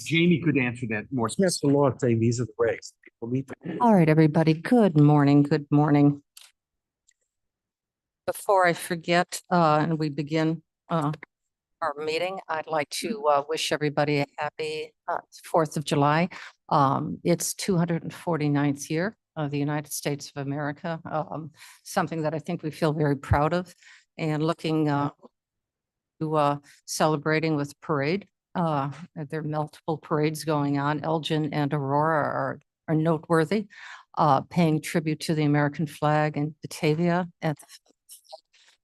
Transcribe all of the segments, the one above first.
Jamie could answer that more. That's the law saying these are the regs. People need to. All right, everybody. Good morning. Good morning. Before I forget, and we begin our meeting, I'd like to wish everybody a happy 4th of July. It's 249th year of the United States of America, something that I think we feel very proud of, and looking to celebrating with parade. There are multiple parades going on. Elgin and Aurora are noteworthy, paying tribute to the American flag, and Batavia at the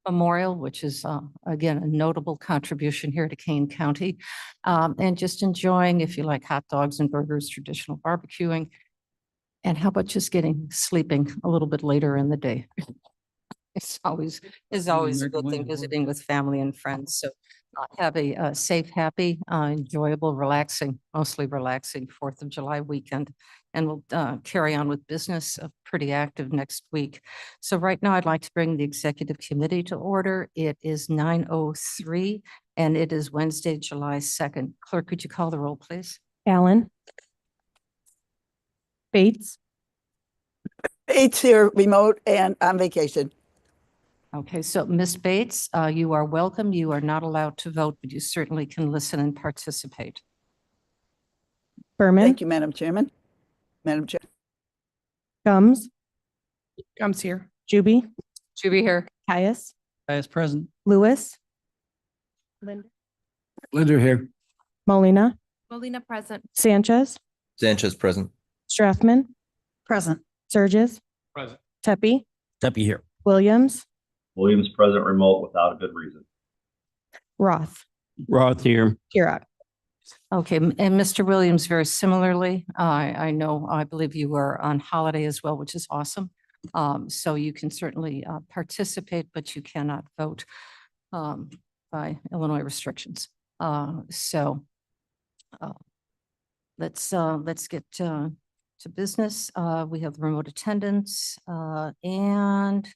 Memorial, which is again a notable contribution here to Kane County, and just enjoying, if you like hot dogs and burgers, traditional barbecuing, and how about just sleeping a little bit later in the day. It's always a good thing visiting with family and friends. So have a safe, happy, enjoyable, mostly relaxing 4th of July weekend. And we'll carry on with business pretty active next week. So right now I'd like to bring the executive committee to order. It is 9:03 and it is Wednesday, July 2nd. Clerk, could you call the roll, please? Allen. Bates. Bates here, remote and on vacation. Okay, so Ms. Bates, you are welcome. You are not allowed to vote, but you certainly can listen and participate. Berman. Thank you, Madam Chairman. Madam Chair. Gums. Gums here. Juby. Juby here. Caius. Caius present. Lewis. Linder here. Molina. Molina present. Sanchez. Sanchez present. Strathman. Present. Surges. Present. Tepe. Tepe here. Williams. Williams present remote without a good reason. Roth. Roth here. Kirok. Okay, and Mr. Williams, very similarly, I believe you were on holiday as well, which is awesome. So you can certainly participate, but you cannot vote by Illinois restrictions. So let's get to business. We have remote attendance and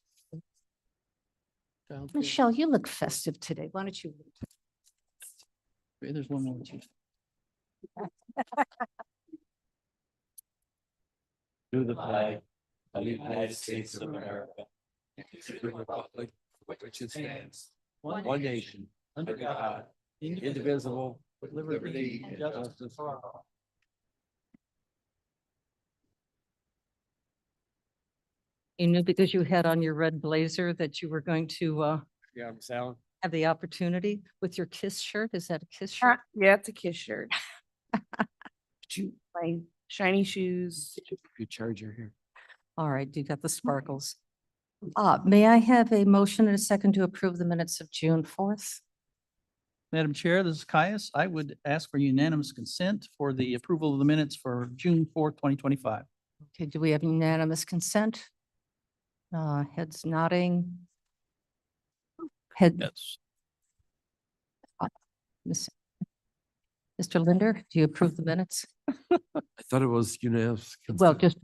Michelle, you look festive today. Why don't you? There's one more. To the flag of the United States of America, and to the republic for which it stands, one nation, under God, indivisible, with liberty and justice for all. You knew because you had on your red blazer that you were going to Yeah, I'm Sal. have the opportunity with your KISS shirt. Is that a KISS shirt? Yeah, it's a KISS shirt. You, My shiny shoes. your charger here. All right, you got the sparkles. May I have a motion and a second to approve the minutes of June 4th? Madam Chair, this is Caius. I would ask for unanimous consent for the approval of the minutes for June 4th, 2025. Okay, do we have unanimous consent? Heads nodding. Head, Yes. Miss- Mr. Linder, do you approve the minutes? I thought it was unanimous. Well, just.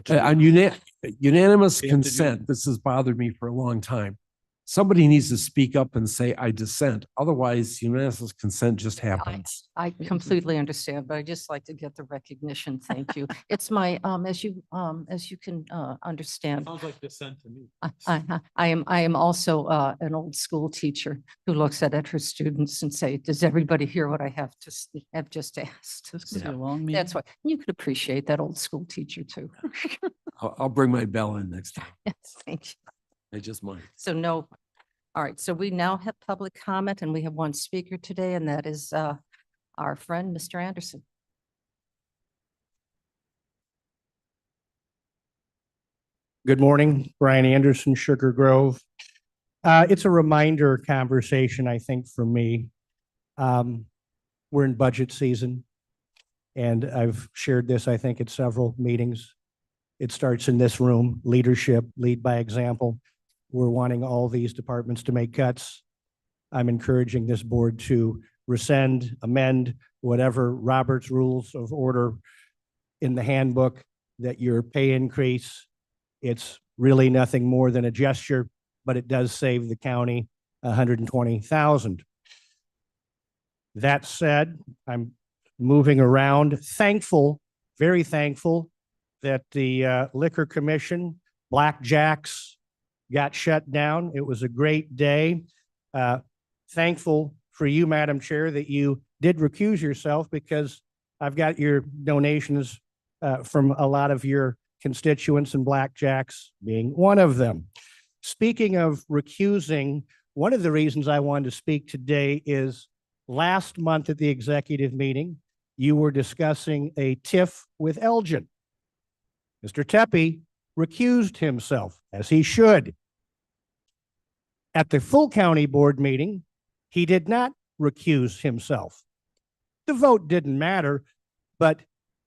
On unanimous We have to do- consent, this has bothered me for a long time. Somebody needs to speak up and say, I dissent. Otherwise, unanimous consent just happens. I completely understand, but I just like to get the recognition. Thank you. It's my, as you can, understand. Sounds like dissent to me. I am also an old school teacher who looks at her students and say, does everybody hear what I have have just asked? This could be So a long meeting. that's why you could appreciate that old school teacher too. I'll bring my bell in next time. Yes, thank you. I just might. So no, all right, so we now have public comment and we have one speaker today, and that is our friend, Mr. Anderson. Good morning, Brian Anderson, Sugar Grove. It's a reminder conversation, I think, for me. We're in budget season, and I've shared this, I think, at several meetings. It starts in this room, leadership, lead by example. We're wanting all these departments to make cuts. I'm encouraging this board to rescind, amend, whatever Robert's Rules of Order in the handbook, that your pay increase, it's really nothing more than a gesture, but it does save the county $120,000. That said, I'm moving around, thankful, very thankful that the Liquor Commission, Blackjacks, got shut down. It was a great day. Thankful for you, Madam Chair, that you did recuse yourself, because I've got your donations from a lot of your constituents, and Blackjacks being one of them. Speaking of recusing, one of the reasons I wanted to speak today is last month at the executive meeting, you were discussing a TIF with Elgin. Mr. Tepe recused himself, as he should. At the full county board meeting, he did not recuse himself. The vote didn't matter, but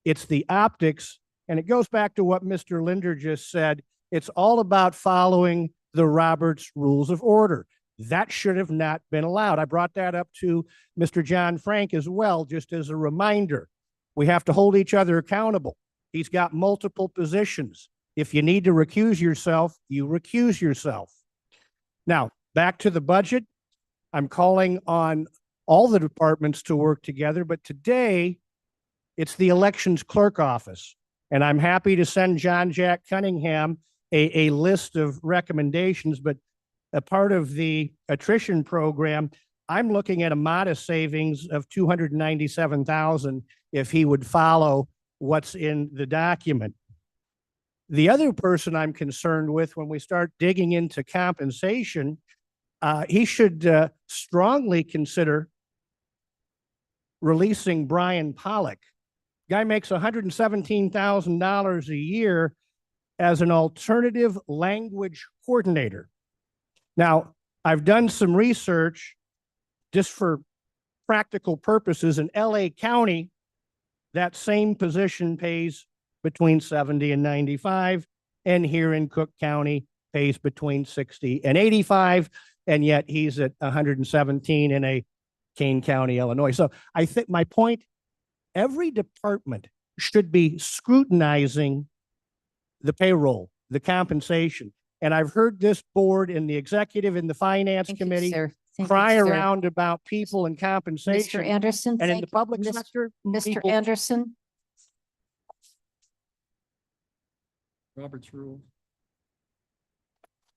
it's the optics, and it goes back to what Mr. Linder just said. It's all about following the Roberts Rules of Order. That should have not been allowed. I brought that up to Mr. John Frank as well, just as a reminder. We have to hold each other accountable. He's got multiple positions. If you need to recuse yourself, you recuse yourself. Now, back to the budget. I'm calling on all the departments to work together, but today it's the elections clerk office. And I'm happy to send John Jack Cunningham a list of recommendations, but a part of the attrition program, I'm looking at a modest savings of $297,000 if he would follow what's in the document. The other person I'm concerned with, when we start digging into compensation, he should strongly consider releasing Brian Pollock. Guy makes $117,000 a year as an alternative language coordinator. Now, I've done some research just for practical purposes. In LA County, that same position pays between 70 and 95, and here in Cook County pays between 60 and 85, and yet he's at 117 in a Kane County, Illinois. So I think my point, every department should be scrutinizing the payroll, the compensation. And I've heard this board and the executive and the finance Thank you, committee sir. Thank you, cry sir. around about people and Mr. compensation. Anderson. And in thank the you. public Mis- sector, Mr. people- Anderson, Robert's rule.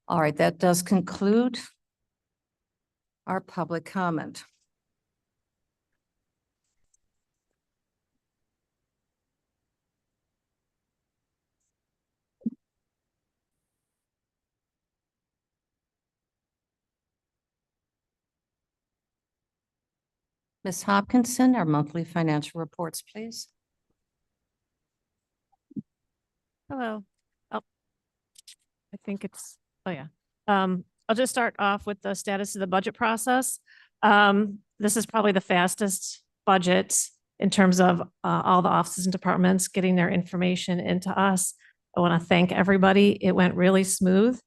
all right, that does conclude our public comment. Ms. Hopkinson, our monthly financial reports, please. Hello. Oh, I think oh yeah. I'll just start off with the status of the budget process. This is probably the fastest budget in terms of all the offices and departments getting their information into us. I want to thank everybody. It went really smooth.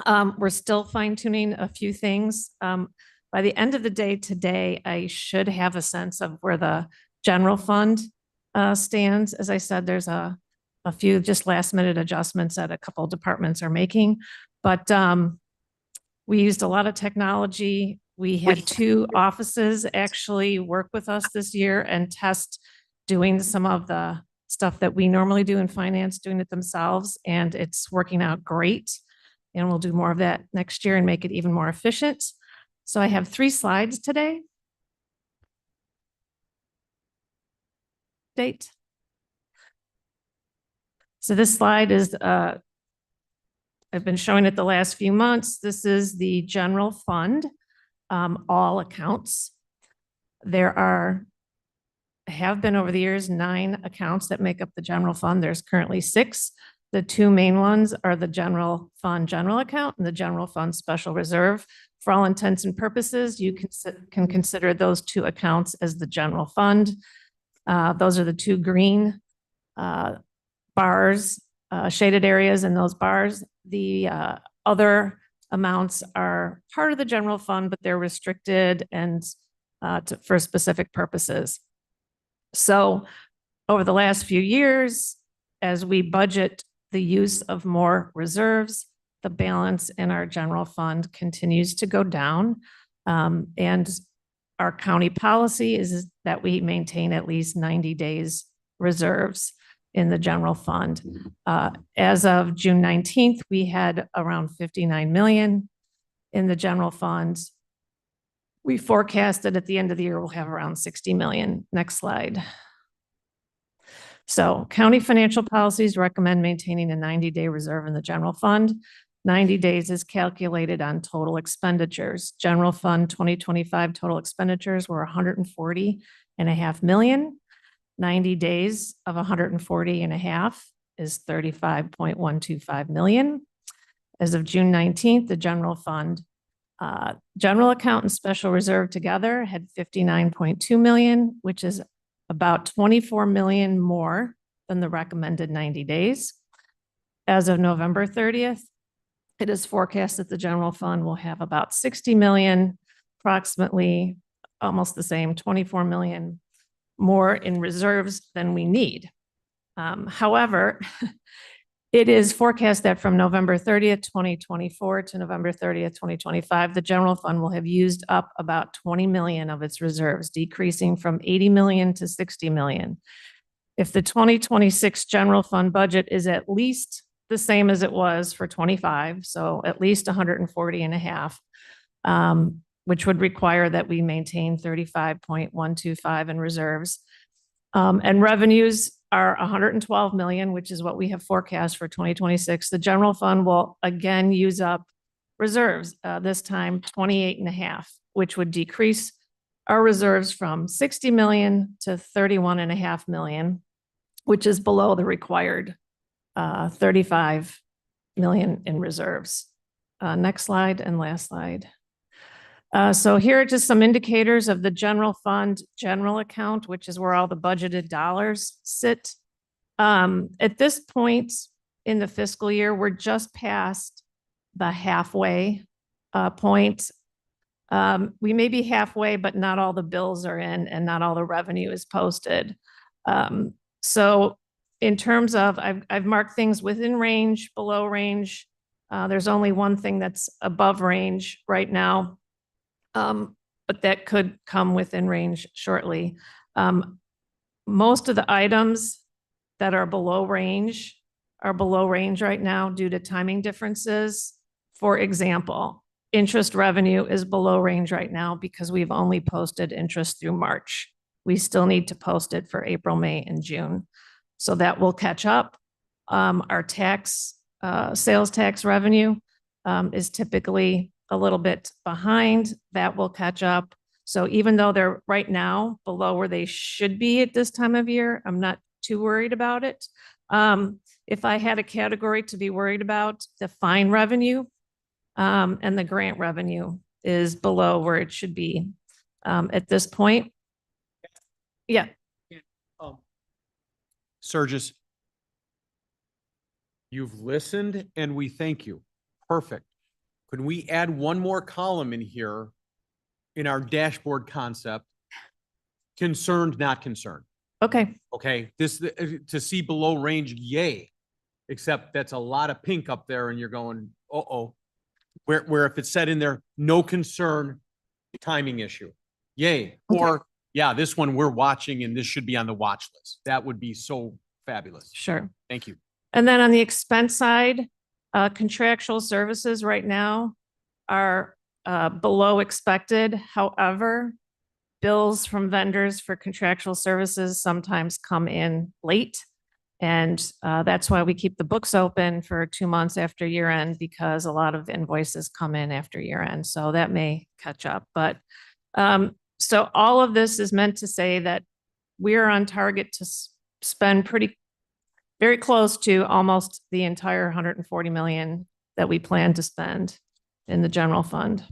We're still fine tuning a few things. By the end of the day today, I should have a sense of where the general fund stands. As I said, there's a few just last minute adjustments that a couple departments are making, but we used a lot of technology. We had 2 offices actually work with us this year and test doing some of the stuff that we normally do in finance, doing it themselves, and it's working out great. And we'll do more of that next year and make it even more efficient. So I have 3 slides today. Date. So this slide is, I've been showing it the last few months. This is the general fund, all accounts. There have been over the years 9 accounts that make up the general fund. There's currently 6. The 2 main ones are the general fund general account and the general fund special reserve. For all intents and purposes, you can consider those 2 accounts as the general fund. Those are the 2 green bars, shaded areas in those bars. The other amounts are part of the general fund, but they're restricted and for specific purposes. So over the last few years, as we budget the use of more reserves, the balance in our general fund continues to go down. And our county policy is that we maintain at least 90 days reserves in the general fund. As of June 19th, we had around 59 million in the general fund. We forecasted at the end of the year, we'll have around 60 million. Next slide. So county financial policies recommend maintaining a 90-day reserve in the general fund. 90 days is calculated on total expenditures. General fund 2025 total expenditures were 140.5 million. 90 days of 140.5 is 35.125 million. As of June 19th, the general fund, general account and special reserve together had 59.2 million, which is about 24 million more than the recommended 90 days. As of November 30th, it is forecast that the general fund will have about 60 million, approximately almost the same, 24 million more in reserves than we need. However, it is forecast that from November 30th, 2024 to November 30th, 2025, the general fund will have used up about 20 million of its reserves, decreasing from 80 million to 60 million. If the 2026 general fund budget is at least the same as it was for 25, so at least 140.5, which would require that we maintain 35.125 in reserves. And revenues are 112 million, which is what we have forecast for 2026. The general fund will again use up reserves, this time 28.5, which would decrease our reserves from 60 million to 31.5 million, which is below the required 35 million in reserves. Next slide and last slide. So here are just some indicators of the general fund general account, which is where all the budgeted dollars sit. At this point in the fiscal year, we're just past the halfway point. We may be halfway, but not all the bills are in and not all the revenue is posted. So in terms of, I've marked things within range, below range. There's only one thing that's above range right now. But that could come within range shortly. Most of the items that are below range right now due to timing differences. For example, interest revenue is below range right now because we've only posted interest through March. We still need to post it for April, May, and June. So that will catch up. Our sales tax revenue is typically a little bit behind. That will catch up. So even though they're right now below where they should be at this time of year, I'm not too worried about it. If I had a category to be worried about, the fine revenue and the grant revenue is below where it should be at this point. Yeah. Surges. You've listened and we thank you. Perfect. Could we add one more column in here in our dashboard concept? Concerned, not concerned. Okay. Okay, this, to see below range, yay. Except that's a lot of pink up there and you're going, uh-oh. Where if it said in there, no concern, timing issue, yay. Or, yeah, this one we're watching and this should be on the watch list. That would be so fabulous. Sure. Thank you. And then on the expense side, contractual services right now are below expected. However, bills from vendors for contractual services sometimes come in late. And that's why we keep the books open for 2 months after year end, because a lot of invoices come in after year end. So that may catch up. But so all of this is meant to say that we're on target to spend very close to almost the entire 140 million that we plan to spend in the general fund.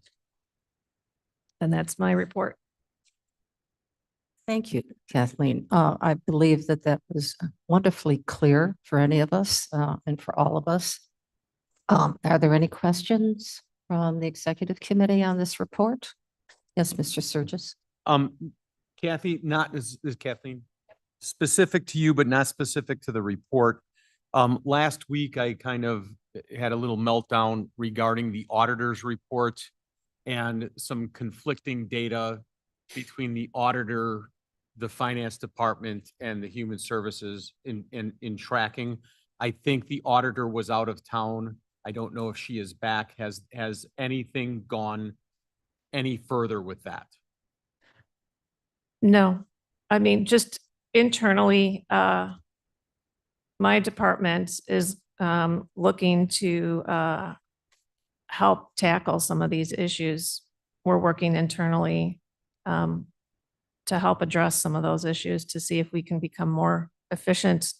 And that's my report. Thank you, Kathleen. I believe that that was wonderfully clear for any of us and for all of us. Are there any questions from the executive committee on this report? Yes, Mr. Surges. Kathy, not is Kathleen specific to you, but not specific to the report. Last week, I kind of had a little meltdown regarding the auditor's report and some conflicting data between the auditor, the finance department, and the human services in tracking. I think the auditor was out of town. I don't know if she is back. Has anything gone any further with that? No, I mean, just internally, my department is looking to help tackle some of these issues. We're working internally to help address some of those issues to see if we can become more efficient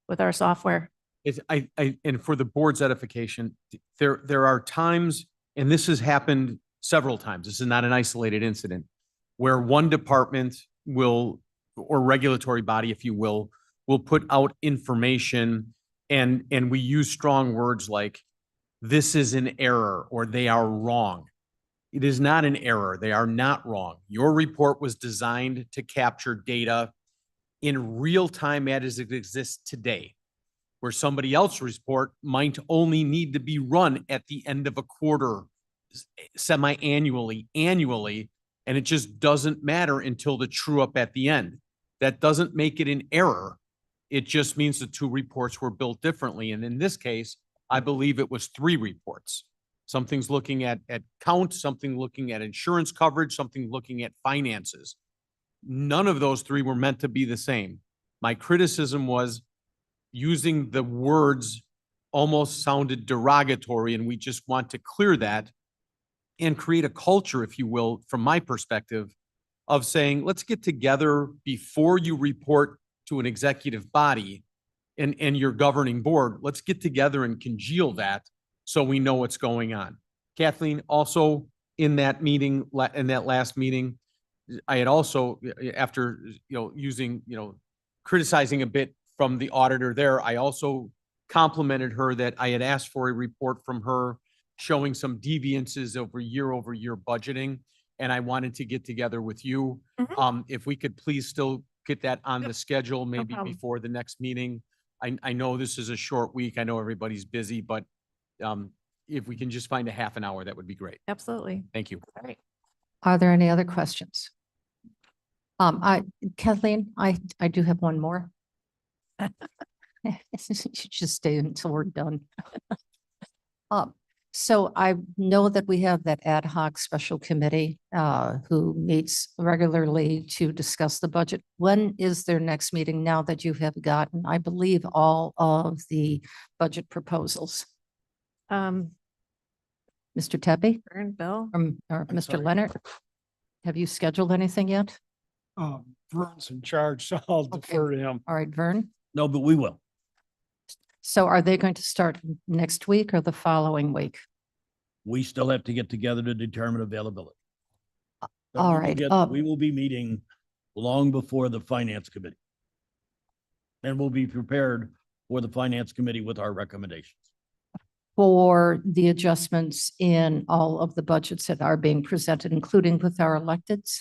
with our software. And for the board's edification, there are times, and this has happened several times, this is not an isolated incident, where one department will, or regulatory body, if you will put out information and we use strong words like, this is an error, or they are wrong. It is not an error. They are not wrong. Your report was designed to capture data in real time as it exists today, where somebody else's report might only need to be run at the end of a quarter, semi-annually, annually, and it just doesn't matter until the true up at the end. That doesn't make it an error. It just means the two reports were built differently. And in this case, I believe it was 3 reports. Something's looking at count, something looking at insurance coverage, something looking at finances. None of those 3 were meant to be the same. My criticism was using the words almost sounded derogatory, and we just want to clear that and create a culture, if you will, from my perspective, of saying, let's get together before you report to an executive body and your governing board. Let's get together and congeal that so we know what's going on. Kathleen, also in that meeting, in that last meeting, I had also, after, criticizing a bit from the auditor there, I also complimented her that I had asked for a report from her showing some deviances over year budgeting. And I wanted to get together with you. If we could please still get that on the schedule, maybe problem. before the next meeting. I know this is a short week. I know everybody's busy, but if we can just find a half an hour, that would be great. Absolutely. Thank you. All right. Are there any other questions? Kathleen, I do have one more. You should just stay until we're done. So I know that we have that ad hoc special committee who meets regularly to discuss the budget. When is their next meeting now that you have gotten, I believe, all of the budget proposals? Um, Mr. Tepe Vern, Bill? or Mr. Leonard? Have you scheduled anything yet? Vern's in charge, so I'll Okay. defer to him. All right, Vern. No, but we will. So are they going to start next week or the following week? We still have to get together to determine availability. But all we will right, get- We will be meeting long before the finance committee. And we'll be prepared for the finance committee with our recommendations. For the adjustments in all of the budgets that are being presented, including with our electeds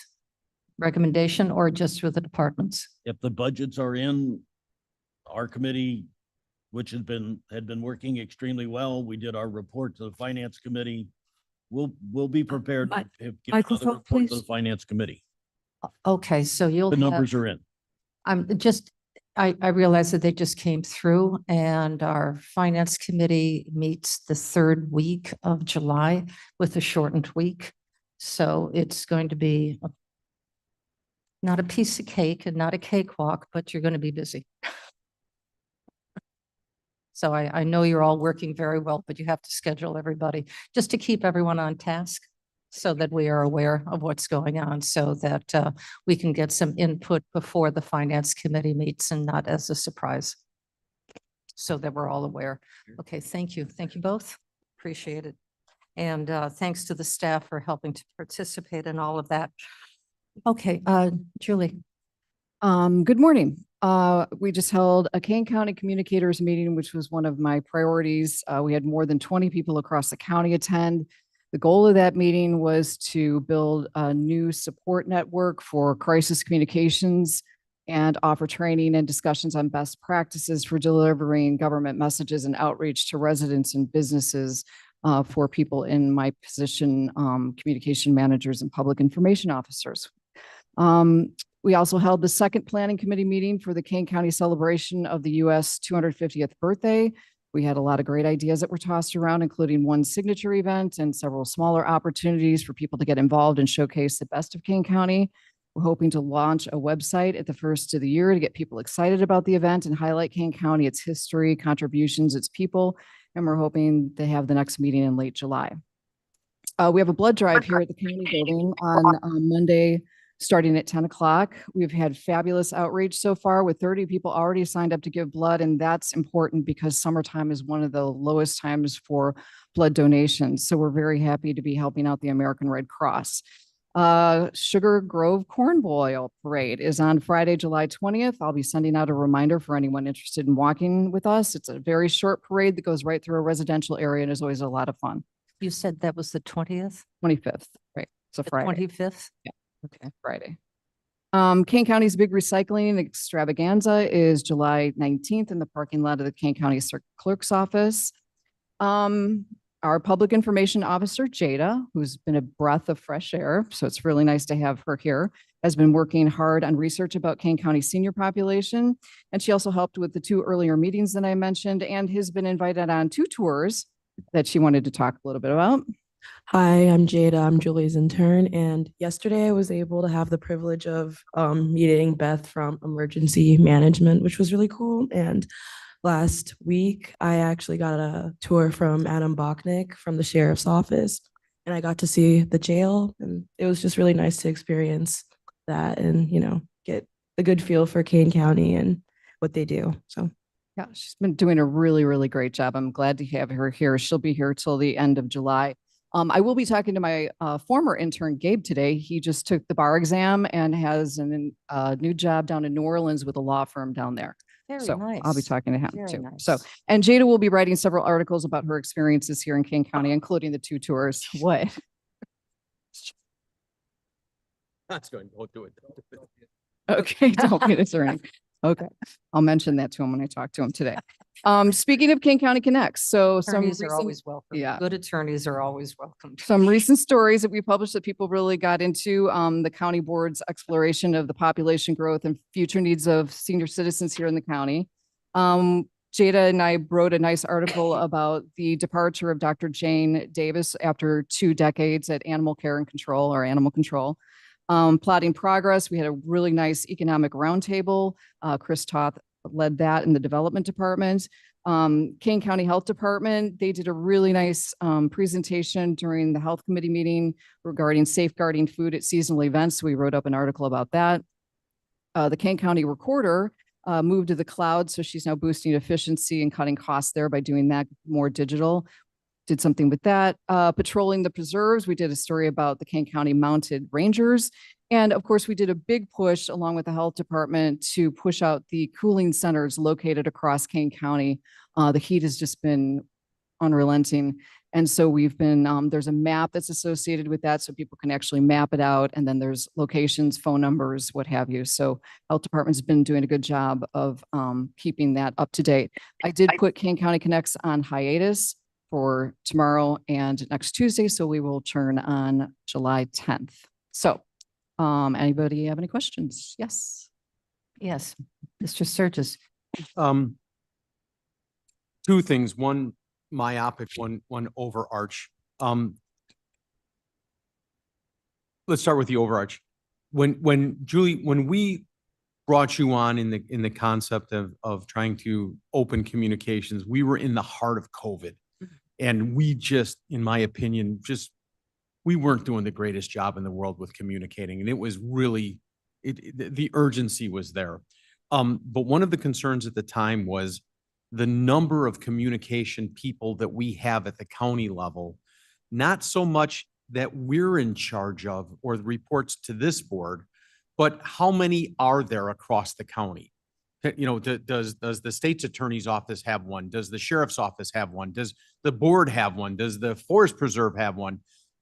recommendation or just with the departments? If the budgets are in, our committee, which had been working extremely well, we did our report to the finance committee. We'll be prepared to give another microphone, report to the please. finance committee. Okay, so you'll The have, numbers are in. I realize that they just came through and our finance committee meets the third week of July with a shortened week. So it's going to be not a piece of cake and not a cakewalk, but you're going to be busy. So I know you're all working very well, but you have to schedule everybody just to keep everyone on task so that we are aware of what's going on, so that we can get some input before the finance committee meets and not as a surprise. So that we're all aware. Okay, thank you. Thank you both. Appreciate it. And thanks to the staff for helping to participate in all of that. Okay, Julie. Good morning. We just held a Kane County Communicators meeting, which was one of my priorities. We had more than 20 people across the county attend. The goal of that meeting was to build a new support network for crisis communications and offer training and discussions on best practices for delivering government messages and outreach to residents and businesses for people in my position, communication managers and public information officers. We also held the second planning committee meeting for the Kane County celebration of the U.S. 250th birthday. We had a lot of great ideas that were tossed around, including one signature event and several smaller opportunities for people to get involved and showcase the best of Kane County. We're hoping to launch a website at the first of the year to get people excited about the event and highlight Kane County, its history, contributions, its people. And we're hoping to have the next meeting in late July. We have a blood drive here at the county building on Monday, starting at 10 o'clock. We've had fabulous outreach so far with 30 people already signed up to give blood. And that's important because summertime is one of the lowest times for blood donations. So we're very happy to be helping out the American Red Cross. Sugar Grove Corn Boil Parade is on Friday, July 20th. I'll be sending out a reminder for anyone interested in walking with us. It's a very short parade that goes right through a residential area and is always a lot of fun. You said that was the 20th? 25th, right? It's a The Friday. 25th? Yeah. Okay. Friday. Kane County's big recycling extravaganza is July 19th in the parking lot of the Kane County Clerk's office. Our public information officer, Jada, who's been a breath of fresh air, so it's really nice to have her here, has been working hard on research about Kane County senior population. And she also helped with the two earlier meetings that I mentioned and has been invited on 2 tours that she wanted to talk a little bit about. Hi, I'm Jada. I'm Julie's intern. And yesterday I was able to have the privilege of meeting Beth from Emergency Management, which was really cool. And last week, I actually got a tour from Adam Bachnick from the sheriff's office, and I got to see the jail. And it was just really nice to experience that and, you know, get a good feel for Kane County and what they do. So. Yeah, she's been doing a really, really great job. I'm glad to have her here. She'll be here till the end of July. I will be talking to my former intern, Gabe, today. He just took the bar exam and has a new job down in New Orleans with a law firm down there. Very So nice. I'll be talking to him Very too. nice. So, and Jada will be writing several articles about her experiences here in Kane County, including the 2 tours. What? That's going, don't do it. Okay, don't be discerning. Okay, I'll mention that to him when I talk to him today. Speaking of Kane County Connects, so some Attorneys are recent, always welcome. yeah. Good attorneys are always welcome. some recent stories that we published that people really got into, the county board's exploration of the population growth and future needs of senior citizens here in the county. Jada and I wrote a nice article about the departure of Dr. Jane Davis after 2 decades at Animal Care and Control or Animal Control. Plotting progress, we had a really nice economic roundtable. Chris Toth led that in the development department. Kane County Health Department, they did a really nice presentation during the health committee meeting regarding safeguarding food at seasonal events. We wrote up an article about that. The Kane County Recorder moved to the cloud, so she's now boosting efficiency and cutting costs there by doing that more digital. Did something with that. Patrolling the preserves, we did a story about the Kane County Mounted Rangers. And of course, we did a big push along with the health department to push out the cooling centers located across Kane County. The heat has just been unrelenting. And so we've been, there's a map that's associated with that so people can actually map it out. And then there's locations, phone numbers, what have you. So health department's been doing a good job of keeping that up to date. I did put Kane County Connects on hiatus for tomorrow and next Tuesday. So we will turn on July 10th. So anybody have any questions? Yes. Yes, Mr. Sturgis. 2 things, one myopic, one overarch. Let's start with the overarch. When Julie, when we brought you on in the concept of trying to open communications, we were in the heart of COVID. And we just, in my opinion, we weren't doing the greatest job in the world with communicating. And it was really, the urgency was there. But one of the concerns at the time was the number of communication people that we have at the county level, not so much that we're in charge of or the reports to this board, but how many are there across the county? You know, does the state's attorney's office have one? Does the sheriff's office have one? Does the board have one? Does the forest preserve have one?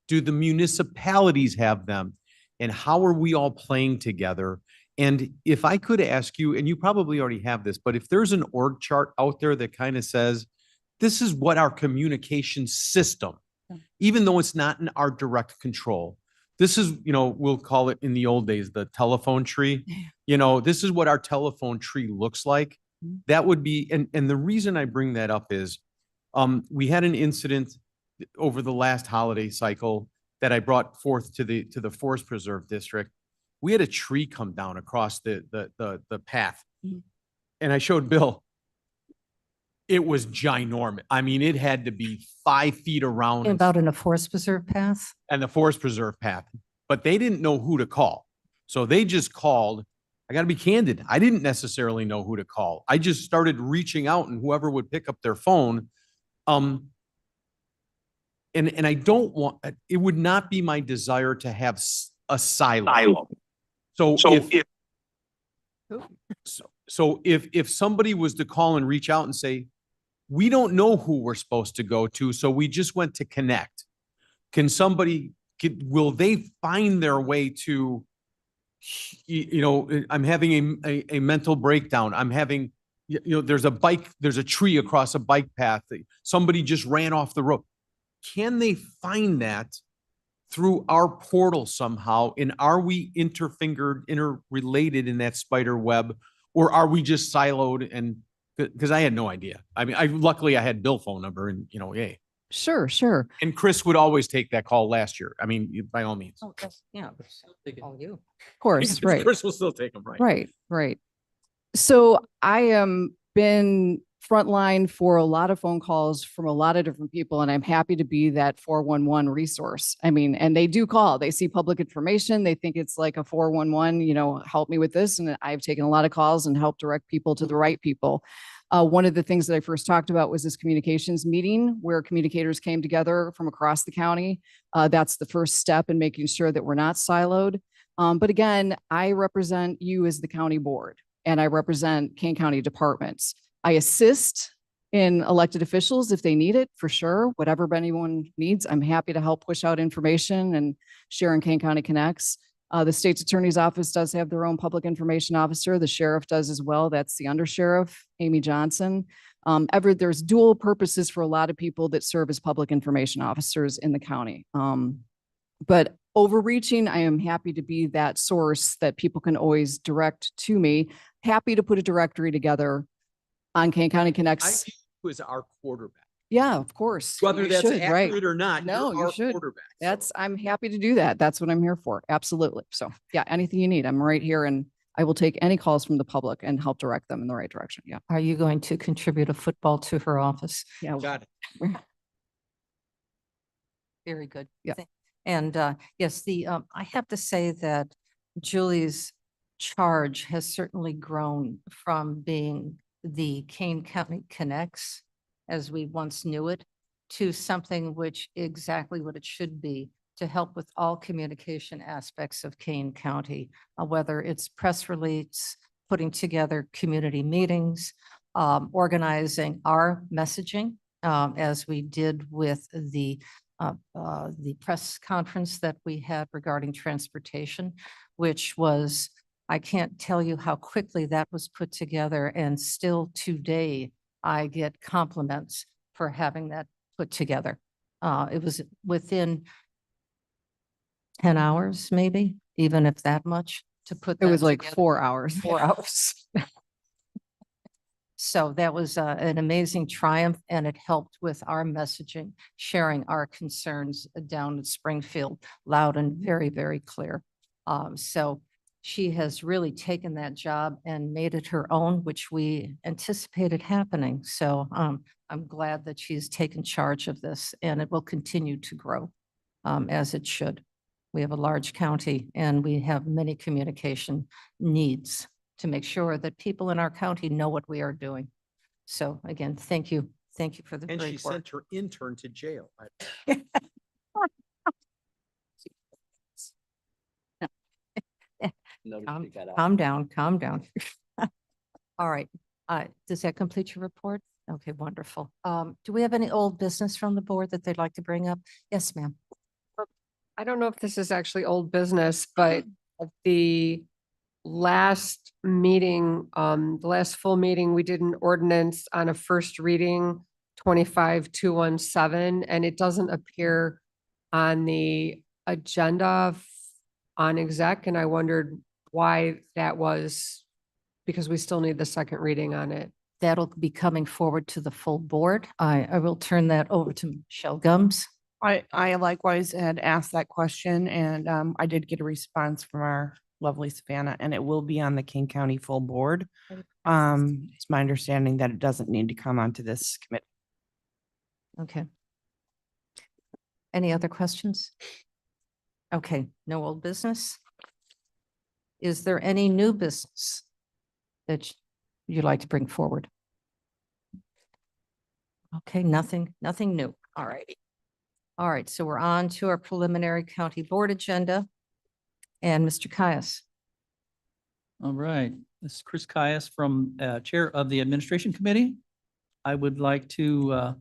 Do the municipalities have them? And how are we all playing together? And if I could ask you, and you probably already have this, but if there's an org chart out there that kind of says, this is what our communication system, even though it's not in our direct control, this is, you know, we'll call it in the old days, the telephone tree. You know, this is what our telephone tree looks like. That would be, and the reason I bring that up is, we had an incident over the last holiday cycle that I brought forth to the Forest Preserve District. We had a tree come down across the path. And I showed Bill. It was ginormous. I mean, it had to be 5 feet around. About in a forest preserve path? And the Forest Preserve path, but they didn't know who to call. So they just called. I got to be candid. I didn't necessarily know who to call. I just started reaching out and whoever would pick up their phone. And I don't want, it would not be my desire to have a silo. So if somebody was to call and reach out and say, we don't know who we're supposed to go to, so we just went to connect. Will they find their way to, you know, I'm having a mental breakdown. I'm having, you know, there's a tree across a bike path. Somebody just ran off the road. Can they find that through our portal somehow? And are we interrelated in that spider web, or are we just siloed? And because I had no idea. I mean, luckily I had Bill's phone number and, you know, yay. Sure, sure. And Chris would always take that call last year. I mean, by all means. Oh, yeah. All you. Of course, right. Chris will still take them, right? Right. So I am been frontline for a lot of phone calls from a lot of different people, and I'm happy to be that 411 resource. I mean, and they do call, they see public information. They think it's like a 411, you know, help me with this. And I've taken a lot of calls and helped direct people to the right people. One of the things that I first talked about was this communications meeting where communicators came together from across the county. That's the first step in making sure that we're not siloed. But again, I represent you as the county board, and I represent Kane County departments. I assist in elected officials if they need it, for sure. Whatever anyone needs, I'm happy to help push out information and share in Kane County Connects. The state's attorney's office does have their own public information officer. The sheriff does as well. That's the undersheriff, Amy Johnson. There's dual purposes for a lot of people that serve as public information officers in the county. But overreaching, I am happy to be that source that people can always direct to me. Happy to put a directory together on Kane County I Connects. view you as our quarterback. Yeah, of course. Whether You that's should, right. accurate or not, No, you're you our should. quarterback. So I'm happy to do that. That's what I'm here for. Absolutely. So yeah, anything you need, I'm right here and I will take any calls from the public and help direct them in the right direction. Yeah. Are you going to contribute a football to her office? Yeah. got it. Very good. Yeah. And yes, I have to say that Julie's charge has certainly grown from being the Kane County Connects, as we once knew it, to something which exactly what it should be, to help with all communication aspects of Kane County, whether it's press release, putting together community meetings, organizing our messaging, as we did with the press conference that we had regarding transportation, which was, I can't tell you how quickly that was put together. And still today, I get compliments for having that put together. It was within 10 hours, maybe, even if that much, to put It that was like together. 4 hours. 4 hours. So that was an amazing triumph, and it helped with our messaging, sharing our concerns down in Springfield, loud and very, very clear. So she has really taken that job and made it her own, which we anticipated happening. So I'm glad that she's taken charge of this, and it will continue to grow as it should. We have a large county and we have many communication needs to make sure that people in our county know what we are doing. So again, thank you. Thank you for the And she great work. sent her intern to jail. Calm down, calm down. All right. Does that complete your report? Okay, wonderful. Do we have any old business from the board that they'd like to bring up? Yes, ma'am. I don't know if this is actually old business, but at the last meeting, the last full meeting, we did an ordinance on a first reading, 25217, and it doesn't appear on the agenda on exec, and I wondered why that was, because we still need the second reading on it. That'll be coming forward to the full board. I will turn that over to Michelle Gums. I likewise had asked that question and I did get a response from our lovely Savannah, and it will be on the King County full board. It's my understanding that it doesn't need to come onto this committee. Okay. Any other questions? Okay, no old business. Is there any new business that you'd like to bring forward? Okay, nothing new. All righty. All right, so we're on to our preliminary county board agenda. And Mr. Caius. All right, this is Chris Caius from Chair of the Administration Committee. I would like to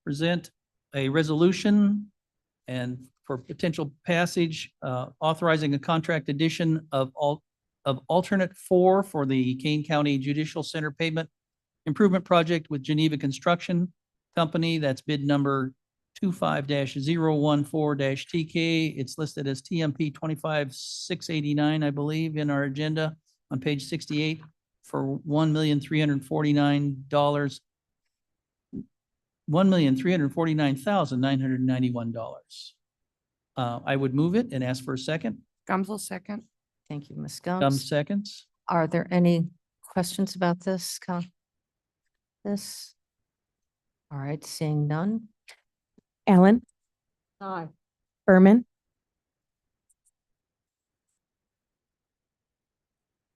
present a resolution and for potential passage, authorizing a contract addition of alternate 4 for the Kane County Judicial Center Pavement Improvement Project with Geneva Construction Company. That's bid number 25-014-TK. It's listed as TMP 25689, I believe, in our agenda on page 68 for $1,349,991. I would move it and ask for a second. Gums will second. Thank you, Ms. Gums Gums. seconds. Are there any questions about this? This? All right, seeing none. Allen, Aye. Berman,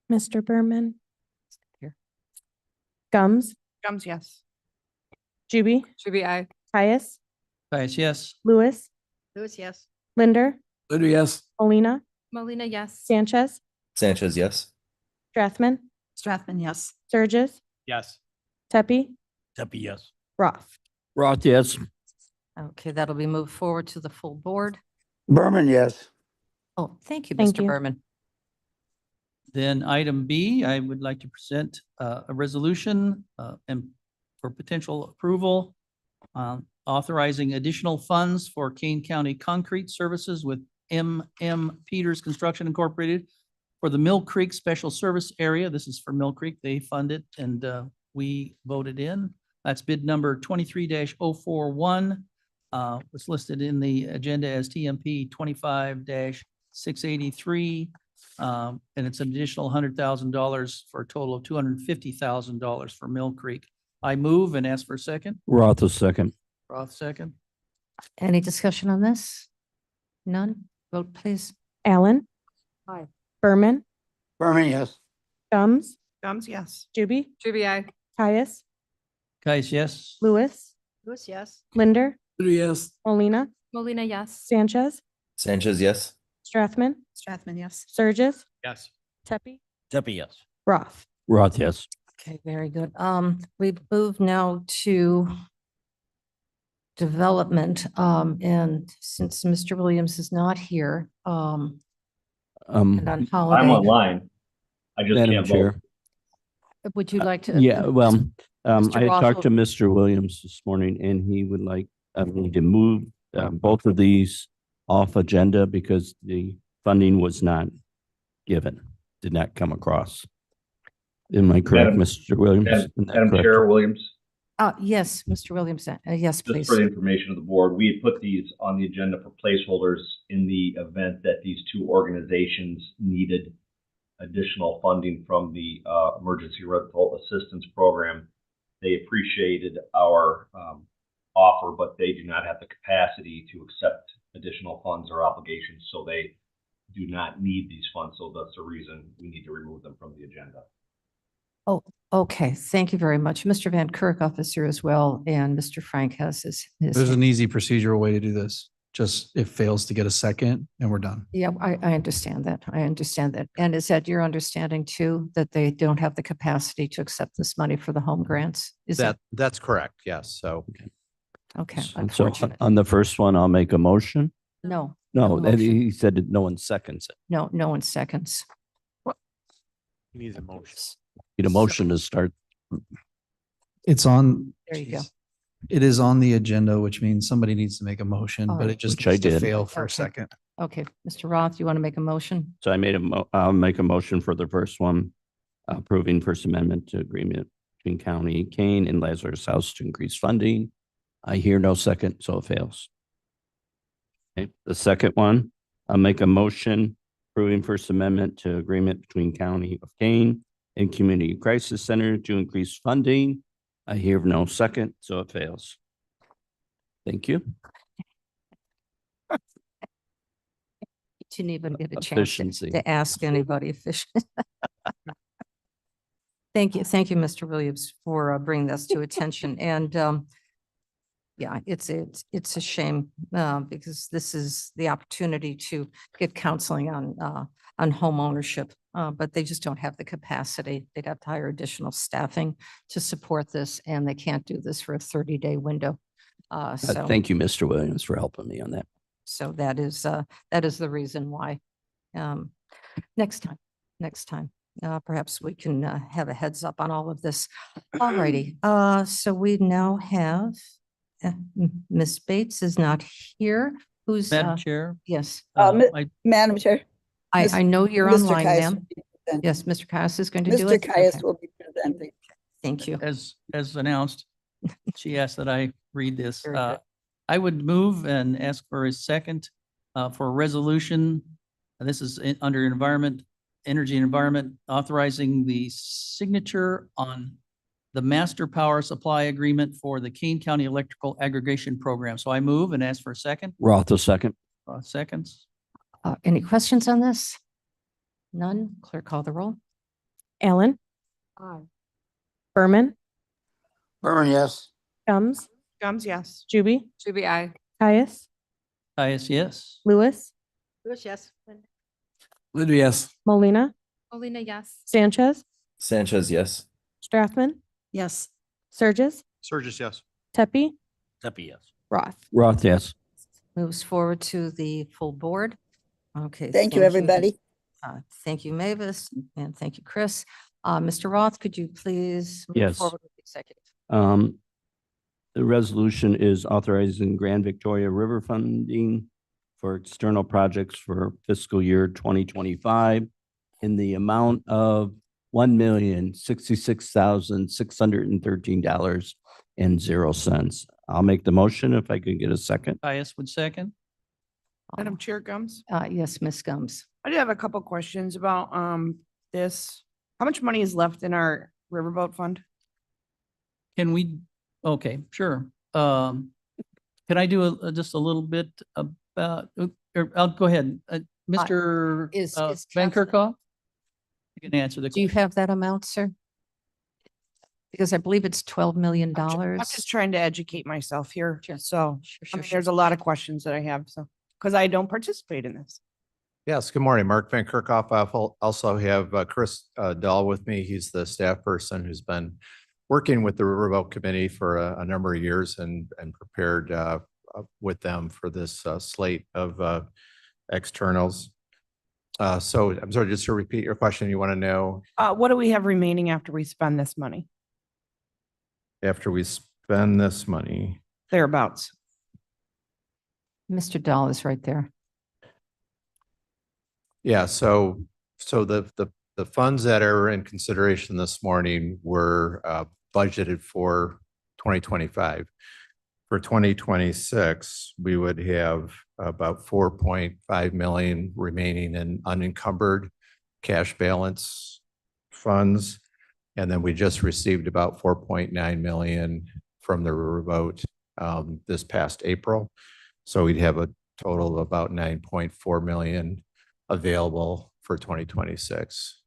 Mr. Berman, Here. Gums, Gums, yes. Juby, Should I? Caius, Caius, yes. Lewis, Lewis, yes. Linder, Linder, yes. Molina, Molina, yes. Sanchez, Sanchez, yes. Strathman, Strathman, yes. Surges, Yes. Tepe, Tepe, yes. Roth. Roth, yes. Okay, that'll be moved forward to the full board. Berman, yes. Oh, thank you, Thank Mr. you. Berman. Then item B, I would like to present a resolution and for potential approval, authorizing additional funds for Kane County Concrete Services with M.M. Peters Construction Incorporated for the Mill Creek Special Service Area. This is for Mill Creek. They fund it and we voted in. That's bid number 23-041. Was listed in the agenda as TMP 25-683. And it's an additional $100,000 for a total of $250,000 for Mill Creek. I move and ask for a second. Roth a second. Roth second. Any discussion on this? None? Vote, please. Allen. Aye. Berman, Berman, yes. Gums, Gums, yes. Juby, Juby, I. Caius, Guys, yes. Lewis, Lewis, yes. Linder, Yes. Molina, Molina, yes. Sanchez, Sanchez, yes. Strathman, Strathman, yes. Surges, Yes. Tepe, Tepe, yes. Roth. Roth, yes. Okay, very good. We move now to development. And since Mr. Williams is not here, and on I'm holiday, online. I just Madam can't Chair. vote. would you like to? Yeah, well, Mr. I had Roth talked to will- Mr. Williams this morning and he would like me to move both of these off agenda because the funding was not given, did not come across. Am I correct, Madam- Mr. Williams? Madam Isn't that Madam correct? Chair Williams, Yes, Mr. Williams, yes, just please. for the information of the board, we had put these on the agenda for placeholders in the event that these two organizations needed additional funding from the Emergency Rental Assistance Program. They appreciated our offer, but they do not have the capacity to accept additional funds or obligations, so they do not need these funds. So that's the reason we need to remove them from the agenda. Oh, okay. Thank you very much. Mr. Van Kerkhoff is here as well, and Mr. Frank has his. There's an easy procedural way to do this. Just it fails to get a second and we're done. Yeah, I understand that. I understand that. And is that your understanding too, that they don't have the capacity to accept this money for the home grants? Is that, That's correct. Yes. So okay? So Unfortunate. on the first one, I'll make a motion. No, No, No motion. he said that no one seconds it. no, no one seconds. he needs a motion. Need a motion to start. It's on. There you go. Jeez. It is on the agenda, which means somebody needs to make a motion, All but right. it just Which I needs to did. fail for a Okay. second. Okay, Mr. Roth, you want to make a motion? So I made I'll make a motion for the first one, approving First Amendment to agreement between County Kane and Lazarus House to increase funding. I hear no second, so it fails. Okay, the second one, I'll make a motion approving First Amendment to agreement between County of Kane and Community Crisis Center to increase funding. I hear no second, so it fails. Thank you. Didn't even get a chance Efficiency. to ask anybody efficient. Thank you, Mr. Williams, for bringing this to attention. And yeah, it's a shame because this is the opportunity to get counseling on home ownership, but they just don't have the capacity. They'd have to hire additional staffing to support this, and they can't do this for a 30-day window. So. Thank you, Mr. Williams, for helping me on that. So that is the reason why. Next time, perhaps we can have a heads up on all of this. All righty, so we now have, Ms. Bates is not here. Who's, Madam Chair. yes, Madam Chair. I know you're Mr. online, Caius ma'am. will be presenting. Yes, Mr. Caius is going to do Mr. it. Caius Okay, will be presenting. thank you. As announced, she asked that I read this. Very good. I would move and ask for a second for a resolution. And this is under Energy and Environment, authorizing the signature on the Master Power Supply Agreement for the Kane County Electrical Aggregation Program. So I move and ask for a second. Roth a second. Seconds. Any questions on this? None? Clerk, call the roll. Allen. Aye. Berman, Berman, yes. Gums, Gums, yes. Juby, Juby, I. Caius, Yes. Lewis, Lewis, yes. Linder, yes. Molina, Molina, yes. Sanchez, Sanchez, yes. Strathman, Yes. Surges, Surges, yes. Tepe, Tepe, yes. Roth. Roth, yes. Moves forward to the full board. Okay. Thank you, everybody. Thank you, Mavis, and thank you, Chris. Mr. Roth, could you please move Yes. forward with the executive? The resolution is authorizing Grand Victoria River funding for external projects for fiscal year 2025 in the amount of $1,066,613.00. I'll make the motion if I could get a second. Caius would second. Madam Chair Gums, Yes, Ms. Gums. I do have a couple questions about this. How much money is left in our riverboat fund? Can we, okay, sure. Can I do just a little bit about, or I'll go ahead. Mr. is Van Council- Kerkhoff? You can answer the. Do you have that amount, sir? Because I believe it's $12 million. I'm just trying to educate myself here. Sure. So Sure, I sure, mean, sure. there's a lot of questions that I have, so, because I don't participate in this. Yes, good morning. Mark Van Kerkhoff. I also have Chris Dahl with me. He's the staff person who's been working with the Riverboat Committee for a number of years and prepared with them for this slate of externals. So I'm sorry, just to repeat your question, you want to know What do we have remaining after we spend this money? after we spend this money? Thereabouts. Mr. Dahl is right there. Yeah, so the funds that are in consideration this morning were budgeted for 2025. For 2026, we would have about 4.5 million remaining in unencumbered cash balance funds. And then we just received about 4.9 million from the riverboat this past April. So we'd have a total of about 9.4 million available for 2026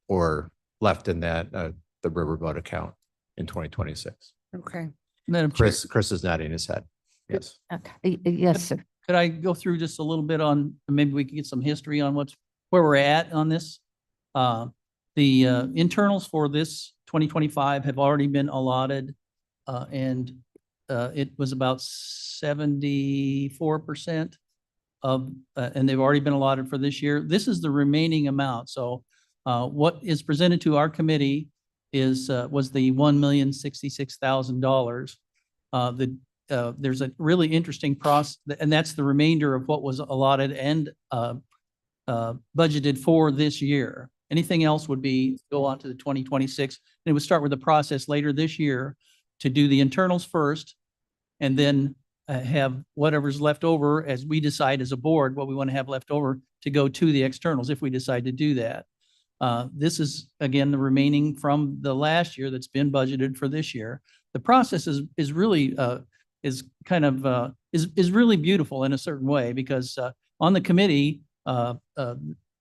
or left in that the riverboat account in 2026. Okay. Madam Chair, Chris is nodding his head. Yes. Okay. Yes, sir. could I go through just a little bit on, maybe we can get some history on where we're at on this? The internals for this 2025 have already been allotted, and it was about 74% of, and they've already been allotted for this year. This is the remaining amount. So what is presented to our committee was the $1,066,000. There's a really interesting process, and that's the remainder of what was allotted and budgeted for this year. Anything else would go on to the 2026. And it would start with the process later this year to do the internals first, and then have whatever's left over as we decide as a board what we want to have left over to go to the externals if we decide to do that. This is, again, the remaining from the last year that's been budgeted for this year. The process is really is really beautiful in a certain way, because on the committee,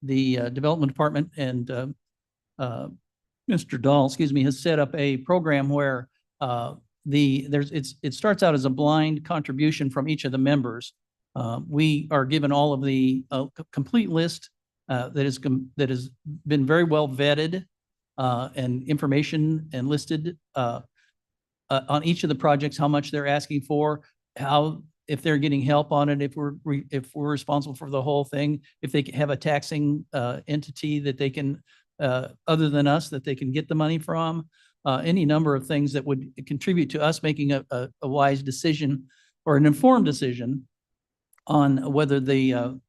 the development department and Mr. Dahl, has set up a program where it starts out as a blind contribution from each of the members. We are given all of the complete list that has been very well vetted and information and listed on each of the projects, how much they're asking for, if they're getting help on it, if we're responsible for the whole thing, if they have a taxing entity that they can, other than us, that they can get the money from, any number of things that would contribute to us making a wise decision or an informed decision on whether to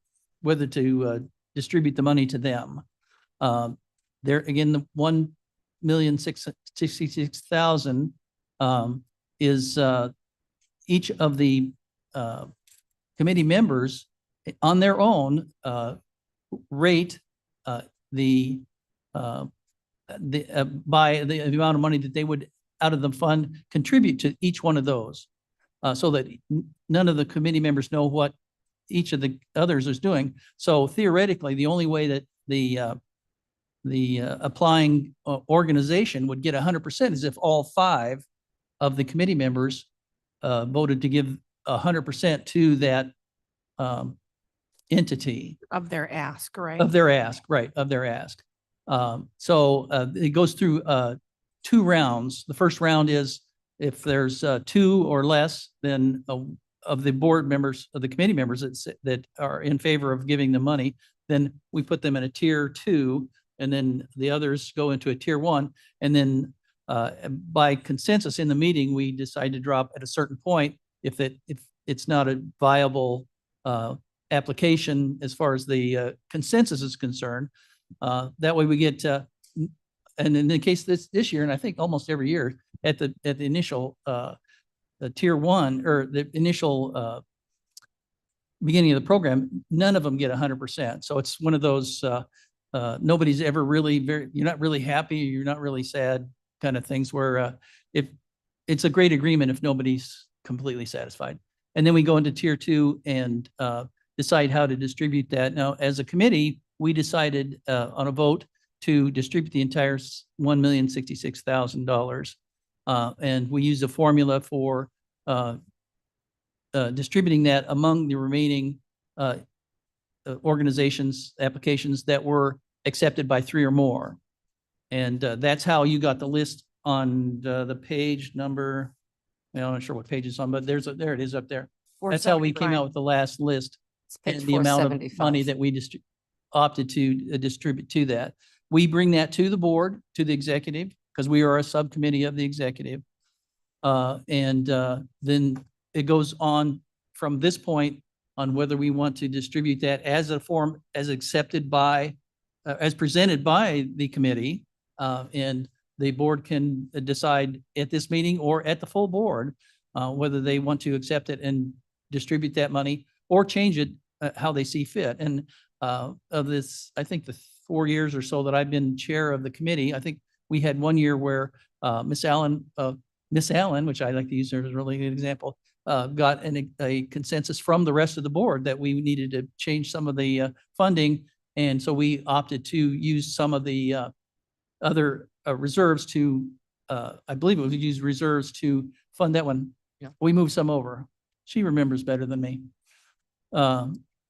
distribute the money to them. There again, the $1,066,000 is each of the committee members on their own rate by the amount of money that they would out of the fund contribute to each one of those, so that none of the committee members know what each of the others is doing. So theoretically, the only way that the applying organization would get 100% is if all 5 of the committee members voted to give 100% to that entity. Of their ask, right? Of their ask, right, of their ask. So it goes through 2 rounds. The first round is if there's 2 or less, then of the board members, of the committee members that are in favor of giving the money, then we put them in a tier 2, and then the others go into a tier 1. And then by consensus in the meeting, we decide to drop at a certain point if it's not a viable application as far as the consensus is concerned. That way we get, and in the case this year, and I think almost every year, at the initial the tier 1 or the initial beginning of the program, none of them get 100%. So it's one of those nobody's ever really you're not really happy, you're not really sad kind of things where if it's a great agreement if nobody's completely satisfied. And then we go into tier 2 and decide how to distribute that. Now, as a committee, we decided on a vote to distribute the entire $1,066,000. And we used a formula for distributing that among the remaining organizations, applications that were accepted by 3 or more. And that's how you got the list on the page number. I'm not sure what page it's on, but there it is up there. That's how we came out with the last list and the amount of money that we opted to distribute to that. We bring that to the board, to the executive, because we are a subcommittee of the executive. And then it goes on from this point on whether we want to distribute that as a form, as accepted by, as presented by the committee. And the board can decide at this meeting or at the full board whether they want to accept it and distribute that money or change it how they see fit. And of this, I think the 4 years or so that I've been chair of the committee, I think we had one year where Miss Allen, which I like to use her as a really good example, got a consensus from the rest of the board that we needed to change some of the funding. And so we opted to use some of the other reserves to, I believe it was use reserves to fund that one. Yeah. We moved some over. She remembers better than me.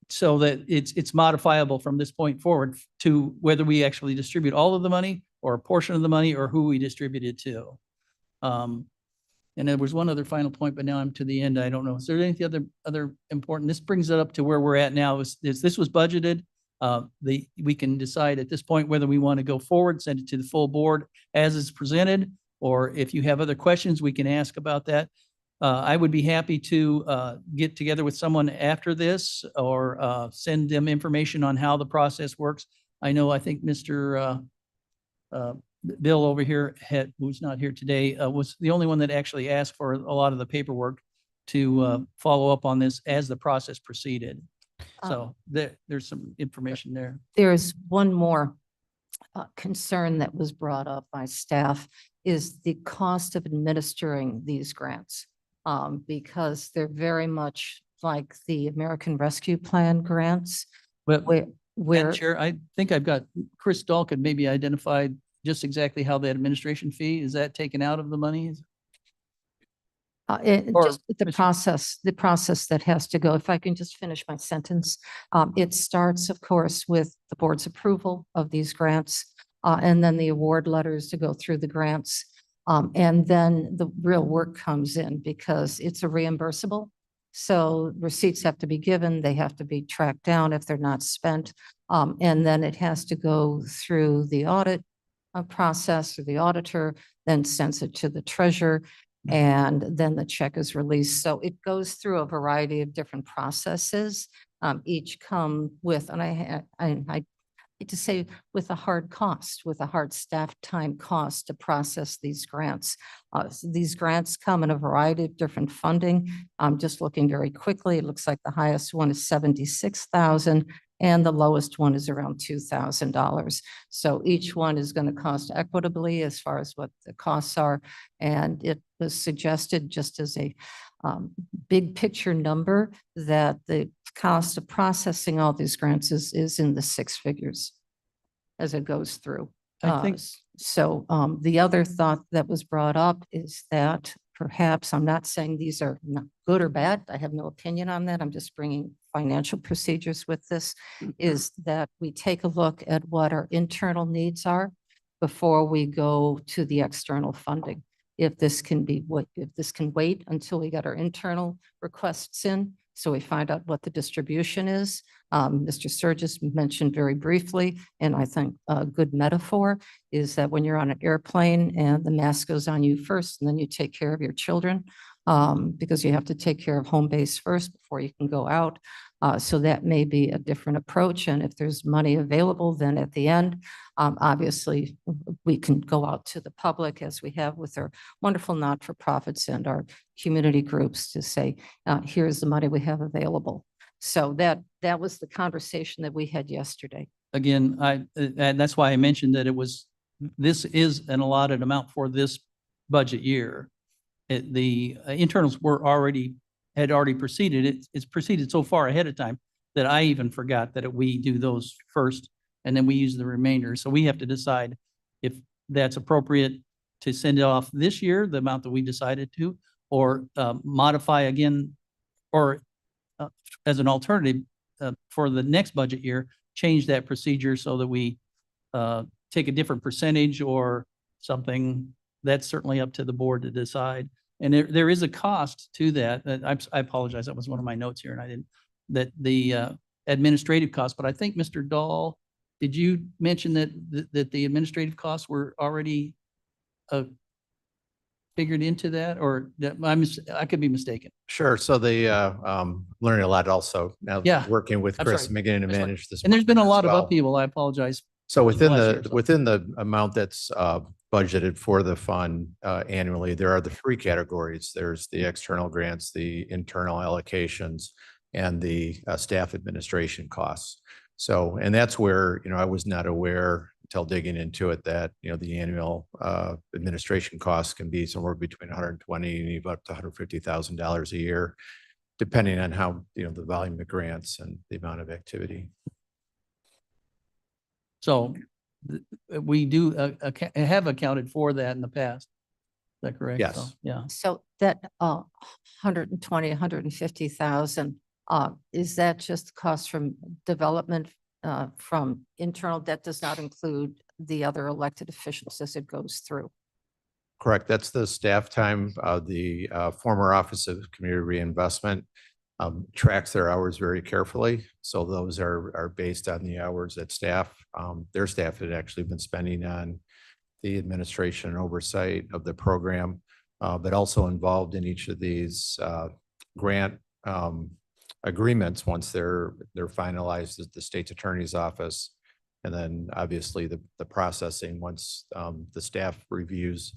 So that it's modifiable from this point forward to whether we actually distribute all of the money or a portion of the money or who we distribute it to. And there was one other final point, but now I'm to the end. I don't know. Is there anything other important? This brings it up to where we're at now. This was budgeted. We can decide at this point whether we want to go forward, send it to the full board as is presented, or if you have other questions, we can ask about that. I would be happy to get together with someone after this or send them information on how the process works. I think Mr. Bill over here, who's not here today, was the only one that actually asked for a lot of the paperwork to follow up on this as the process proceeded. So there's some information there. There's one more concern that was brought up by staff is the cost of administering these grants. Because they're very much like the American Rescue Plan grants. But where Chair, I think I've got Chris Dahl could maybe identify just exactly how the administration fee, is that taken out of the money? just the process that has to go. If I can just finish my sentence. It starts, of course, with the board's approval of these grants, and then the award letters to go through the grants. And then the real work comes in because it's a reimbursable. So receipts have to be given, they have to be tracked down if they're not spent. And then it has to go through the audit process or the auditor, then sends it to the treasurer, and then the check is released. So it goes through a variety of different processes. Each come with, and I hate to say, with a hard cost, with a hard staff time cost to process these grants. These grants come in a variety of different funding. I'm just looking very quickly. It looks like the highest one is $76,000 and the lowest one is around $2,000. So each one is going to cost equitably as far as what the costs are. And it was suggested just as a big picture number that the cost of processing all these grants is in the 6 figures as it goes through. I think So the other thought that was brought up is that perhaps, I'm not saying these are not good or bad. I have no opinion on that. I'm just bringing financial procedures with this, is that we take a look at what our internal needs are before we go to the external funding. if this can be what, if this can wait until we get our internal requests in, so we find out what the distribution is. Mr. Sturgis mentioned very briefly, and I think a good metaphor is that when you're on an airplane and the mask goes on you first, and then you take care of your children, because you have to take care of home base first before you can go out. So that may be a different approach. And if there's money available, then at the end, obviously, we can go out to the public as we have with our wonderful not-for-profits and our community groups to say, here's the money we have available. So that was the conversation that we had yesterday. Again, and that's why I mentioned that this is an allotted amount for this budget year. The internals had already proceeded. It's proceeded so far ahead of time that I even forgot that we do those first and then we use the remainder. So we have to decide if that's appropriate to send it off this year, the amount that we decided to, or modify again, or as an alternative for the next budget year, change that procedure so that we take a different percentage or something. That's certainly up to the board to decide. And there is a cost to that. I apologize. That was one of my notes here and I didn't, that the administrative cost, but I think Mr. Dahl, did you mention that the administrative costs were already figured into that, or that I could be mistaken? Sure. So the learning a lot also now, Yeah. working with I'm Chris sorry. and beginning to That's fine. manage this. And there's been a as lot of well. upheaval. I apologize. So within last year, the, so. within the amount that's budgeted for the fund annually, there are the three categories. There's the external grants, the internal allocations, and the staff administration costs. So, and that's where, I was not aware until digging into it that, the annual administration costs can be somewhere between 120 and even up to $150,000 a year, depending on how, the volume of grants and the amount of activity. So we do have accounted for that in the past. Is that correct? Yes. So, yeah. So that 120, 150,000, is that just cost from development from internal? That does not include the other elected officials as it goes through. Correct. That's the staff time. The former Office of Community Reinvestment tracks their hours very carefully. So those are based on the hours that their staff had actually been spending on the administration and oversight of the program, but also involved in each of these grant agreements once they're finalized at the state's attorney's office. And then obviously the processing, once the staff reviews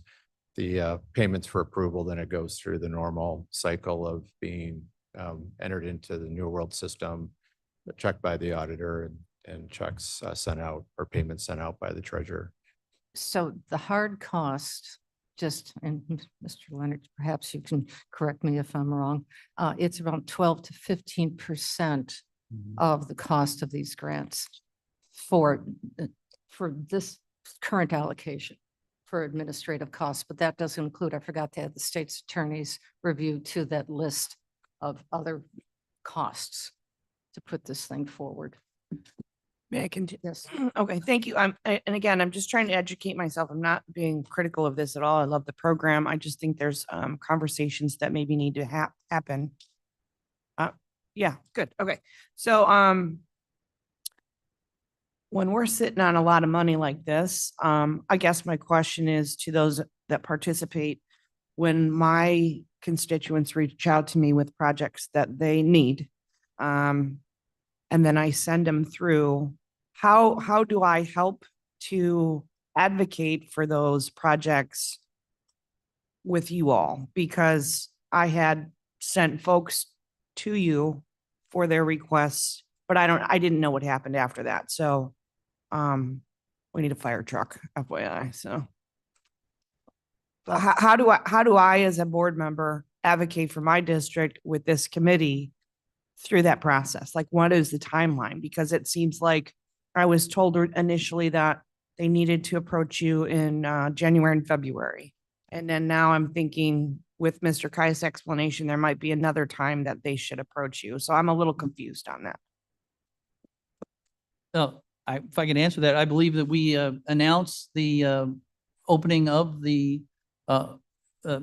the payments for approval, then it goes through the normal cycle of being entered into the New World system, checked by the auditor, and checks sent out or payments sent out by the treasurer. So the hard cost, and Mr. Leonard, perhaps you can correct me if I'm wrong, it's around 12 to 15% of the cost of these grants for this current allocation for administrative costs, but that doesn't include, I forgot to add the state's attorney's review to that list of other costs to put this thing forward. May I continue? Yes. Okay, thank you. And again, I'm just trying to educate myself. I'm not being critical of this at all. I love the program. I just think there's conversations that maybe need to happen. Yeah, good. Okay. So when we're sitting on a lot of money like this, I guess my question is to those that participate, when my constituents reach out to me with projects that they need, and then I send them through, how do I help to advocate for those projects with you all? Because I had sent folks to you for their requests, but I didn't know what happened after that. So we need a fire truck, FYI. So how do I as a board member advocate for my district with this committee through that process? Like, what is the timeline? Because it seems like I was told initially that they needed to approach you in January and February. And then now I'm thinking with Mr. Kai's explanation, there might be another time that they should approach you. So I'm a little confused on that. So if I can answer that, I believe that we announced the opening of the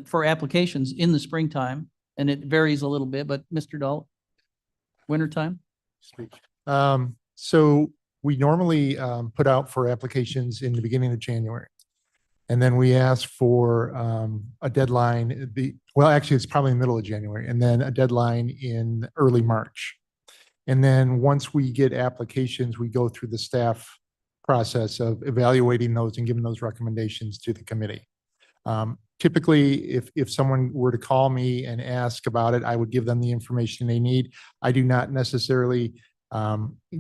for applications in the springtime, and it varies a little bit, but Mr. Dahl, wintertime? So we normally put out for applications in the beginning of January. And then we ask for a deadline, well, actually, it's probably in the middle of January, and then a deadline in early March. And then once we get applications, we go through the staff process of evaluating those and giving those recommendations to the committee. Typically, if someone were to call me and ask about it, I would give them the information they need. I do not necessarily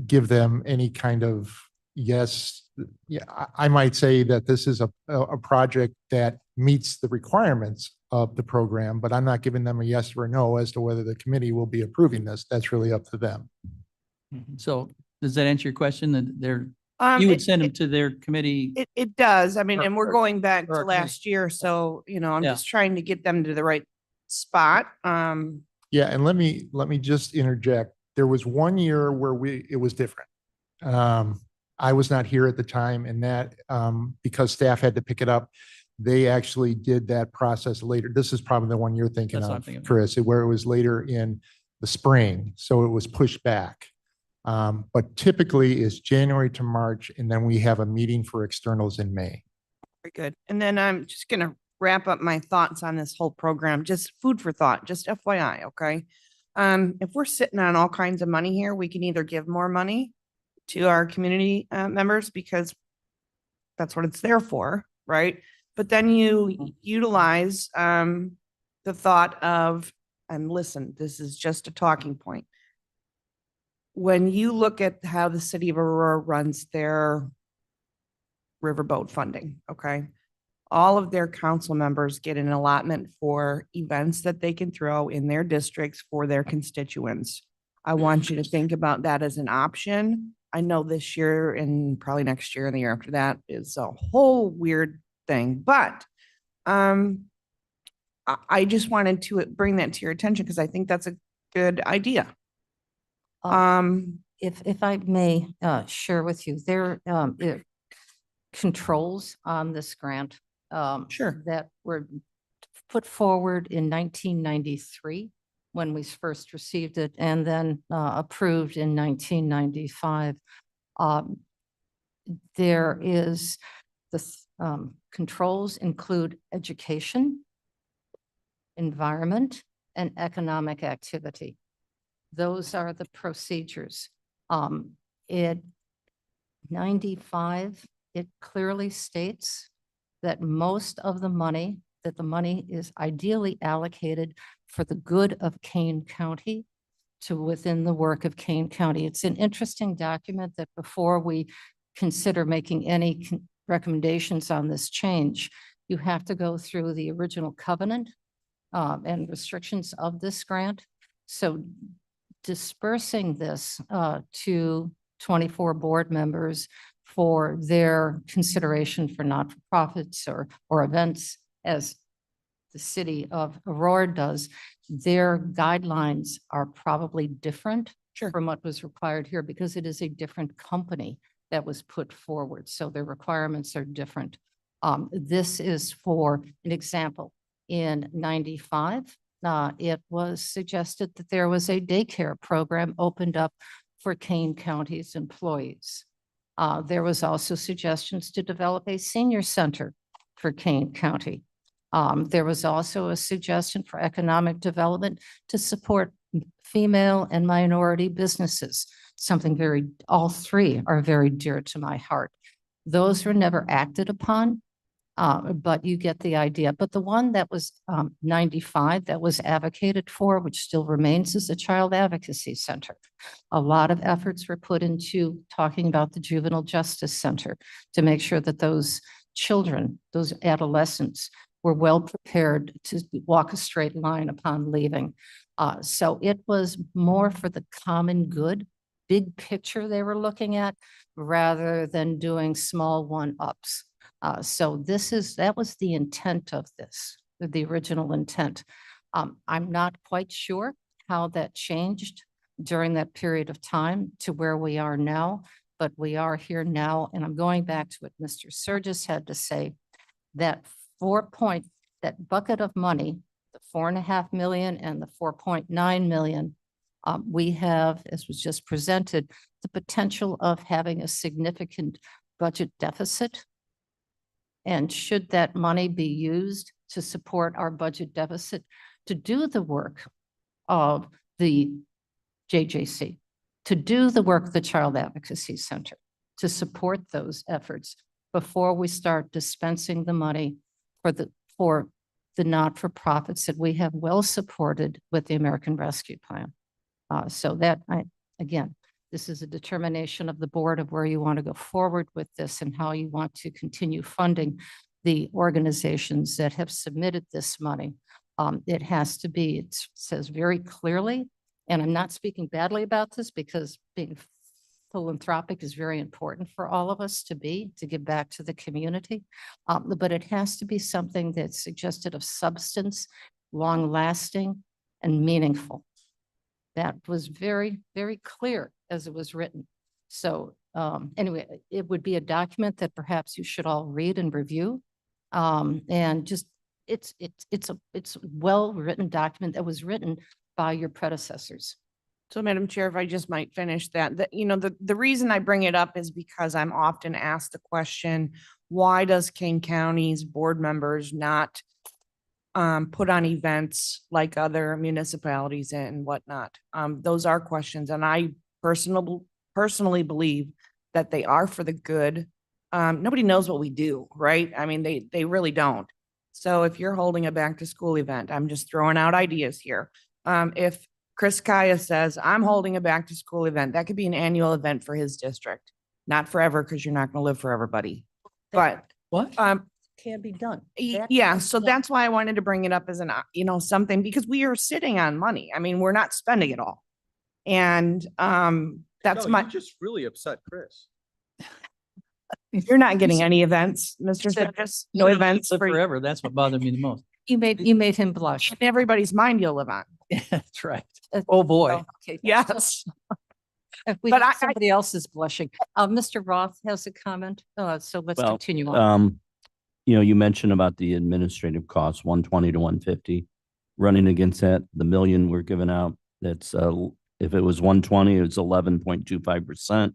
give them any kind of yes. Yeah, I might say that this is a project that meets the requirements of the program, but I'm not giving them a yes or a no as to whether the committee will be approving this. That's really up to them. So does that answer your question that you would send them to their committee? It does. I mean, Or- and we're or- going back or to a committee. last year, so, I'm Yeah. just trying to get them to the right spot. Yeah, and let me just interject. There was one year where it was different. I was not here at the time, and that because staff had to pick it up, they actually did that process later. This is probably the one you're thinking That's what I'm of, thinking of. Chris, where it was later in the spring, so it was pushed back. But typically it's January to March, and then we have a meeting for externals in May. Very good. And then I'm just gonna wrap up my thoughts on this whole program, just food for thought, just FYI, okay? If we're sitting on all kinds of money here, we can either give more money to our community members because that's what it's there for, right? But then you utilize the thought of, and listen, this is just a talking point. When you look at how the city of Aurora runs their riverboat funding, okay? All of their council members get an allotment for events that they can throw in their districts for their constituents. I want you to think about that as an option. I know this year and probably next year and the year after that is a whole weird thing, but I just wanted to bring that to your attention because I think that's a good idea. If I may share with you, there controls on this grant Sure. that were put forward in 1993 when we first received it, and then approved in 1995. There is the controls include education, environment, and economic activity. Those are the procedures. In 95, it clearly states that most of the money is ideally allocated for the good of Kane County to within the work of Kane County. It's an interesting document that before we consider making any recommendations on this change, you have to go through the original covenant and restrictions of this grant. So dispersing this to 24 board members for their consideration for not-for-profits or events, as the city of Aurora does, their guidelines are probably different from what was required here because it is a different company that was put forward. So their requirements are different. This is for an example. In 95, it was suggested that there was a daycare program opened up for Kane County's employees. There was also suggestions to develop a senior center for Kane County. There was also a suggestion for economic development to support female and minority businesses, something all three are very dear to my heart. Those were never acted upon, but you get the idea. But the one that was 95 that was advocated for, which still remains, is the Child Advocacy Center. A lot of efforts were put into talking about the Juvenile Justice Center to make sure that those children, those adolescents, were well prepared to walk a straight line upon leaving. So it was more for the common good, big picture they were looking at, rather than doing small one-ups. So that was the intent of this, the original intent. I'm not quite sure how that changed during that period of time to where we are now, but we are here now. And I'm going back to what Mr. Surges had to say, that that bucket of money, the 4.5 million and the 4.9 million, we have, as was just presented, the potential of having a significant budget deficit. And should that money be used to support our budget deficit, to do the work of the JJC, to do the work of the Child Advocacy Center, to support those efforts before we start dispensing the money for the not-for-profits that we have well supported with the American Rescue Plan. So that again, this is a determination of the board of where you want to go forward with this and how you want to continue funding the organizations that have submitted this money. It has to be, it says very clearly, and I'm not speaking badly about this because being philanthropic is very important for all of us to give back to the community. But it has to be something that's suggested of substance, long lasting and meaningful. That was very, very clear as it was written. So anyway, it would be a document that perhaps you should all read and review. And just, it's a well-written document that was written by your predecessors. So Madam Chair, if I just might finish that, the reason I bring it up is because I'm often asked the question, why does King County's board members not put on events like other municipalities and whatnot? Those are questions, and I personally believe that they are for the good. Nobody knows what we do, right? I mean, they really don't. So if you're holding a back to school event, I'm just throwing out ideas here. If Chris Kaya says, I'm holding a back to school event, that could be an annual event for his district. Not forever, because you're not going to live for everybody. But What? Can be done. Yeah, so that's why I wanted to bring it up as an, something, because we are sitting on money. I mean, we're not spending it all. And that's my, just really upset Chris. you're not getting any events, Mr. Sturgis. No events Live for you. forever. That's what bothered me the most. You made him blush. In everybody's mind you'll live on. That's right. Oh, boy. Okay. Yes. If we, But somebody else is blushing. Mr. Roth has a comment. So let's Well, continue on. You mentioned about the administrative costs, 120 to 150, running against that, the million we're giving out, that's, if it was 120, it's 11.25%.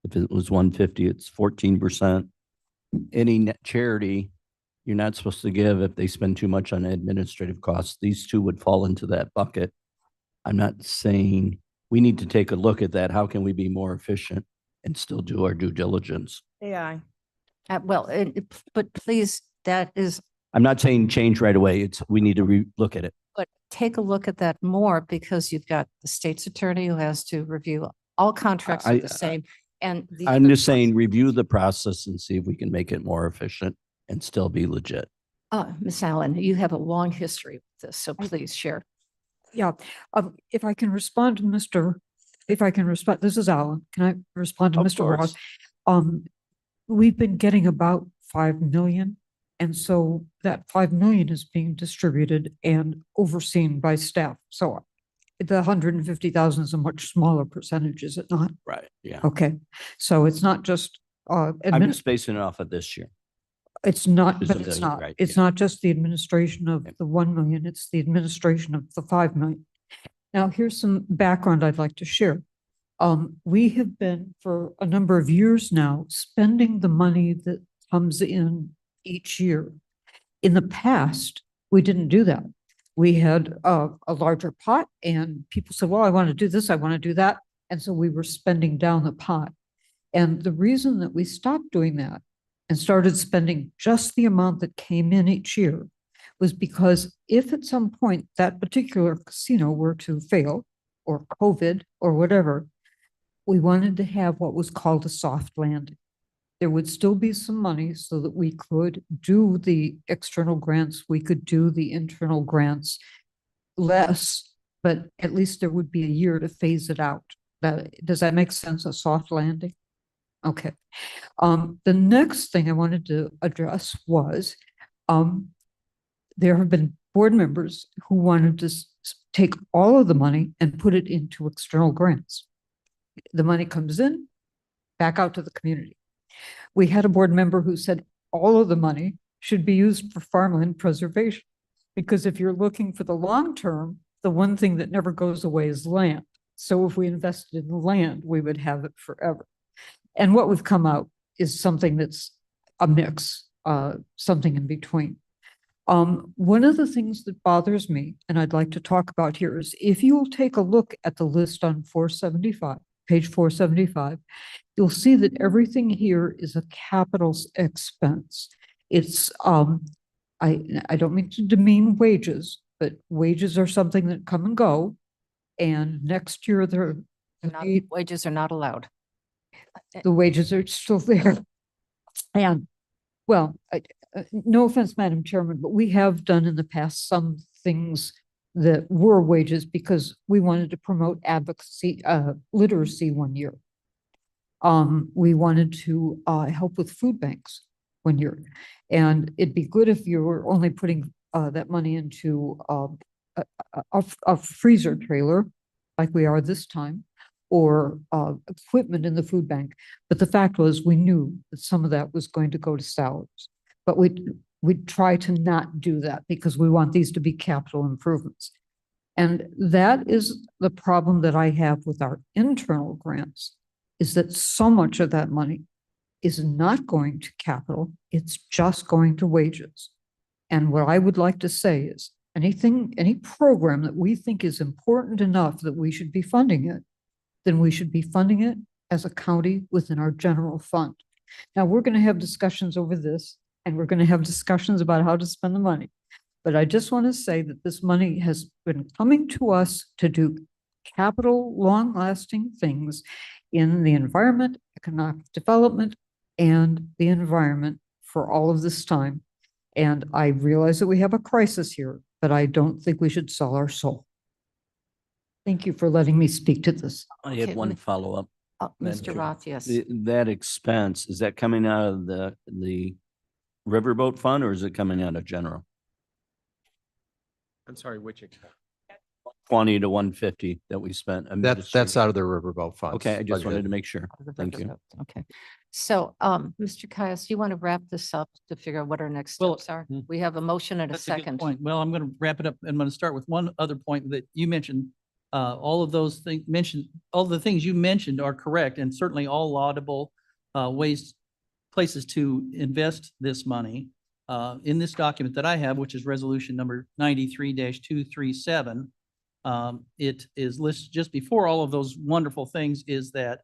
If it was 150, it's 14%. Any charity, you're not supposed to give if they spend too much on administrative costs. These two would fall into that bucket. I'm not saying we need to take a look at that. How can we be more efficient and still do our due diligence? AI. But please, that is, I'm not saying change right away. We need to look at it. but take a look at that more because you've got the state's attorney who has to review all contracts are the same. And I'm just saying, review the process and see if we can make it more efficient and still be legit. Ms. Allen, you have a long history with this, so please share. Yeah, if I can respond to this is Alan. Can I respond to Of Mr. Roth? course. We've been getting about 5 million. And so that 5 million is being distributed and overseen by staff. So the 150,000 is a much smaller percentage, is it not? Right, yeah. Okay, so it's not just, I'm just basing it off of this year. it's not, Just but a it's million, not, right, it's yeah. not just the administration of the 1 million, it's the administration of the 5 million. Now, here's some background I'd like to share. We have been for a number of years now spending the money that comes in each year. In the past, we didn't do that. We had a larger pot and people said, well, I want to do this, I want to do that. And so we were spending down the pot. And the reason that we stopped doing that and started spending just the amount that came in each year was because if at some point that particular casino were to fail or COVID or whatever, we wanted to have what was called a soft landing. There would still be some money so that we could do the external grants, we could do the internal grants less, but at least there would be a year to phase it out. Does that make sense, a soft landing? Okay. The next thing I wanted to address was there have been board members who wanted to take all of the money and put it into external grants. The money comes in, back out to the community. We had a board member who said all of the money should be used for farmland preservation. Because if you're looking for the long term, the one thing that never goes away is land. So if we invested in the land, we would have it forever. And what we've come out is something that's a mix, something in between. One of the things that bothers me, and I'd like to talk about here, is if you'll take a look at the list on 475, page 475, you'll see that everything here is a capital expense. It's, I don't mean to demean wages, but wages are something that come and go. And next year, Wages are not allowed. the wages are still there. And, well, no offense, Madam Chairman, but we have done in the past some things that were wages because we wanted to promote advocacy, literacy one year. We wanted to help with food banks one year. And it'd be good if you were only putting that money into a freezer trailer like we are this time, or equipment in the food bank. But the fact was, we knew that some of that was going to go to salaries. But we'd try to not do that because we want these to be capital improvements. And that is the problem that I have with our internal grants, is that so much of that money is not going to capital, it's just going to wages. And what I would like to say is any program that we think is important enough that we should be funding it, then we should be funding it as a county within our general fund. Now, we're going to have discussions over this, and we're going to have discussions about how to spend the money. But I just want to say that this money has been coming to us to do capital, long-lasting things in the environment, economic development, and the environment for all of this time. And I realize that we have a crisis here, but I don't think we should sell our soul. Thank you for letting me speak to this. I Okay, had one follow-up. Madam Mr. Chair. Roth, yes. That expense, is that coming out of the riverboat fund or is it coming out of general? I'm sorry, which account? 20 to 150 that we spent. That's out of the riverboat fund. Okay, I just wanted to make sure. Thank you. Okay. So, Mr. Caius, you want to wrap this up to figure out what our next Well, steps are? We have a motion and a That's a good second. point. Well, I'm going to wrap it up. I'm going to start with one other point that you mentioned. All of those things all the things you mentioned are correct and certainly all laudable places to invest this money. In this document that I have, which is resolution number 93-237, it is listed just before all of those wonderful things is that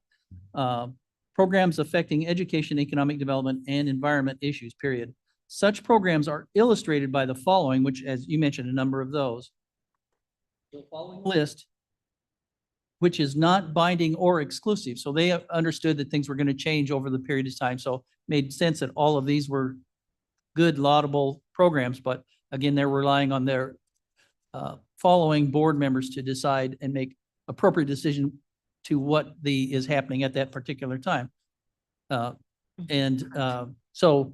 programs affecting education, economic development, and environment issues, period. Such programs are illustrated by the following, which, as you mentioned, a number of those. The following list, which is not binding or exclusive. So they understood that things were going to change over the period of time. So it made sense that all of these were good, laudable programs. But again, they're relying on their following board members to decide and make appropriate decision to what is happening at that particular time. So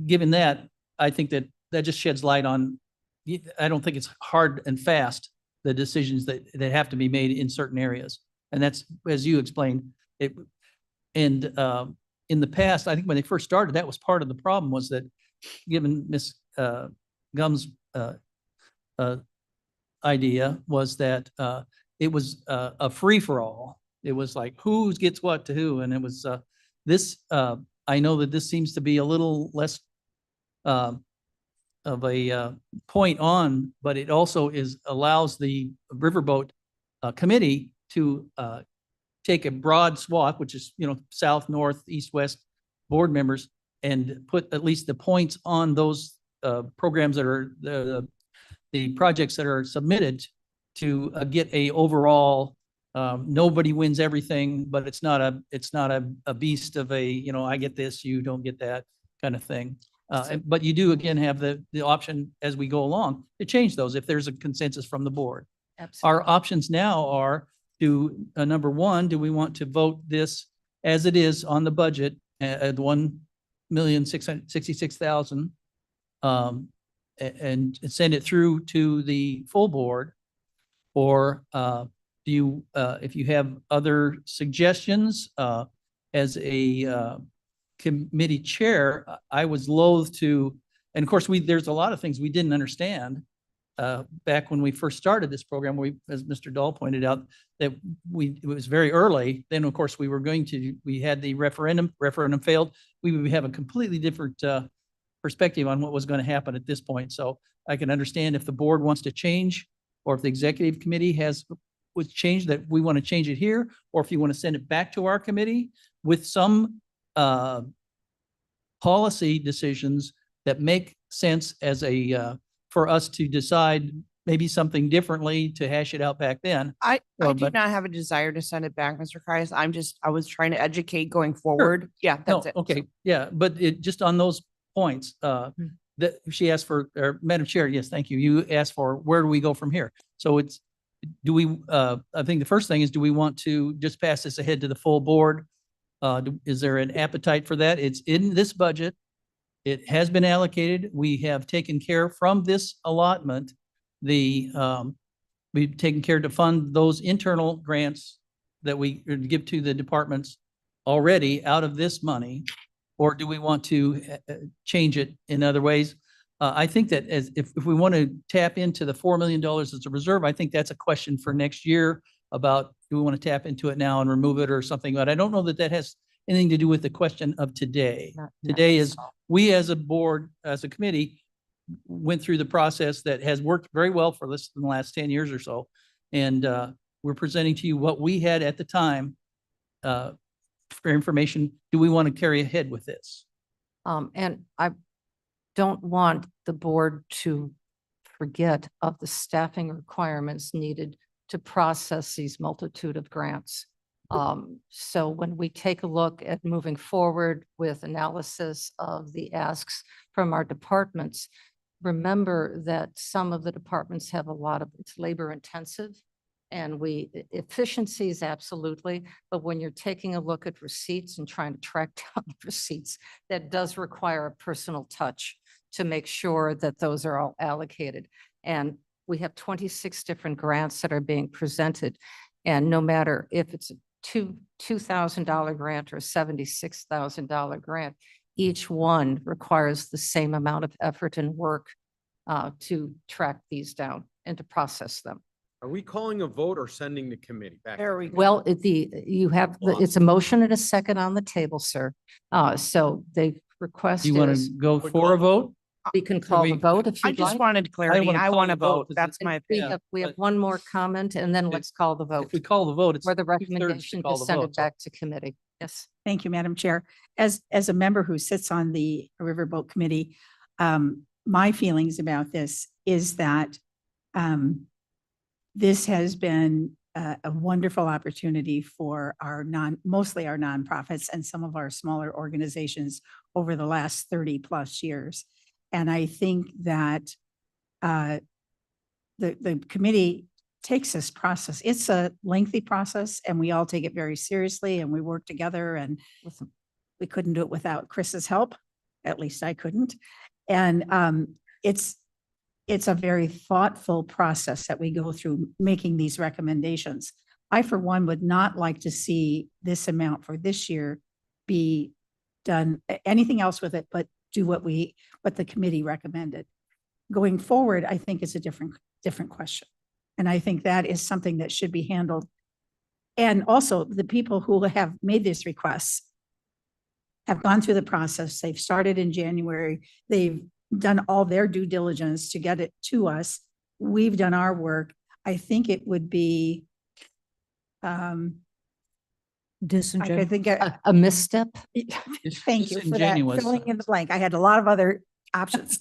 given that, I think that just sheds light on, I don't think it's hard and fast, the decisions that have to be made in certain areas. And that's, as you explained, in the past, I think when they first started, that was part of the problem, was that given Ms. Gum's idea was that it was a free-for-all. It was like who gets what to who. And it was I know that this seems to be a little less of a point on, but it also allows the Riverboat Committee to take a broad swath, which is, south, north, east, west board members, and put at least the points on those programs that are the projects that are submitted to get a overall, nobody wins everything, but it's not a beast of a, I get this, you don't get that kind of thing. But you do again have the option as we go along to change those if there's a consensus from the board. Absolutely. Our options now are to, number one, do we want to vote this as it is on the budget at 1,666,000 and send it through to the full board? Or do you, if you have other suggestions as a committee chair, I was loath to, and of course, there's a lot of things we didn't understand back when we first started this program, as Mr. Dahl pointed out, that it was very early. Then, of course, we had the referendum failed. We would have a completely different perspective on what was going to happen at this point. So I can understand if the board wants to change, or if the executive committee was changed, that we want to change it here, or if you want to send it back to our committee with some policy decisions that make sense as for us to decide maybe something differently to hash it out back then. I do but- not have a desire to send it back, Mr. Caius. I was trying to educate going forward. Yeah, No, that's it. okay, yeah, but just on those points, that she asked for, or Madam Chair, yes, thank you. You asked for, where do we go from here? So I think the first thing is, do we want to just pass this ahead to the full board? Is there an appetite for that? It's in this budget. It has been allocated. We have taken care from this allotment. We've taken care to fund those internal grants that we give to the departments already out of this money, or do we want to change it in other ways? I think that if we want to tap into the $4 million as a reserve, I think that's a question for next year about, do we want to tap into it now and remove it or something? But I don't know that has anything to do with the question of today. Today is, we as a board, as a committee, went through the process that has worked very well for us in the last 10 years or so. And we're presenting to you what we had at the time for information. Do we want to carry ahead with this? And I don't want the board to forget of the staffing requirements needed to process these multitude of grants. So when we take a look at moving forward with analysis of the asks from our departments, remember that some of the departments have a lot of, it's labor intensive, and efficiencies, absolutely. But when you're taking a look at receipts and trying to track down receipts, that does require a personal touch to make sure that those are all allocated. And we have 26 different grants that are being presented. And no matter if it's a $2,000 grant or a $76,000 grant, each one requires the same amount of effort and work to track these down and to process them. Are we calling a vote or sending the committee back? There we go. Well, it's a motion and a second on the table, sir. So the request Do you want is, to go for a vote? we can call the vote if I you'd just like. wanted clarity. wanna I call want the to vote vote. 'cause That's my We opinion. have, we have but- one more comment and then let's call the vote. If we call the vote, it's For the 2/3 to recommendation call to the send vote, it so- back to committee. Yes. Thank you, Madam Chair. As a member who sits on the Riverboat Committee, my feelings about this is that this has been a wonderful opportunity for mostly our nonprofits and some of our smaller organizations over the last 30 plus years. And I think that the committee takes this process. It's a lengthy process and we all take it very seriously and we work together, and we couldn't do it without Chris's help. At least I couldn't. And it's a very thoughtful process that we go through making these recommendations. I, for one, would not like to see this amount for this year be done, anything else with it, but do what the committee recommended. Going forward, I think it's a different question. And I think that is something that should be handled. And also the people who have made these requests have gone through the process. They've started in January. They've done all their due diligence to get it to us. We've done our work. I think it would be, I Disingenuous. think, A misstep. thank you for that, Disingenuous. filling in the blank. I had a lot of other options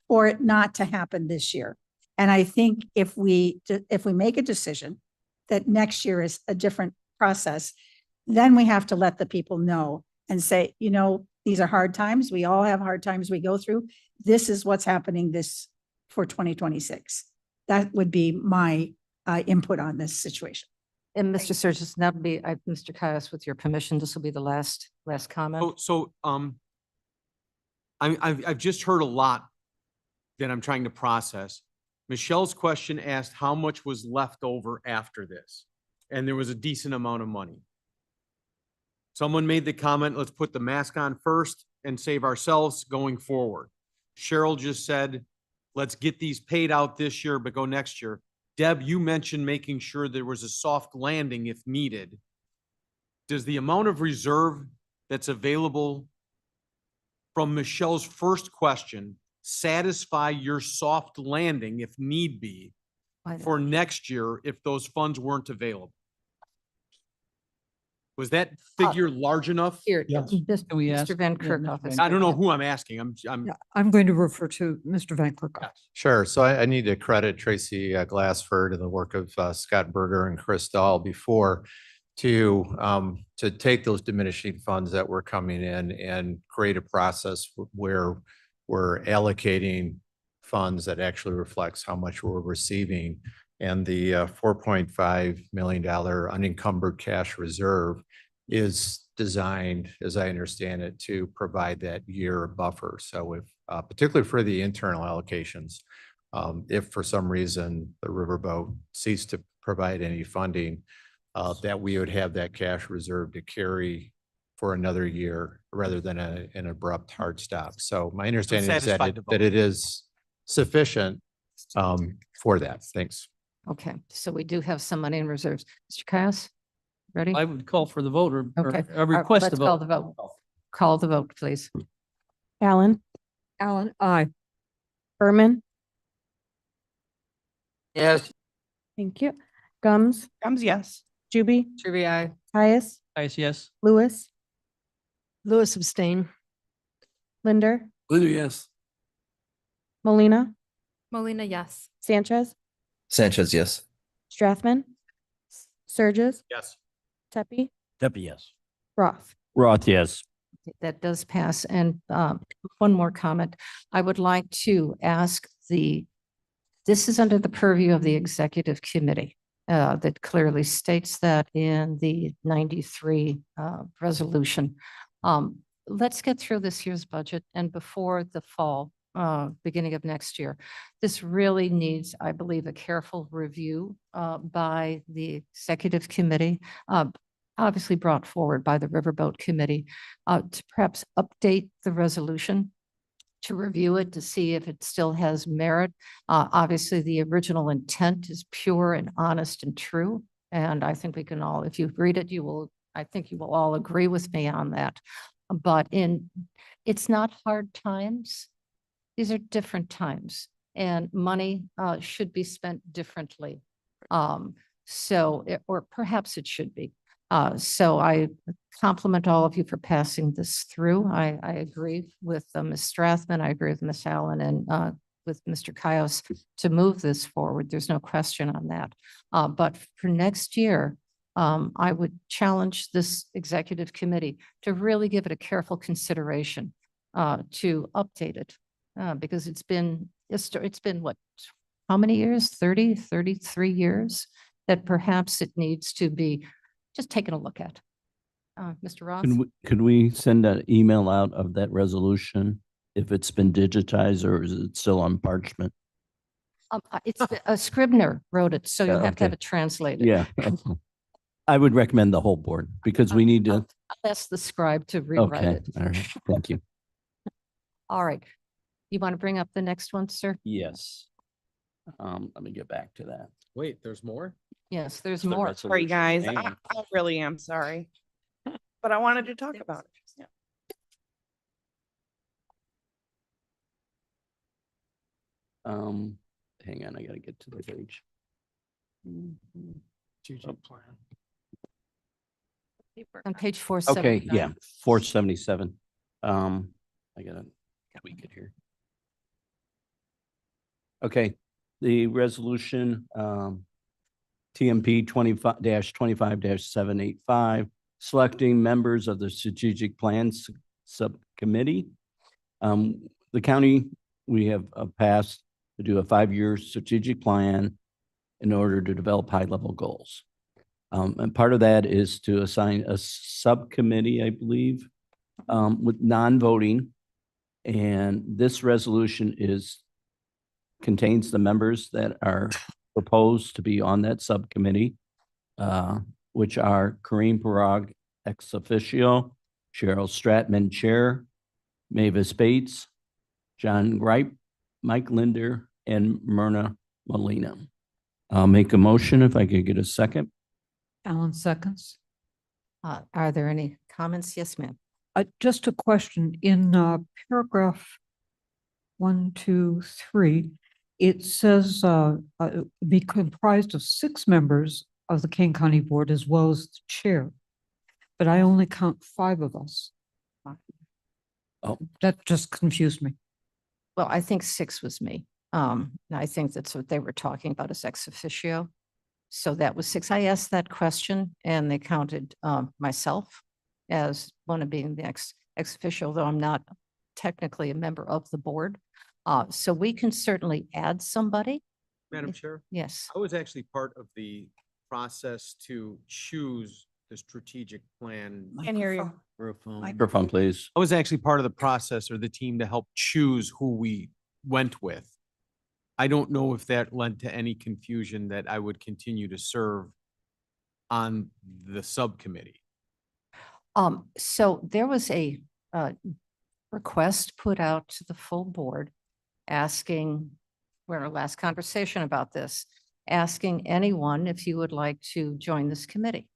for it not to happen this year. And I think if we make a decision that next year is a different process, then we have to let the people know and say, these are hard times. We all have hard times we go through. This is what's happening for 2026. That would be my input on this situation. And Mr. Sturgis, that would be, Mr. Caius, with your permission, this will be the last comment. I've just heard a lot that I'm trying to process. Michelle's question asked how much was left over after this, and there was a decent amount of money. Someone made the comment, let's put the mask on first and save ourselves going forward. Cheryl just said, let's get these paid out this year, but go next year. Deb, you mentioned making sure there was a soft landing if needed. Does the amount of reserve that's available from Michelle's first question satisfy your soft landing if need be for next year if those funds weren't available? Was that figure large enough? Here, Yes. Mr. we ask- Mr. Van yeah, Kerkhoff. Mr. is- Van I don't know who I'm asking. I'm, Yeah, I'm going to refer to Mr. Van Kerkhoff. Sure. So I need to credit Tracy Glassford and the work of Scott Berger and Chris Dahl before to take those diminishing funds that were coming in and create a process where we're allocating funds that actually reflects how much we're receiving. And the $4.5 million unencumbered cash reserve is designed, as I understand it, to provide that year buffer. So if, particularly for the internal allocations, if for some reason the riverboat ceased to provide any funding, that we would have that cash reserve to carry for another year rather than an abrupt hard stop. So my understanding is satisfied the that vote. it is sufficient for that. Thanks. Okay, so we do have some money in reserves. Mr. Caius, ready? I would call for the vote or Okay. a request to Let's call the vote. vote. Call the vote, please. Allen, Alan, aye. Berman, Yes. thank you. Gums, Comes yes. Juby, Trivia, aye. Caius, Yes. Lewis, Lewis abstain. Linder, Linder, yes. Molina, Molina, yes. Sanchez, Sanchez, yes. Strathman, Surges, yes. Tepe, Deputy, yes. Roth. Roth, yes. That does pass. And one more comment. I would like to ask this is under the purview of the executive committee that clearly states that in the 93 resolution. Let's get through this year's budget and before the fall, beginning of next year. This really needs, I believe, a careful review by the executive committee, obviously brought forward by the Riverboat Committee, to perhaps update the resolution, to review it, to see if it still has merit. Obviously, the original intent is pure and honest and true. And I think we can all, if you read it, I think you will all agree with me on that. But it's not hard times. These are different times and money should be spent differently. Or perhaps it should be. So I compliment all of you for passing this through. I agree with Ms. Strathman. I agree with Ms. Allen and with Mr. Caius to move this forward. There's no question on that. But for next year, I would challenge this executive committee to really give it a careful consideration to update it. Because it's been what, how many years? 30, 33 years that perhaps it needs to be just taken a look at. Mr. Ross? Could we send an email out of that resolution if it's been digitized or is it still on parchment? It's a Scribner wrote it, so you'll have to have Okay. it translated. Yeah. I would recommend the whole board because we need to, I'll ask the scribe to rewrite okay, it. all right, thank you. All right. You want to bring up the next one, sir? Yes. Let me get back to that. Wait, there's more? Yes, there's The more. Sorry, guys. I resolution. I really am sorry. But I wanted to talk about it. Yeah. Hang on, I gotta get to the page. On page Okay, 479. yeah, 477. I gotta tweak it here. Okay, the resolution, TMP 25-25-785, selecting members of the strategic plans subcommittee. The county, we have passed to do a 5-year strategic plan in order to develop high-level goals. And part of that is to assign a subcommittee, I believe, with non-voting. And this resolution contains the members that are proposed to be on that subcommittee, which are Kareem Parag ex officio, Cheryl Stratman, Chair, Mavis Bates, John Gripe, Mike Linder, and Myrna Molina. I'll make a motion if I could get a second. Alan seconds. Are there any comments? Yes, ma'am. Just a question in paragraph 1, 2, 3, it says be comprised of 6 members of the Kane County Board as well as the chair. But I only count 5 of us. Oh. That just confused me. Well, I think 6 was me. I think that's what they were talking about as ex officio. So that was 6. I asked that question and they counted myself as one of being the ex officio, though I'm not technically a member of the board. So we can certainly add somebody. Madam Chair? Yes. I was actually part of the process to choose the strategic plan. Can't hear you. Microphone, please. I was actually part of the process or the team to help choose who we went with. I don't know if that led to any confusion that I would continue to serve on the subcommittee. So there was a request put out to the full board asking, we're in our last conversation about this, asking anyone if you would like to join this committee.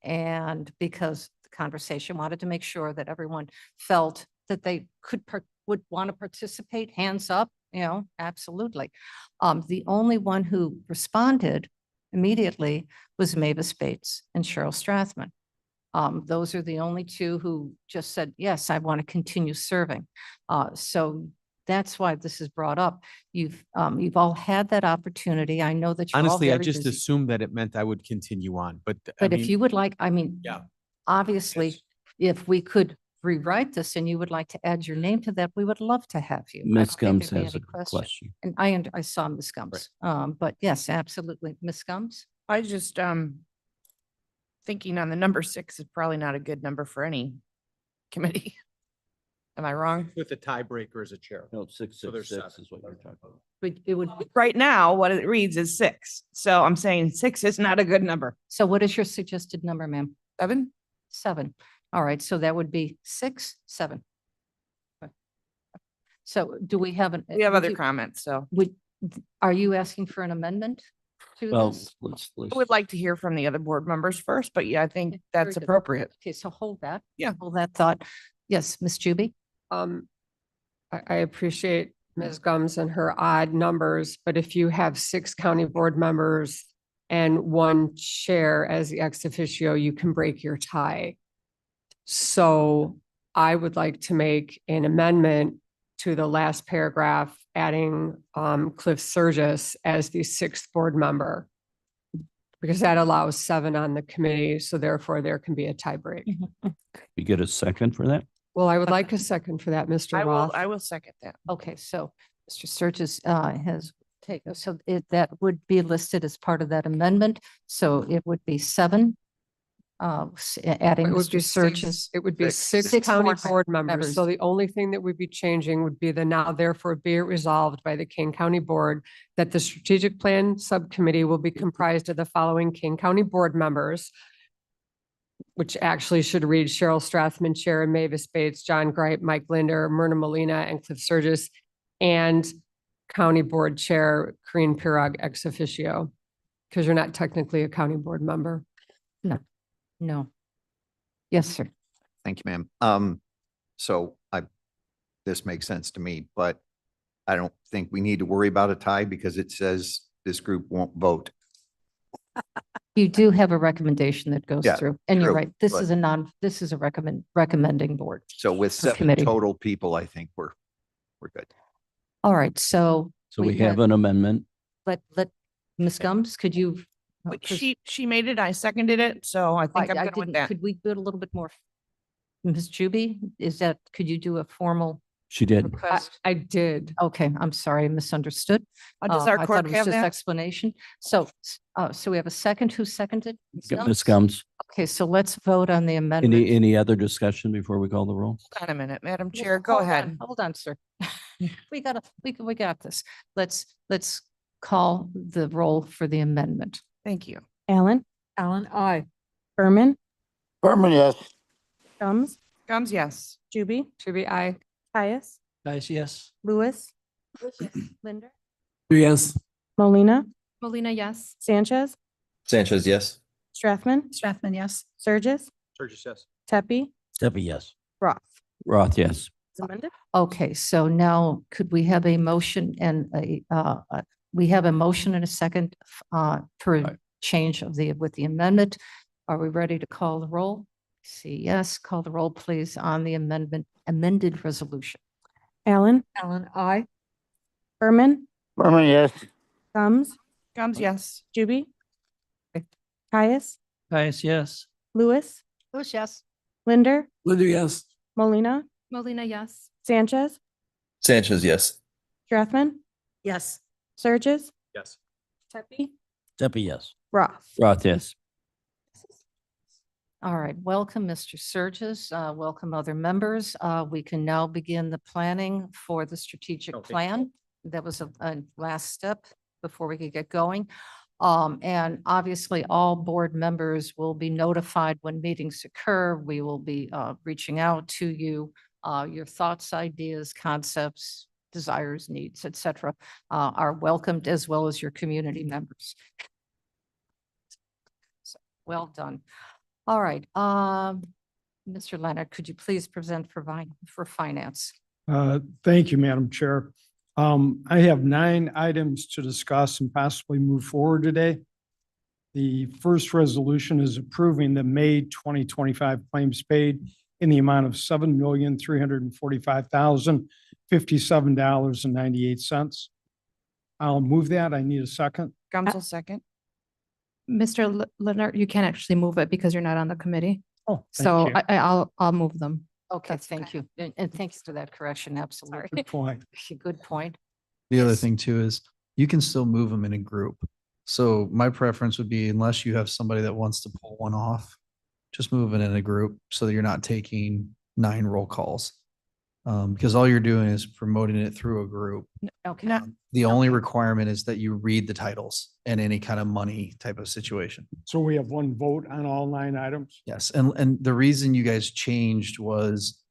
And because the conversation wanted to make sure that everyone felt that they would want to participate, hands up, absolutely. The only one who responded immediately was Mavis Bates and Cheryl Strathman. Those are the only 2 who just said, yes, I want to continue serving. So that's why this is brought up. You've all had that opportunity. I know that you're all Honestly, I very just busy. assumed that it meant I would continue on, but But if you would like, yeah. obviously, if we could rewrite this and you would like to add your name to that, we would love to have you. I Ms. don't think Gums there'd be has any a question. And I saw Ms. Gums. But yes, absolutely. Ms. Gums? I just, thinking on the number 6 is probably not a good number for any committee. Am I wrong? With the tiebreaker as a chair. No, So there's 666 7. is what you're talking about. But it would, Right now, what it reads is 6. So I'm saying 6 is not a good number. so what is your suggested number, ma'am? 7? 7. All right, so that would be 6, 7. Okay. So do we have We have other comments, so are you asking for an amendment to Well, this? let's, I would like to hear from the other board members first, but yeah, I think Very that's good. appropriate. Okay, so hold that. Yeah. Hold that thought. Yes, Ms. Juby? I appreciate Ms. Gums and her odd numbers, but if you have 6 county board members and 1 chair as the ex officio, you can break your tie. So I would like to make an amendment to the last paragraph, adding Cliff Surges as the 6th board member. Because that allows 7 on the committee, so therefore there can be a tie break. You get a second for that? Well, I would like a second for that, Mr. Roth. I will second that. Okay, so Mr. Sturgis has taken, so that would be listed as part of that amendment. So it would be 7. Adding It would Mr. be Sturgis. It would be 6 Six county board board members. members. So the only thing that would be changing would be the now therefore be it resolved by the King County Board that the strategic plan subcommittee will be comprised of the following King County board members, which actually should read Cheryl Strathman, Chair, and Mavis Bates, John Gripe, Mike Linder, Myrna Molina, and Cliff Surges, and County Board Chair Corinne Pirog ex officio, because you're not technically a county board member. No. Yes, sir. Thank you, ma'am. So this makes sense to me, but I don't think we need to worry about a tie because it says this group won't vote. You do have a recommendation that goes Yeah, through, and you're true, right. This but- is this is a recommending board. So with For 7 committee. total people, I think we're good. All right, so. So we have an amendment. Let Ms. Gums, could you? But she made it, I seconded it, so I think I'm good with that. Could we do it a little bit more? Ms. Juby, could you do a formal She did. request? I did. Okay, I'm sorry, I misunderstood. Does our I clerk thought it was have just that? explanation. So we have a second. Who seconded? Ms. Gums, Okay, so let's vote on the amendment. any other discussion before we call the roll? Hold on a minute, Madam Yes, Chair, go hold on, ahead. Hold on, sir. We got this. Let's call the roll for the amendment. Thank you. Alan, Alan, aye. Berman, Berman, yes. Gums, Gums, yes. Juby, Juby, I. Caius, Caius, yes. Lewis, Linder, Yes. Molina, Molina, yes. Sanchez, Sanchez, yes. Strathman, yes. Surges, Sturgis, yes. Tepe, Steffi, yes. Roth. Roth, yes. It's amended. Okay, so now could we have a motion and we have a motion and a second for a change of with the amendment. Are we ready to call the roll? See, yes, call the roll, please, on the amended resolution. Allen, Ellen, aye. Berman, Berman, yes. Gums, Gums, yes. Juby, Caius, Caius, yes. Lewis, Lewis, yes. Linder, Linder, yes. Molina, Molina, yes. Sanchez, Sanchez, yes. Strathman, Yes. Surges, Yes. Tepe, Steffi, yes. Roth. Roth, yes. All right, welcome, Mr. Surges. Welcome, other members. We can now begin the planning for the strategic Okay. plan. That was a last step before we could get going. And obviously, all board members will be notified when meetings occur. We will be reaching out to you. Your thoughts, ideas, concepts, desires, needs, et cetera, are welcomed, as well as your community members. So, well done. All right, Mr. Leonard, could you please present for finance? Thank you, Madam Chair. I have 9 items to discuss and possibly move forward today. The first resolution is approving the May 2025 claims paid in the amount of $7,345,057.98. I'll move that. I need a second. Gums will second. Mr. Leonard, you can't actually move it because you're not on the committee. Oh, So thank you. I'll move them. Okay, thank you. And thanks for that correction, absolutely. Good point. Good point. The other thing too is you can still move them in a group. So my preference would be unless you have somebody that wants to pull one off, just move it in a group so that you're not taking 9 roll calls. Because all you're doing is promoting it through a group. Okay. The only requirement is that you read the titles in any kind of money type of situation. So we have one vote on all 9 items? Yes, and the reason you guys changed was,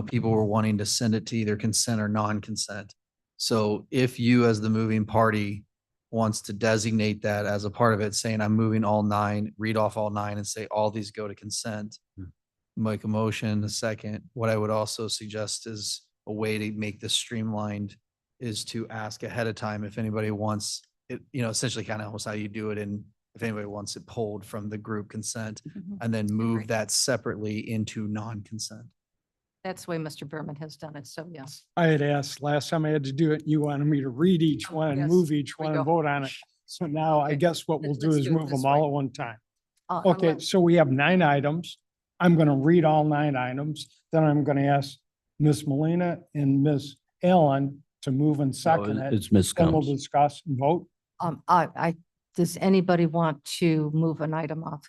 people were wanting to send it to either consent or non-consent. So if you as the moving party wants to designate that as a part of it, saying I'm moving all 9, read off all 9 and say all these go to consent, make a motion, a second. What I would also suggest is a way to make this streamlined is to ask ahead of time if anybody wants it, essentially kind of almost how you do it. And if anybody wants it pulled from the group consent and then move that separately into non-consent. That's the way Mr. Berman has done it, so yes. I had asked last time I had to do it, you wanted me to read each one and yes. move each We one and go. vote on it. So now I Okay. guess what we'll do Let's is do it move this them all way. at one time. Okay, Okay, so we have 9 items. I'm going to read all 9 items. Then I'm going to ask Ms. Molina and Ms. Allen to move and second it. It's Ms. Then we'll Gums. discuss and vote. does anybody want to move an item off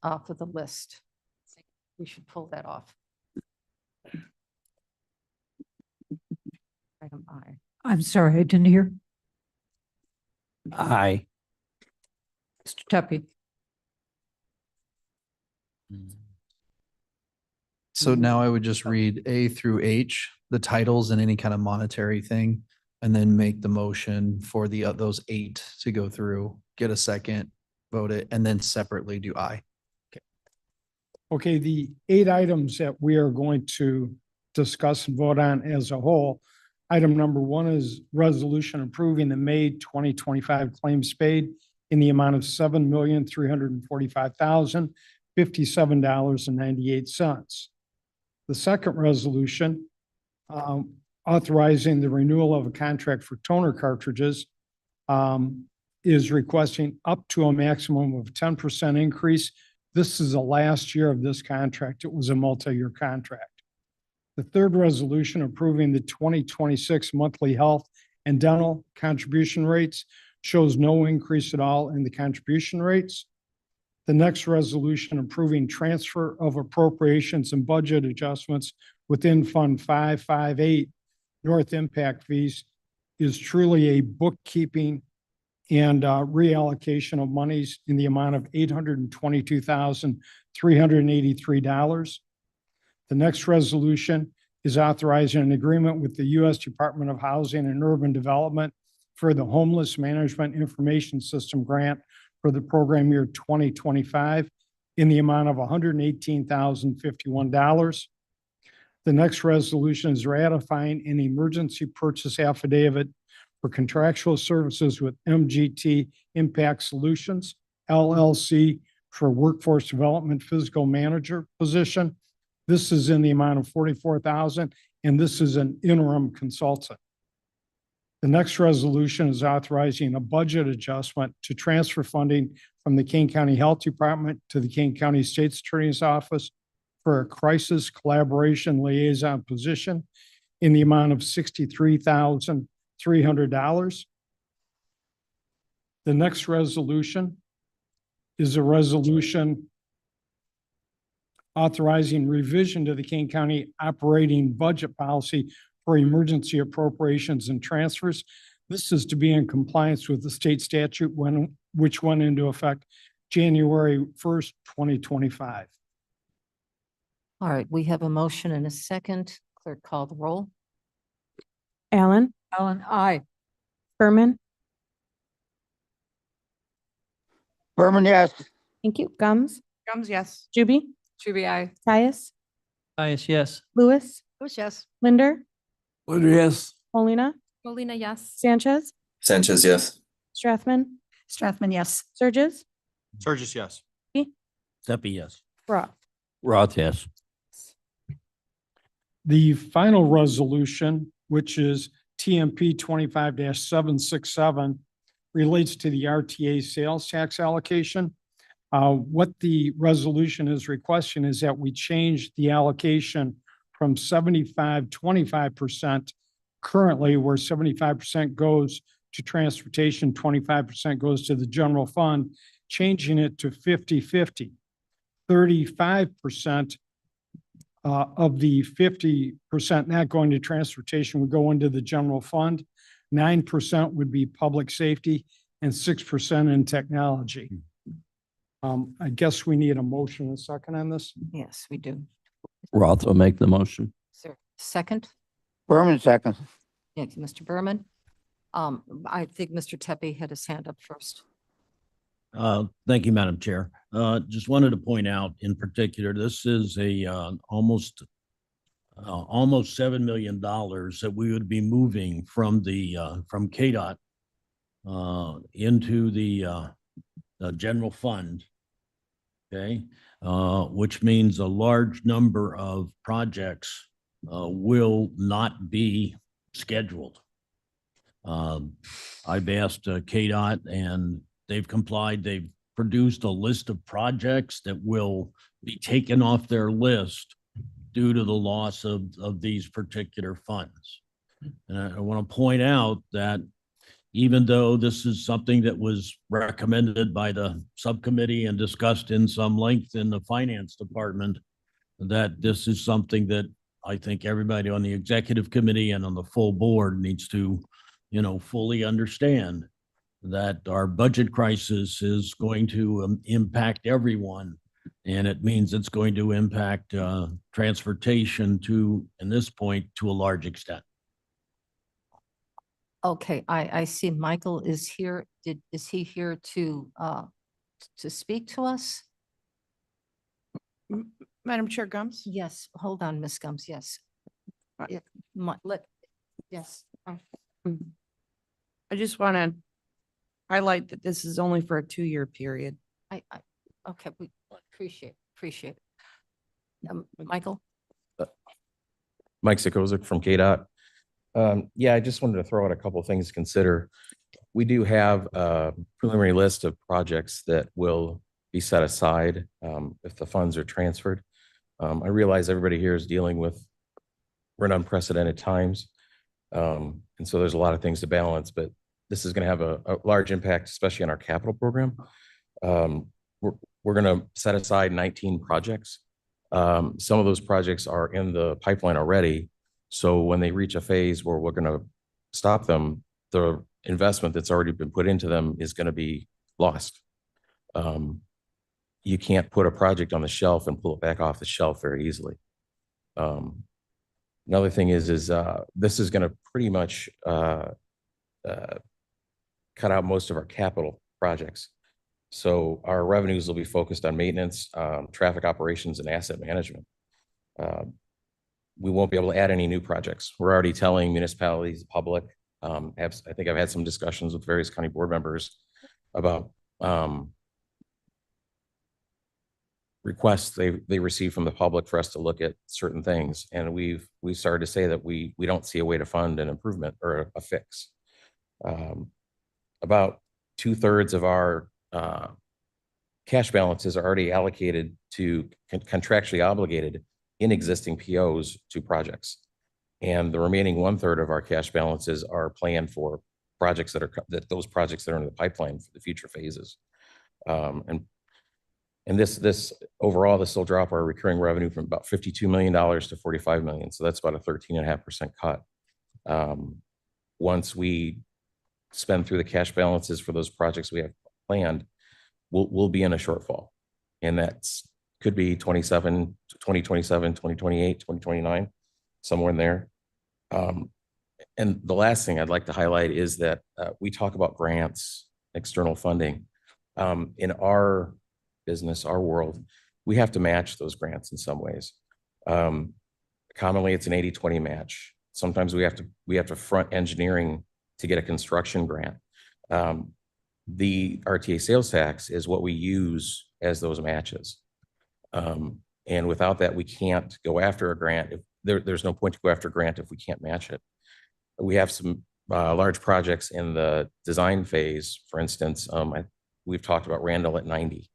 of the list? We should pull that off. Item I. I'm sorry, I didn't hear. Aye. Mr. Tepe. So now I would just read A through H, the titles and any kind of monetary thing, and then make the motion for those 8 to go through, get a second, vote it, and then separately do I. Okay, the 8 items that we are going to discuss and vote on as a whole. Item number 1 is resolution approving the May 2025 claims paid in the amount of $7,345,057.98. The second resolution, authorizing the renewal of a contract for toner cartridges, is requesting up to a maximum of 10% increase. This is the last year of this contract. It was a multi-year contract. The third resolution approving the 2026 monthly health and dental contribution rates shows no increase at all in the contribution rates. The next resolution approving transfer of appropriations and budget adjustments within Fund 558 North Impact fees is truly a bookkeeping and reallocation of monies in the amount of $822,383. The next resolution is authorizing an agreement with the U.S. Department of Housing and Urban Development for the Homeless Management Information System Grant for the program year 2025 in the amount of $118,051. The next resolution is ratifying an emergency purchase affidavit for contractual services with MGT Impact Solutions, LLC, for workforce development physical manager position. This is in the amount of $44,000, and this is an interim consultant. The next resolution is authorizing a budget adjustment to transfer funding from the Kane County Health Department to the Kane County State's Attorney's Office for a crisis collaboration liaison position in the amount of $63,300. The next resolution is a resolution authorizing revision to the Kane County operating budget policy for emergency appropriations and transfers. This is to be in compliance with the state statute which went into effect January 1st, 2025. All right, we have a motion and a second. Clerk, call the roll. Allen, Allen, aye. Berman, Berman, yes. thank you. Gums, Gums, yes. Juby, Juby, I. Caius, Caius, yes. Lewis, Lewis, yes. Linder, Yes. Molina, Molina, yes. Sanchez, Sanchez, yes. Strathman, Strathman, yes. Surges, Surges, yes. Steffi, yes. Roth. Roth, yes. The final resolution, which is TMP 25-767, relates to the RTA sales tax allocation. What the resolution is requesting is that we change the allocation from 75-25%, currently where 75% goes to transportation, 25% goes to the general fund, changing it to 50-50. 35% of the 50% not going to transportation would go into the general fund. 9% would be public safety and 6% in technology. I guess we need a motion and a second on this. Yes, we do. Roth will make the motion. Sir, second? Berman, second. Thank you, Mr. Berman. I think Mr. Tepe had his hand up first. Thank you, Madam Chair. Just wanted to point out in particular, this is a almost $7 million that we would be moving from the from KDOT into the general fund. Okay, which means a large number of projects will not be scheduled. I've asked KDOT and they've complied. They've produced a list of projects that will be taken off their list due to the loss of these particular funds. And I want to point out that even though this is something that was recommended by the subcommittee and discussed in some length in the finance department, that this is something that I think everybody on the executive committee and on the full board needs to, fully understand that our budget crisis is going to impact everyone. And it means it's going to impact transportation in this point, to a large extent. Okay, I see Michael is here. Is he here to speak to us? Madam Chair, Gums? Yes, hold on, Ms. Gums, yes. Yes. I just want to highlight that this is only for a 2-year period. Okay, we appreciate it. Michael? Mike Sikozik from KDOT. Yeah, I just wanted to throw out a couple of things to consider. We do have a preliminary list of projects that will be set aside if the funds are transferred. I realize everybody here is dealing with, we're in unprecedented times. And so there's a lot of things to balance, but this is going to have a large impact, especially on our capital program. We're going to set aside 19 projects. Some of those projects are in the pipeline already. So when they reach a phase where we're going to stop them, the investment that's already been put into them is going to be lost. You can't put a project on the shelf and pull it back off the shelf very easily. Another thing is this is going to pretty much cut out most of our capital projects. So our revenues will be focused on maintenance, traffic operations, and asset management. We won't be able to add any new projects. We're already telling municipalities, public. I think I've had some discussions with various county board members about requests they receive from the public for us to look at certain things. And we've started to say that we don't see a way to fund an improvement or a fix. About 2/3 of our cash balances are already allocated to contractually obligated in existing POs to projects. And the remaining 1/3 of our cash balances are planned for projects those projects that are in the pipeline for the future phases. And this overall, this will drop our recurring revenue from about $52 million to $45 million. So that's about a 13.5% cut. Once we spend through the cash balances for those projects we have planned, we'll be in a shortfall. And that's could be 2027, 2028, 2029, somewhere in there. And the last thing I'd like to highlight is that we talk about grants, external funding. In our business, our world, we have to match those grants in some ways. Commonly, it's an 80-20 match. Sometimes we have to front engineering to get a construction grant. The RTA sales tax is what we use as those matches. And without that, we can't go after a grant. There's no point to go after a grant if we can't match it. We have some large projects in the design phase. For instance, we've talked about Randall at 90,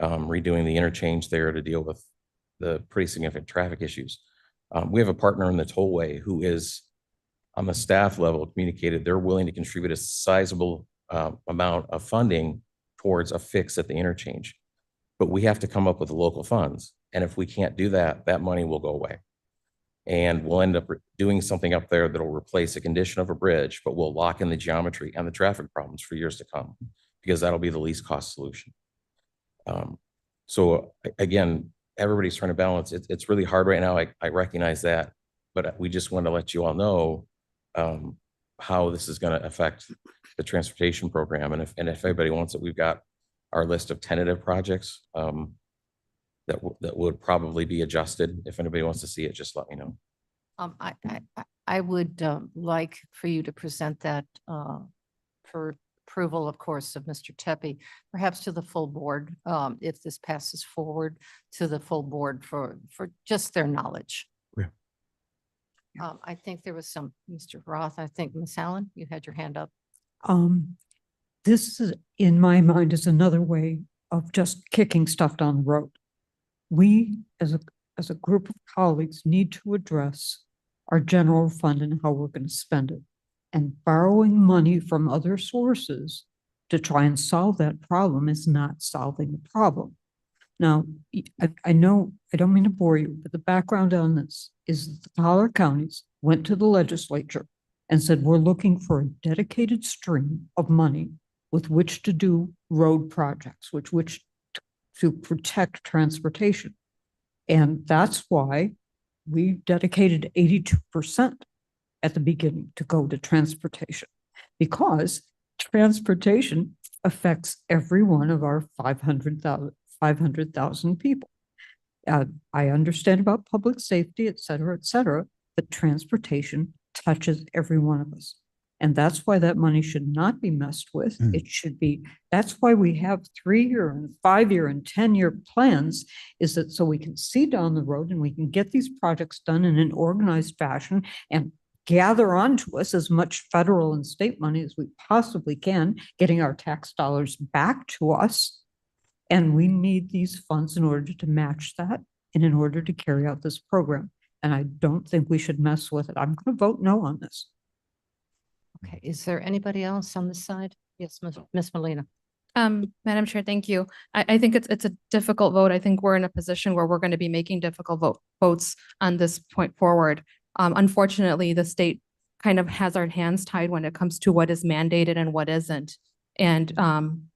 redoing the interchange there to deal with the pretty significant traffic issues. We have a partner in the tollway who is on the staff level communicated they're willing to contribute a sizable amount of funding towards a fix at the interchange. But we have to come up with the local funds. And if we can't do that, that money will go away. And we'll end up doing something up there that'll replace a condition of a bridge, but we'll lock in the geometry and the traffic problems for years to come, because that'll be the least cost solution. So again, everybody's trying to balance. It's really hard right now. I recognize that, but we just want to let you all know how this is going to affect the transportation program. And if anybody wants it, we've got our list of tentative projects that would probably be adjusted. If anybody wants to see it, just let me know. I would like for you to present that for approval, of course, of Mr. Tepe, perhaps to the full board, if this passes forward to the full board for just their knowledge. Yeah. I think there was some, Mr. Roth, I think, Ms. Allen, you had your hand up. This is, in my mind, is another way of just kicking stuff down the road. We, as a group of colleagues, need to address our general fund and how we're going to spend it. And borrowing money from other sources to try and solve that problem is not solving the problem. Now, I know, I don't mean to bore you, but the background on this is that the Collier counties went to the legislature and said, we're looking for a dedicated stream of money with which to do road projects, which to protect transportation. And that's why we dedicated 82% at the beginning to go to transportation, because transportation affects every one of our 500,000 people. I understand about public safety, et cetera, but transportation touches every one of us. And that's why that money should not be messed with. It should be, that's why we have 3-year and 5-year and 10-year plans, is that so we can see down the road and we can get these projects done in an organized fashion and gather onto us as much federal and state money as we possibly can, getting our tax dollars back to us. And we need these funds in order to match that and in order to carry out this program. And I don't think we should mess with it. I'm going to vote no on this. Okay, is there anybody else on this side? Yes, Ms. Molina. Madam Chair, thank you. I think it's a difficult vote. I think we're in a position where we're going to be making difficult votes on this point forward. Unfortunately, the state kind of has our hands tied when it comes to what is mandated and what isn't. And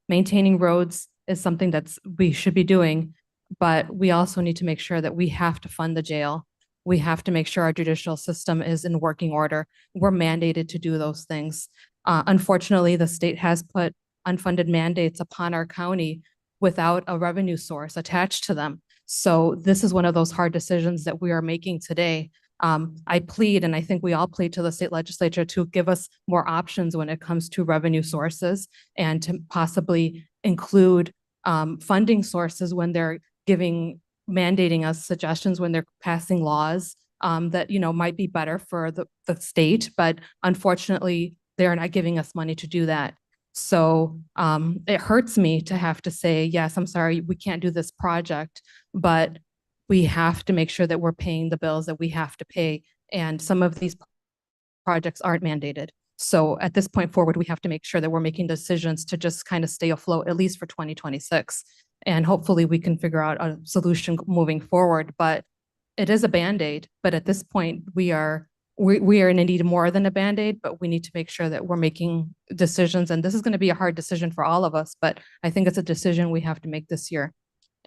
maintaining roads is something we should be doing, but we also need to make sure that we have to fund the jail. We have to make sure our judicial system is in working order. We're mandated to do those things. Unfortunately, the state has put unfunded mandates upon our county without a revenue source attached to them. So this is one of those hard decisions that we are making today. I plead, and I think we all plead to the state legislature to give us more options when it comes to revenue sources and to possibly include funding sources when they're mandating us suggestions when they're passing laws that, might be better for the state, but unfortunately, they're not giving us money to do that. So it hurts me to have to say, yes, I'm sorry, we can't do this project, but we have to make sure that we're paying the bills that we have to pay. And some of these projects aren't mandated. So at this point forward, we have to make sure that we're making decisions to just kind of stay afloat, at least for 2026. And hopefully we can figure out a solution moving forward. But it is a Band-Aid. But at this point, we are in need of more than a Band-Aid, but we need to make sure that we're making decisions. And this is going to be a hard decision for all of us, but I think it's a decision we have to make this year.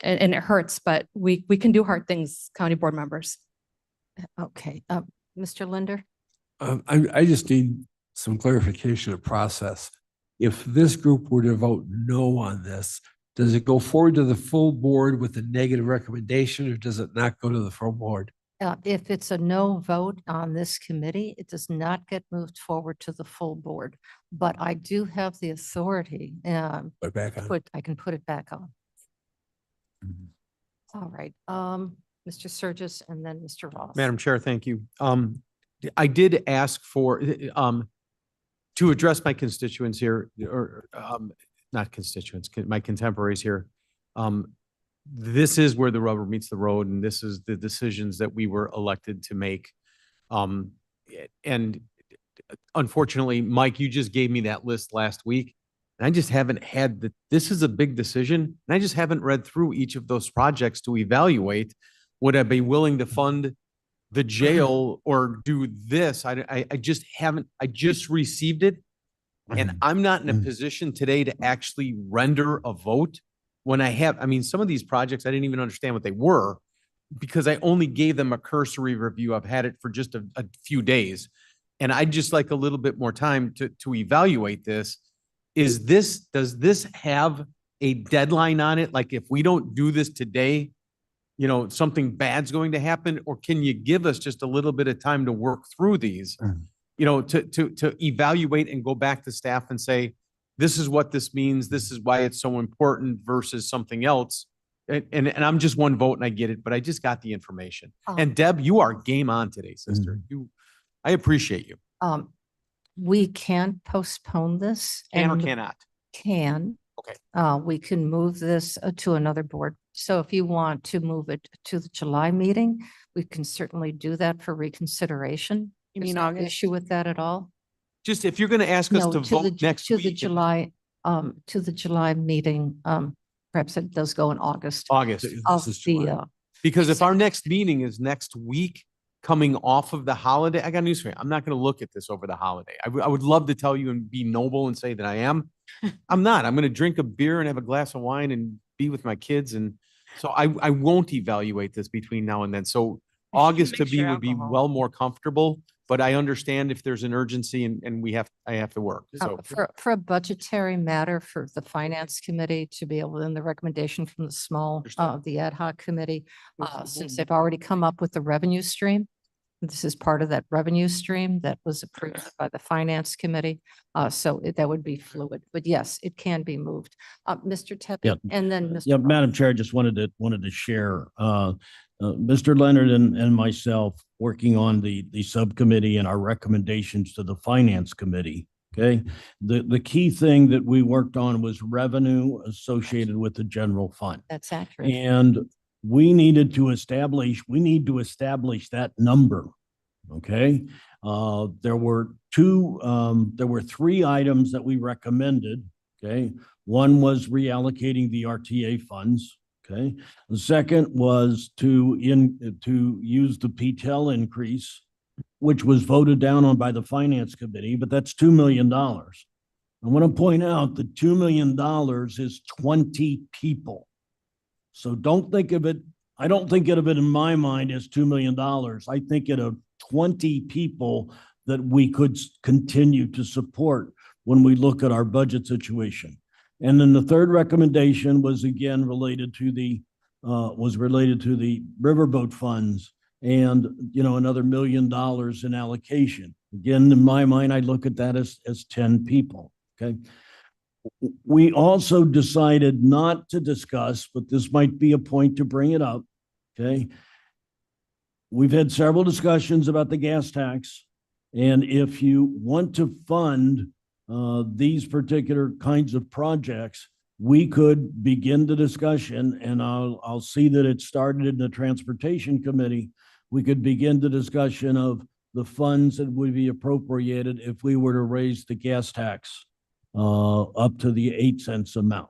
And it hurts, but we can do hard things, county board members. Okay, Mr. Linder? I just need some clarification of process. If this group were to vote no on this, does it go forward to the full board with a negative recommendation, or does it not go to the full board? If it's a no vote on this committee, it does not get moved forward to the full board. But I do have the authority. Put it back on. I can put it back on. All right, Mr. Surges and then Mr. Ross. Madam Chair, thank you. I did ask for, to address my constituents here, or not constituents, my contemporaries here. This is where the rubber meets the road, and this is the decisions that we were elected to make. And unfortunately, Mike, you just gave me that list last week. And I just haven't had this is a big decision. And I just haven't read through each of those projects to evaluate, would I be willing to fund the jail or do this? I just haven't, I just received it. And I'm not in a position today to actually render a vote when some of these projects, I didn't even understand what they were because I only gave them a cursory review. I've had it for just a few days. And I'd just like a little bit more time to evaluate this. Does this have a deadline on it? Like if we don't do this today, something bad's going to happen? Or can you give us just a little bit of time to work through these, to evaluate and go back to staff and say, this is what this means. This is why it's so important versus something else. And I'm just one vote and I get it, but I just got the information. And Deb, you are game on today, sister. I appreciate you. We can postpone this. Can or and cannot? Can. Okay. We can move this to another board. So if you want to move it to the July meeting, we can certainly do that for reconsideration. You There's mean no August? issue with that at all? Just if you're going to ask us No, to vote next to the week. July meeting, perhaps it does go in August. August. Of the, Because if our next meeting is next week, coming off of the holiday, I got news for you. I'm not going to look at this over the holiday. I would love to tell you and be noble and say that I am. I'm not. I'm going to drink a beer and have a glass of wine and be with my kids. And so I won't evaluate this between now and then. So August to me would be well more comfortable, but I understand if there's an urgency and I have to work. So for a budgetary matter for the finance committee to be able, in the recommendation from the ad hoc committee, since they've already come up with the revenue stream, this is part of that revenue stream that was approved by the finance committee. So that would be fluid, but yes, it can be moved. Mr. Tepe, Yeah. and then Mr. Yeah, Madam Chair, I just wanted to share, Mr. Leonard and myself working on the subcommittee and our recommendations to the finance committee. Okay. The key thing that we worked on was revenue associated with the general fund. That's accurate. And we need to establish that number. Okay. There were three items that we recommended. Okay. One was reallocating the RTA funds. Okay. The second was to use the PTEL increase which was voted down on by the finance committee, but that's $2 million. I want to point out that $2 million is 20 people. So don't think of it, I don't think of it in my mind as $2 million. I think of 20 people that we could continue to support when we look at our budget situation. And then the third recommendation was again related to the riverboat funds and, another $1 million in allocation. Again, in my mind, I look at that as 10 people, okay? We also decided not to discuss, but this might be a point to bring it up, okay? We've had several discussions about the gas tax. And if you want to fund these particular kinds of projects, we could begin the discussion, and I'll see that it started in the Transportation Committee. We could begin the discussion of the funds that would be appropriated if we were to raise the gas tax up to the 8 cents amount.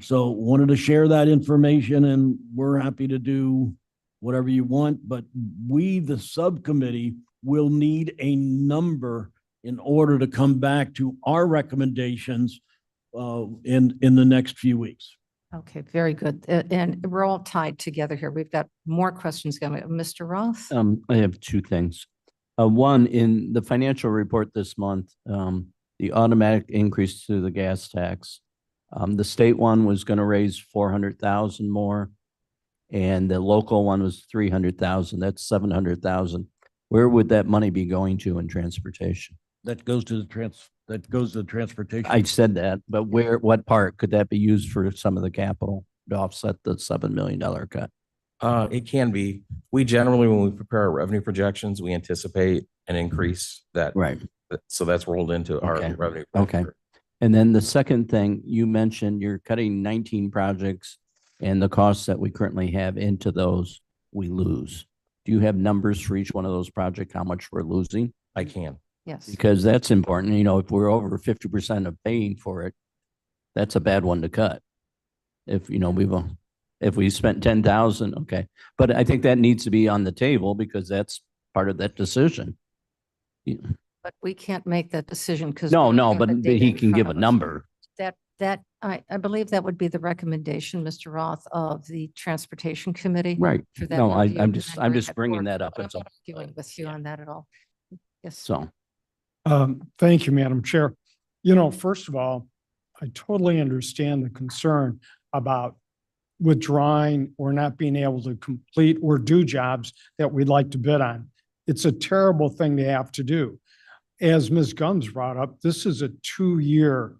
So wanted to share that information, and we're happy to do whatever you want, but we, the subcommittee, will need a number in order to come back to our recommendations in the next few weeks. Okay, very good. And we're all tied together here. We've got more questions coming. Mr. Roth? I have two things. One, in the financial report this month, the automatic increase to the gas tax, the state one was going to raise 400,000 more, and the local one was 300,000. That's 700,000. Where would that money be going to in transportation? That goes to the transportation. I said that, but what part could that be used for some of the capital to offset the $7 million cut? It can be. We generally, when we prepare our revenue projections, we anticipate an increase that. Right. So that's rolled into our Okay. revenue. Okay. And then the second thing, you mentioned you're cutting 19 projects and the costs that we currently have into those, we lose. Do you have numbers for each one of those projects, how much we're losing? I can. Yes. Because that's important. If we're over 50% of paying for it, that's a bad one to cut. If we spent 10,000, okay. But I think that needs to be on the table because that's part of that decision. But we can't make that decision because. No, but he can give a number. I believe that would be the recommendation, Mr. Roth, of the Transportation Committee. Right. for that No, review, I'm and just then bring it bringing forward. that up. I'm That's all. not arguing with you on that at all. Yes. So. Thank you, Madam Chair. First of all, I totally understand the concern about withdrawing or not being able to complete or do jobs that we'd like to bid on. It's a terrible thing to have to do. As Ms. Gumbs brought up, this is a 2-year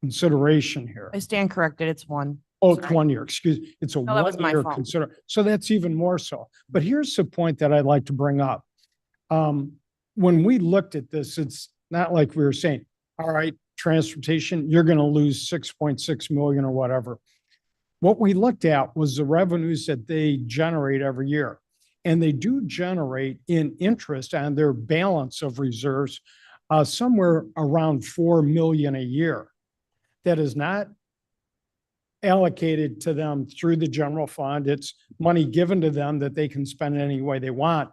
consideration here. I stand corrected. It's one. Oh, it's Sorry. 1 year, excuse me. It's a No, that was my 1 year fault. so that's even more so. But here's the point that I'd like to bring up. When we looked at this, it's not like we were saying, all right, transportation, you're going to lose 6.6 million or whatever. What we looked at was the revenues that they generate every year. And they do generate in interest on their balance of reserves somewhere around 4 million a year. That is not allocated to them through the general fund. It's money given to them that they can spend any way they want.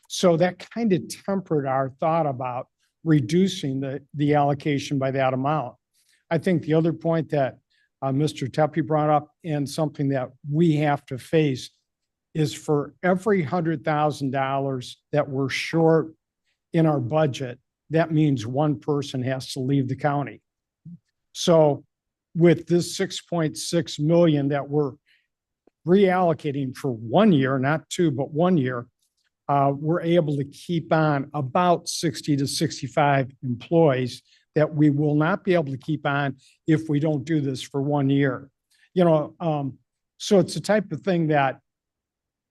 So that kind of tempered our thought about reducing the allocation by that amount. I think the other point that Mr. Tepe brought up and something that we have to face is for every $100,000 that we're short in our budget, that means one person has to leave the county. So with this 6.6 million that we're reallocating for 1 year, not 2, but 1 year, we're able to keep on about 60 to 65 employees that we will not be able to keep on if we don't do this for 1 year. So it's the type of thing that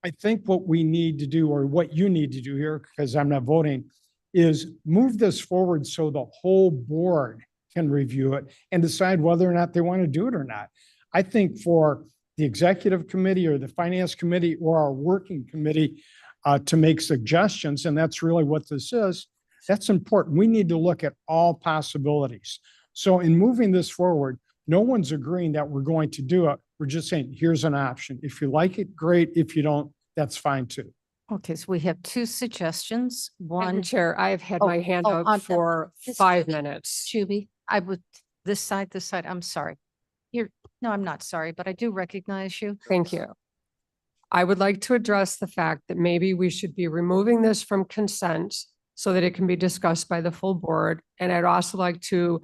I think what we need to do, or what you need to do here, because I'm not voting, is move this forward so the whole board can review it and decide whether or not they want to do it or not. I think for the executive committee or the finance committee or our working committee to make suggestions, and that's really what this is, that's important. We need to look at all possibilities. So in moving this forward, no one's agreeing that we're going to do it. We're just saying, here's an option. If you like it, great. If you don't, that's fine too. Okay, so we have two suggestions. Madam One. Chair, I have had Oh, my hand oh, up for Ms. 5 Chubby, minutes. Chubby, I would, this side, I'm sorry. You're, no, I'm not sorry, but I do recognize you. Thank you. I would like to address the fact that maybe we should be removing this from consent so that it can be discussed by the full board. And I'd also like to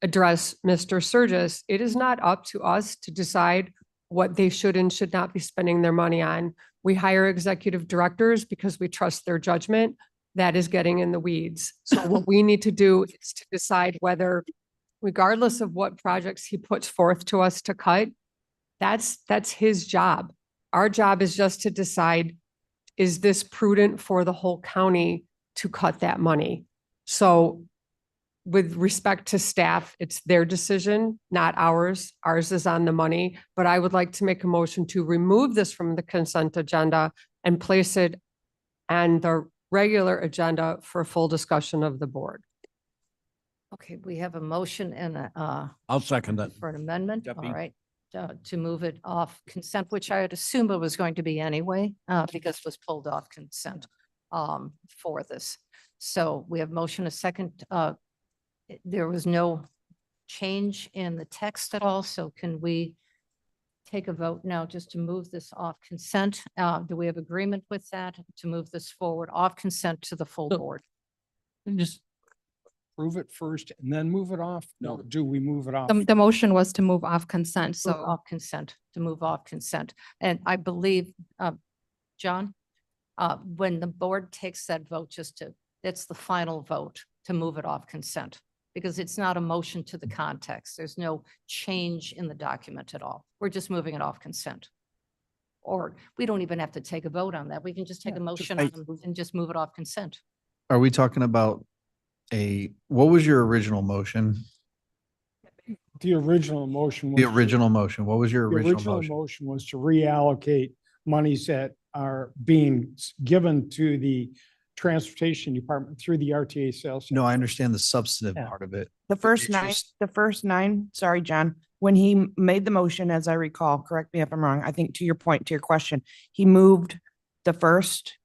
address Mr. Surges. It is not up to us to decide what they should and should not be spending their money on. We hire executive directors because we trust their judgment. That is getting in the weeds. So what we need to do is to decide whether, regardless of what projects he puts forth to us to cut, that's his job. Our job is just to decide, is this prudent for the whole county to cut that money? So with respect to staff, it's their decision, not ours. Ours is on the money, but I would like to make a motion to remove this from the consent agenda and place it on the regular agenda for full discussion of the board. Okay, we have a motion and I'll second that. for an amendment. All Deputy. right. To move it off consent, which I had assumed it was going to be anyway, because it was pulled off consent for this. So we have motion a second. There was no change in the text at all. So can we take a vote now just to move this off consent? Do we have agreement with that to move this forward off consent to the full board? And just Prove it first and then move it off? No. Do we move it off? The motion was to move off consent, Move so off consent, to move off consent. And I believe, John, when the board takes that vote, it's the final vote to move it off consent. Because it's not a motion to the context. There's no change in the document at all. We're just moving it off consent. Or we don't even have to take a vote on that. We can just take a motion and just move it off consent. Are we talking about what was your original motion? The original motion. The was to- original motion. What was your The original original motion? motion was to reallocate monies that are being given to the transportation department through the RTA sales. No, I understand the substantive Yeah. part of it. The first nine, sorry, John, when he made the motion, as I recall, correct me if I'm wrong, I think to your point, to your question, he moved the first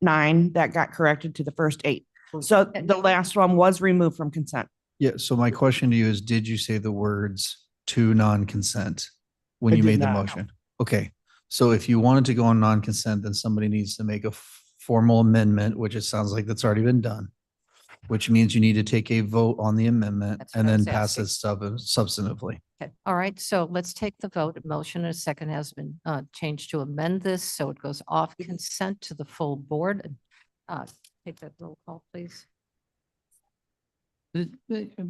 9 that got corrected to the first 8. So the last one was removed from consent. Yeah, so my question to you is, did you say the words to non-consent when I you did made the not, no. motion? Okay, so if you wanted to go on non-consent, then somebody needs to make a formal amendment, which it sounds like that's already been done, which means you need to take a vote on the amendment That's what and I then was pass it asking. substantively. Okay, all right, so let's take the vote. A motion and a second has been changed to amend this, so it goes off consent to the full board. Take that roll call, please. the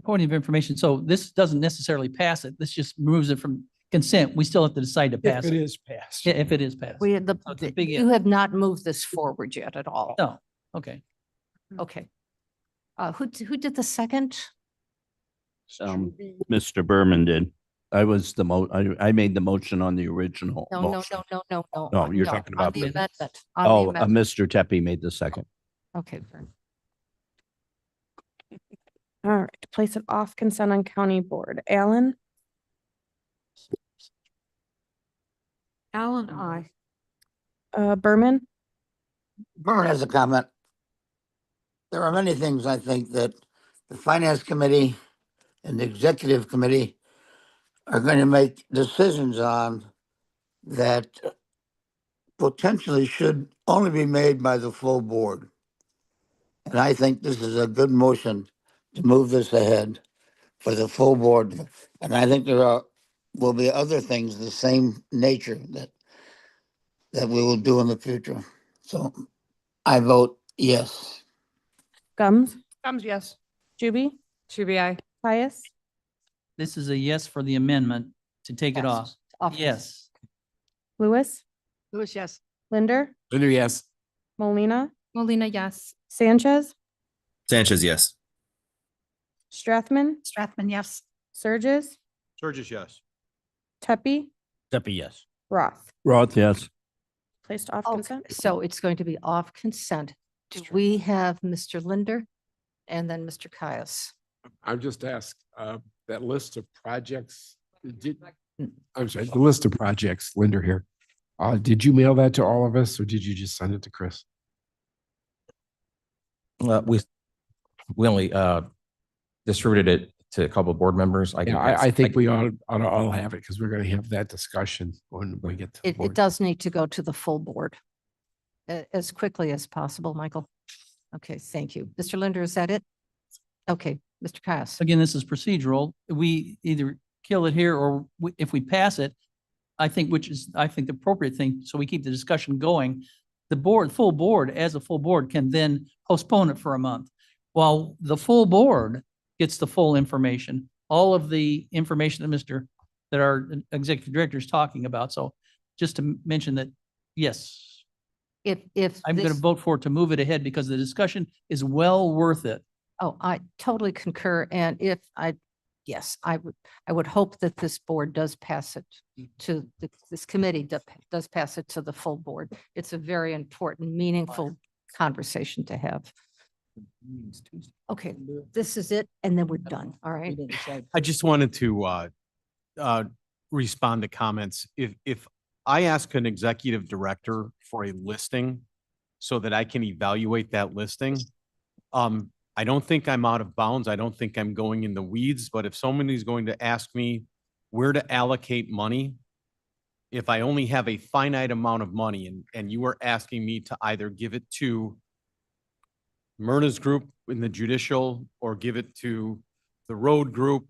point of information. So this doesn't necessarily pass it. This just moves it from consent. We still have to decide to pass If it it. is passed. Yeah, if it is passed. We, So it's a big you if. have not moved this forward yet at all. No, okay. Okay. Who did the second? Mr. Berman did. I was I made the motion on the original No, no, motion. no. No, you're talking about On the the- amendment. on the Oh, amendment. Mr. Tepe made the second. Okay, Vern. all right, to place it off consent on county board. Alan? Alan, I. Berman? Berman has a comment. There are many things I think that the finance committee and the executive committee are going to make decisions on that potentially should only be made by the full board. And I think this is a good motion to move this ahead for the full board. And I think will be other things the same nature that we will do in the future. So I vote yes. Gums? Thumbs yes. Juby? Chubby, aye. Pius? This is a yes for the amendment to take it off. Off. Yes. Lewis? Lewis, yes. Linder? Linder, yes. Molina? Molina, yes. Sanchez? Sanchez, yes. Strathman? Strathman, yes. Surges? Surges, yes. Tepe? Tepe, yes. Roth? Roth, yes. Placed off Okay, consent? so it's going to be off consent. Do we have Mr. Linder and then Mr. Caius? I've just asked, that list of projects, I'm sorry, the list of projects, Linder here. Did you mail that to all of us or did you just send it to Chris? We only distributed it to a couple of board members. Yeah, I think we ought to all have it because we're going to have that discussion when we get to the It board. does need to go to the full board as quickly as possible, Michael. Okay, thank you. Mr. Linder, is that it? Okay, Mr. Cass. Again, this is procedural. We either kill it here or if we pass it, I think the appropriate thing, so we keep the discussion going. The board, full board, as a full board can then postpone it for a month. While the full board gets the full information, all of the information that our executive director is talking about. So just to mention that, yes, If I'm going to this- vote for it to move it ahead because the discussion is well worth it. Oh, I totally concur. And yes, I would hope that this board does pass it to, this committee does pass it to the full board. It's a very important, meaningful conversation to have. Okay, this is it, and then we're done, all right? I just wanted to respond to comments. If I ask an executive director for a listing so that I can evaluate that listing, I don't think I'm out of bounds. I don't think I'm going in the weeds, but if somebody's going to ask me where to allocate money, if I only have a finite amount of money and you are asking me to either give it to Myrna's group in the judicial or give it to the road group,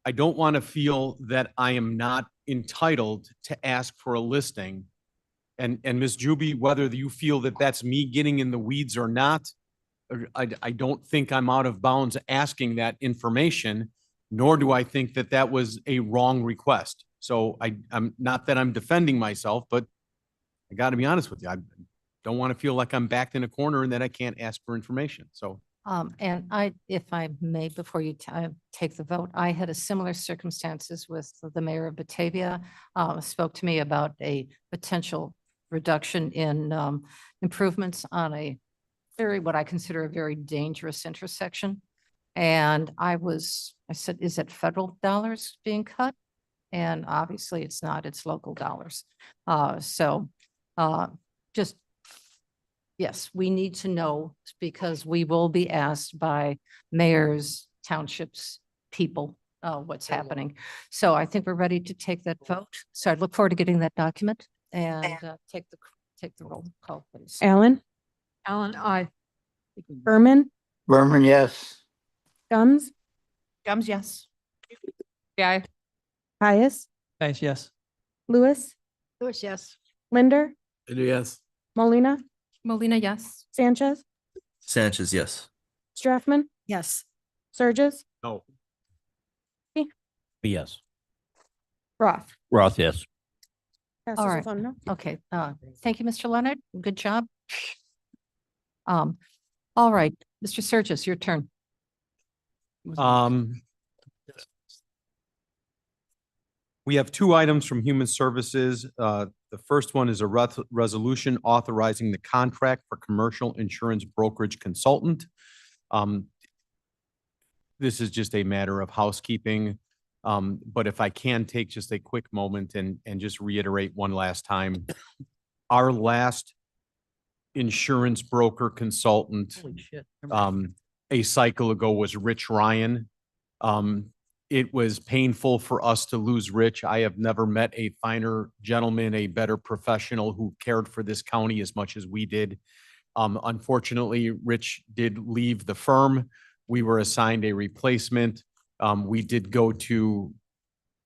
I don't want to feel that I am not entitled to ask for a listing. And Ms. Juby, whether you feel that that's me getting in the weeds or not, I don't think I'm out of bounds asking that information, nor do I think that that was a wrong request. So I'm not that I'm defending myself, but I got to be honest with you. I don't want to feel like I'm backed in a corner and that I can't ask for information. So And if I may, before you take the vote, I had a similar circumstances with the mayor of Batavia, spoke to me about a potential reduction in improvements on a what I consider a very dangerous intersection. And I said, is it federal dollars being cut? And obviously it's not, it's local dollars. Just, yes, we need to know because we will be asked by mayors, townships, people, what's happening. So I think we're ready to take that vote. So I look forward to getting that document and take the roll call, please. Allen, Alan, I. Berman, Berman, yes. Gums, yes. Yeah. Caius, Guys, yes. Lewis, Lewis, yes. Linder, Yes. Molina, Molina, yes. Sanchez, Sanchez, yes. Straffman, Yes. Surges, no. Yes. Roth. Roth, yes. Passes All with right. one no. Okay, thank you, Mr. Leonard. Good job. All right, Mr. Surges, your turn. We have two items from Human Services. The first one is a resolution authorizing the contract for commercial insurance brokerage consultant. This is just a matter of housekeeping. But if I can take just a quick moment and just reiterate one last time, our last insurance broker consultant Holy shit. a cycle ago was Rich Ryan. It was painful for us to lose Rich. I have never met a finer gentleman, a better professional who cared for this county as much as we did. Unfortunately, Rich did leave the firm. We were assigned a replacement. We did go to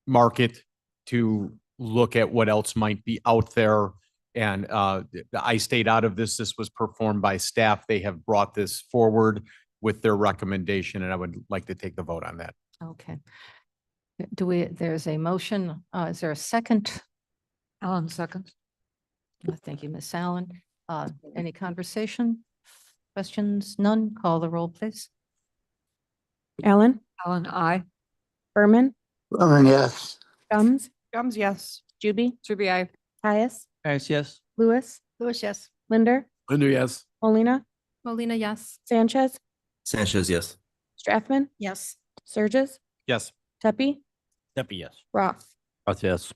market to look at what else might be out there. And I stayed out of this. This was performed by staff. They have brought this forward with their recommendation, and I would like to take the vote on that. Okay. There's a motion. Is there a second? Alan, second. Thank you, Ms. Allen. Any conversation? Questions? None? Call the roll, please. Allen, Alan, I. Berman, Berman, yes. Gums, Gums, yes. Juby, Juby, I. Caius, Guys, yes. Lewis, Lewis, yes. Linder, Linder, yes. Molina, Molina, yes. Sanchez, Sanchez, yes. Straffman, Yes. Surges, Yes. Tepe, Debbie, yes. Roth. Roth, yes.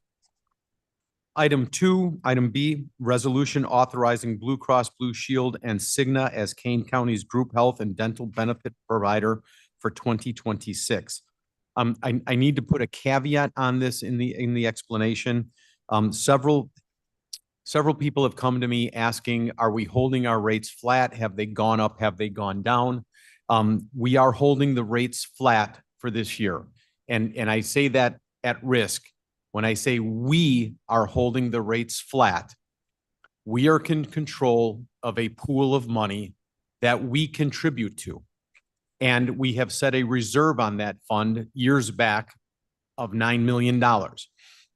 Item B, resolution authorizing Blue Cross Blue Shield and Cigna as Kane County's group health and dental benefit provider for 2026. I need to put a caveat on this in the explanation. Several people have come to me asking, are we holding our rates flat? Have they gone up? Have they gone down? We are holding the rates flat for this year. And I say that at risk. When I say we are holding the rates flat, we are in control of a pool of money that we contribute to. And we have set a reserve on that fund years back of $9 million.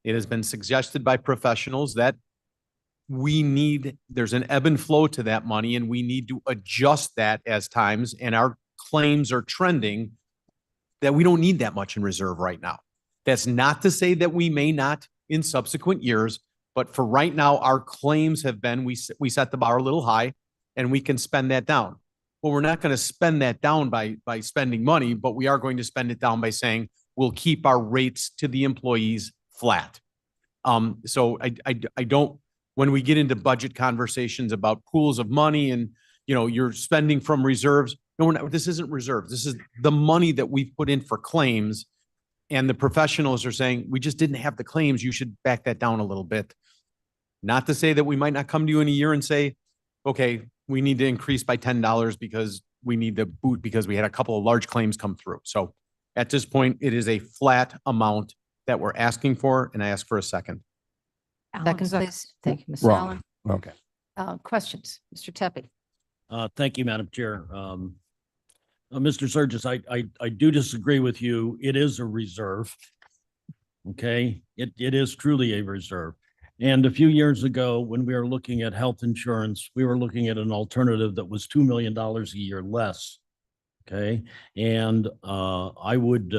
It has been suggested by professionals that there's an ebb and flow to that money, and we need to adjust that as times, and our claims are trending that we don't need that much in reserve right now. That's not to say that we may not in subsequent years, but for right now, our claims have been, we set the bar a little high and we can spend that down. Well, we're not going to spend that down by spending money, but we are going to spend it down by saying we'll keep our rates to the employees flat. So I don't, when we get into budget conversations about pools of money and, you're spending from reserves, no, this isn't reserves. This is the money that we've put in for claims. And the professionals are saying, we just didn't have the claims. You should back that down a little bit. Not to say that we might not come to you in a year and say, okay, we need to increase by $10 because we need to boot because we had a couple of large claims come through. So at this point, it is a flat amount that we're asking for, and I ask for a second. Second, please. Thank you, Ms. Wrong. Allen. Okay. Questions, Mr. Tepe? Thank you, Madam Chair. Mr. Surges, I do disagree with you. It is a reserve. Okay, it is truly a reserve. And a few years ago, when we were looking at health insurance, we were looking at an alternative that was $2 million a year less. Okay, and I would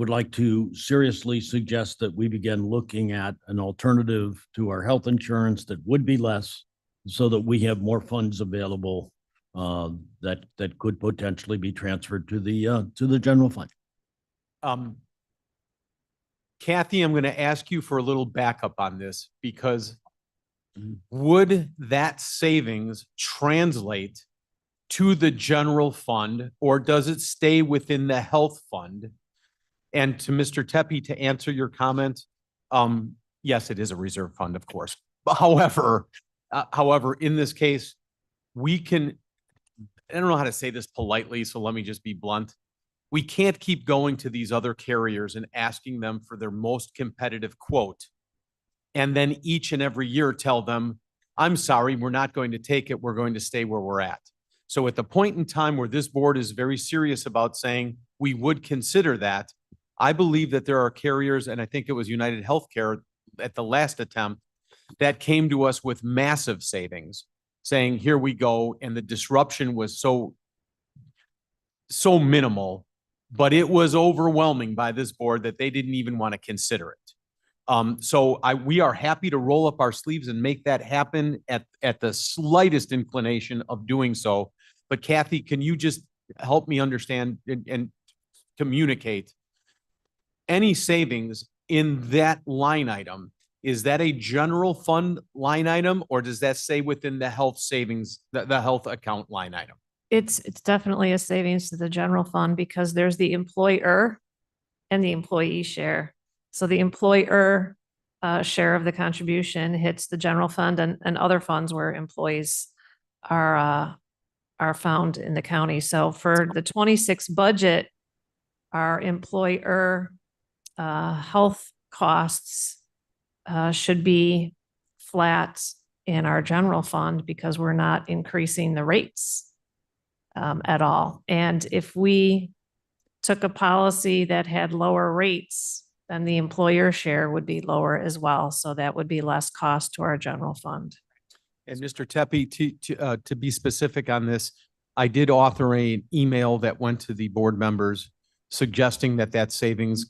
like to seriously suggest that we begin looking at an alternative to our health insurance that would be less, so that we have more funds available that could potentially be transferred to the general fund. Kathy, I'm going to ask you for a little backup on this, because would that savings translate to the general fund, or does it stay within the health fund? And to Mr. Tepe, to answer your comment, yes, it is a reserve fund, of course. However, in this case, I don't know how to say this politely, so let me just be blunt. We can't keep going to these other carriers and asking them for their most competitive quote, and then each and every year tell them, I'm sorry, we're not going to take it. We're going to stay where we're at. So at the point in time where this board is very serious about saying we would consider that, I believe that there are carriers, and I think it was United Healthcare at the last attempt, that came to us with massive savings, saying, here we go. And the disruption was so minimal, but it was overwhelming by this board that they didn't even want to consider it. So we are happy to roll up our sleeves and make that happen at the slightest inclination of doing so. But Kathy, can you just help me understand and communicate any savings in that line item? Is that a general fund line item, or does that stay within the health savings, the health account line item? It's definitely a savings to the general fund, because there's the employer and the employee share. So the employer share of the contribution hits the general fund and other funds where employees are found in the county. So for the 26 budget, our employer health costs should be flat in our general fund, because we're not increasing the rates at all. And if we took a policy that had lower rates, then the employer share would be lower as well. So that would be less cost to our general fund. And Mr. Tepe, to be specific on this, I did author an email that went to the board members suggesting that savings,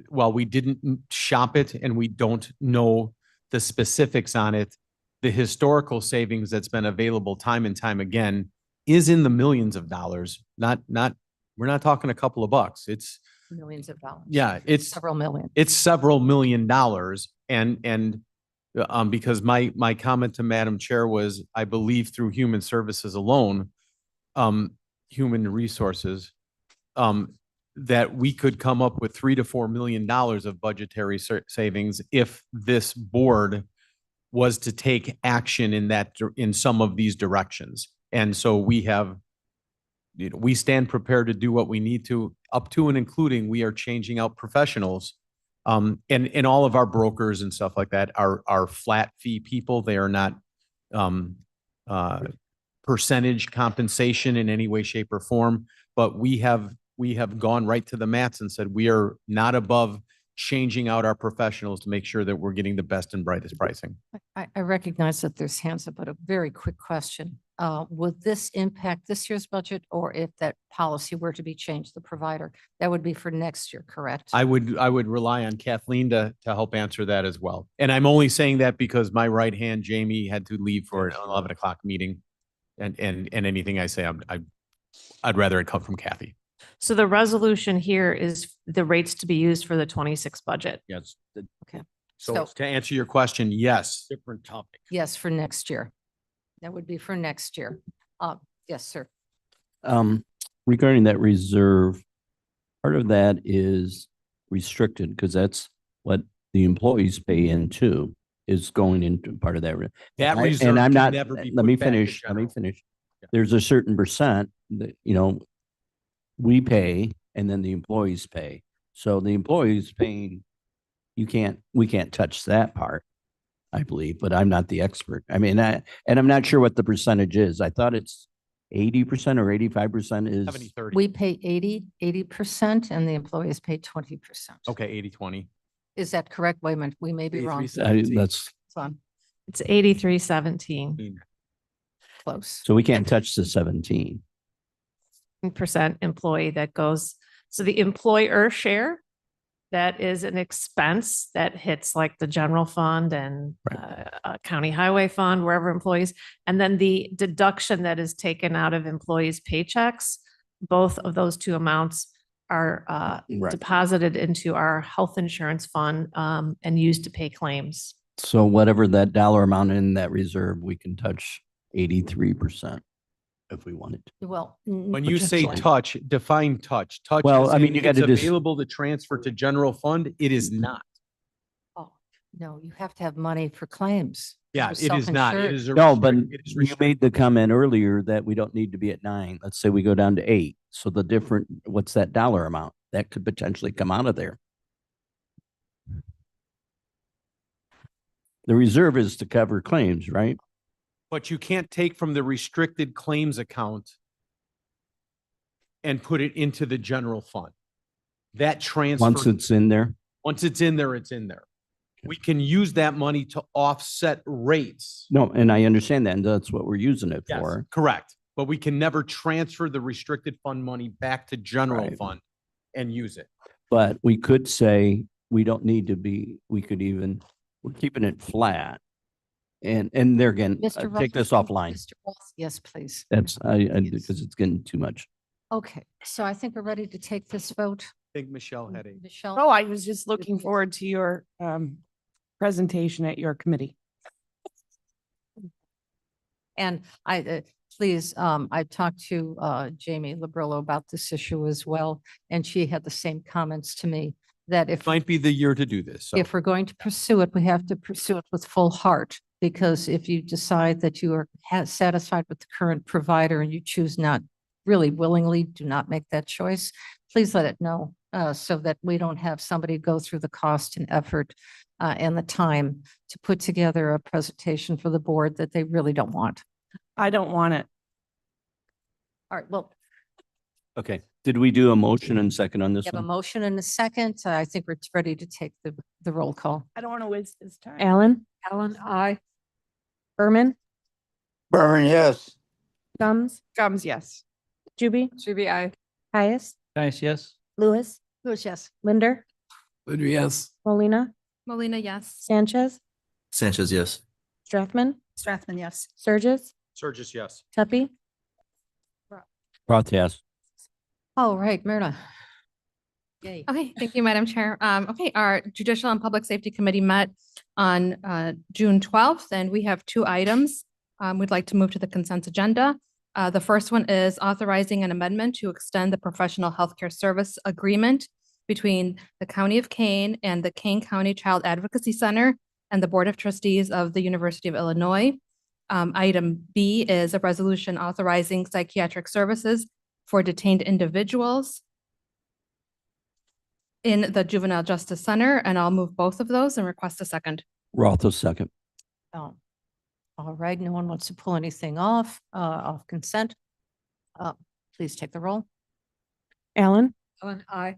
while we didn't shop it and we don't know the specifics on it, the historical savings that's been available time and time again is in the millions of dollars. We're not talking a couple of bucks. It's millions of dollars. Yeah, it's Several million. It's several $1 million and because my comment to Madam Chair was, I believe through human services alone, human resources, that we could come up with $3 to $4 million of budgetary savings if this board was to take action in some of these directions. And so we have, we stand prepared to do what we need to, up to and including we are changing out professionals. And all of our brokers and stuff like that are flat fee people. They are not percentage compensation in any way, shape, or form. But we have gone right to the mats and said we are not above changing out our professionals to make sure that we're getting the best and brightest pricing. I recognize that there's hands up, but a very quick question. Would this impact this year's budget, or if that policy were to be changed, the provider, that would be for next year, correct? I would rely on Kathleen to help answer that as well. And I'm only saying that because my right hand, Jamie, had to leave for an 11 o'clock meeting. And anything I say, I'd rather it come from Kathy. So the resolution here is the rates to be used for the 26 budget. Yes. Okay. So to answer your question, yes. Different topic. Yes, for next year. That would be for next year. Yes, sir. Regarding that reserve, part of that is restricted because that's what the employees pay into, is going into part of that. That And reserve I'm can not, never be let me put back to finish, let me general. finish. There's a certain percent that, we pay and then the employees pay. So the employees paying, we can't touch that part, I believe, but I'm not the expert. I mean, and I'm not sure what the percentage is. I thought it's 80% or 85% is. 70-30. We pay 80% and the employees pay 20%. Okay, 80-20. Is that correct? Wait a minute, we may be wrong. That's, It's on, It's 8317% close. so we can't touch the 17. employee that goes. So the employer share, that is an expense that hits like the general fund and county highway fund, wherever employees. And then the deduction that is taken out of employees' paychecks, both of those two amounts are deposited into our health insurance fund and used to pay claims. So whatever that dollar amount in that reserve, we can touch 83% if we wanted to. Well. When you say Potentially. touch, define touch. Touch. Well, as I mean, in you gotta it's just- available to transfer to general fund. It is not. Oh, no, you have to have money for claims. Yeah, You're it is not. It self-insured. is a No, but it is you made the comment earlier that we don't need to be at 9. Let's say we go down to 8. So the different, what's that dollar amount? That could potentially come out of there. The reserve is to cover claims, right? But you can't take from the restricted claims account and put it into the general fund. That transfer. Once it's in there. Once it's in there, it's in there. We can use that money to offset rates. No, and I understand that, and that's what we're using it Yes, for. correct. But we can never transfer the restricted fund money back to general Right. fund and use it. But we could say we don't need to be, we could even, we're keeping it flat. And there again, Mr. Ross, uh, take this please, offline. Mr. Ross, yes, please. That's, because it's getting too much. Okay, so I think we're ready to take this vote. I think Michelle had a. Michelle? Oh, I was just looking forward to your presentation at your committee. And please, I talked to Jamie Labrillo about this issue as well, and she had the same comments to me that if Might be the year to do this. So if we're going to pursue it, we have to pursue it with full heart. Because if you decide that you are satisfied with the current provider and you choose not really willingly, do not make that choice, please let it know so that we don't have somebody go through the cost and effort and the time to put together a presentation for the board that they really don't want. I don't want it. All right, well, Okay. Did we do a motion and second on we this have a one? motion and a second. I think we're ready to take the roll call. I don't want to waste his time. Allen, Ellen, I. Berman, Berman, yes. Gums, Gums, yes. Juby, GBI. Caius, Nice, yes. Lewis, Lewis, yes. Linder, Yes. Molina, Molina, yes. Sanchez, Sanchez, yes. Strathman, Strathman, yes. Surges, Surges, yes. Tuppy, Roth, yes. All right, Myrna. Yay. Okay, thank you, Madam Chair. Okay, our Judicial and Public Safety Committee met on June 12th, and we have two items we'd like to move to the consent agenda. The first one is authorizing an amendment to extend the professional healthcare service agreement between the County of Kane and the Kane County Child Advocacy Center and the Board of Trustees of the University of Illinois. Item B is a resolution authorizing psychiatric services for detained individuals in the Juvenile Justice Center, and I'll move both of those and request a second. Roth will second. Oh, all right. No one wants to pull anything off consent. Please take the roll. Allen, Aye.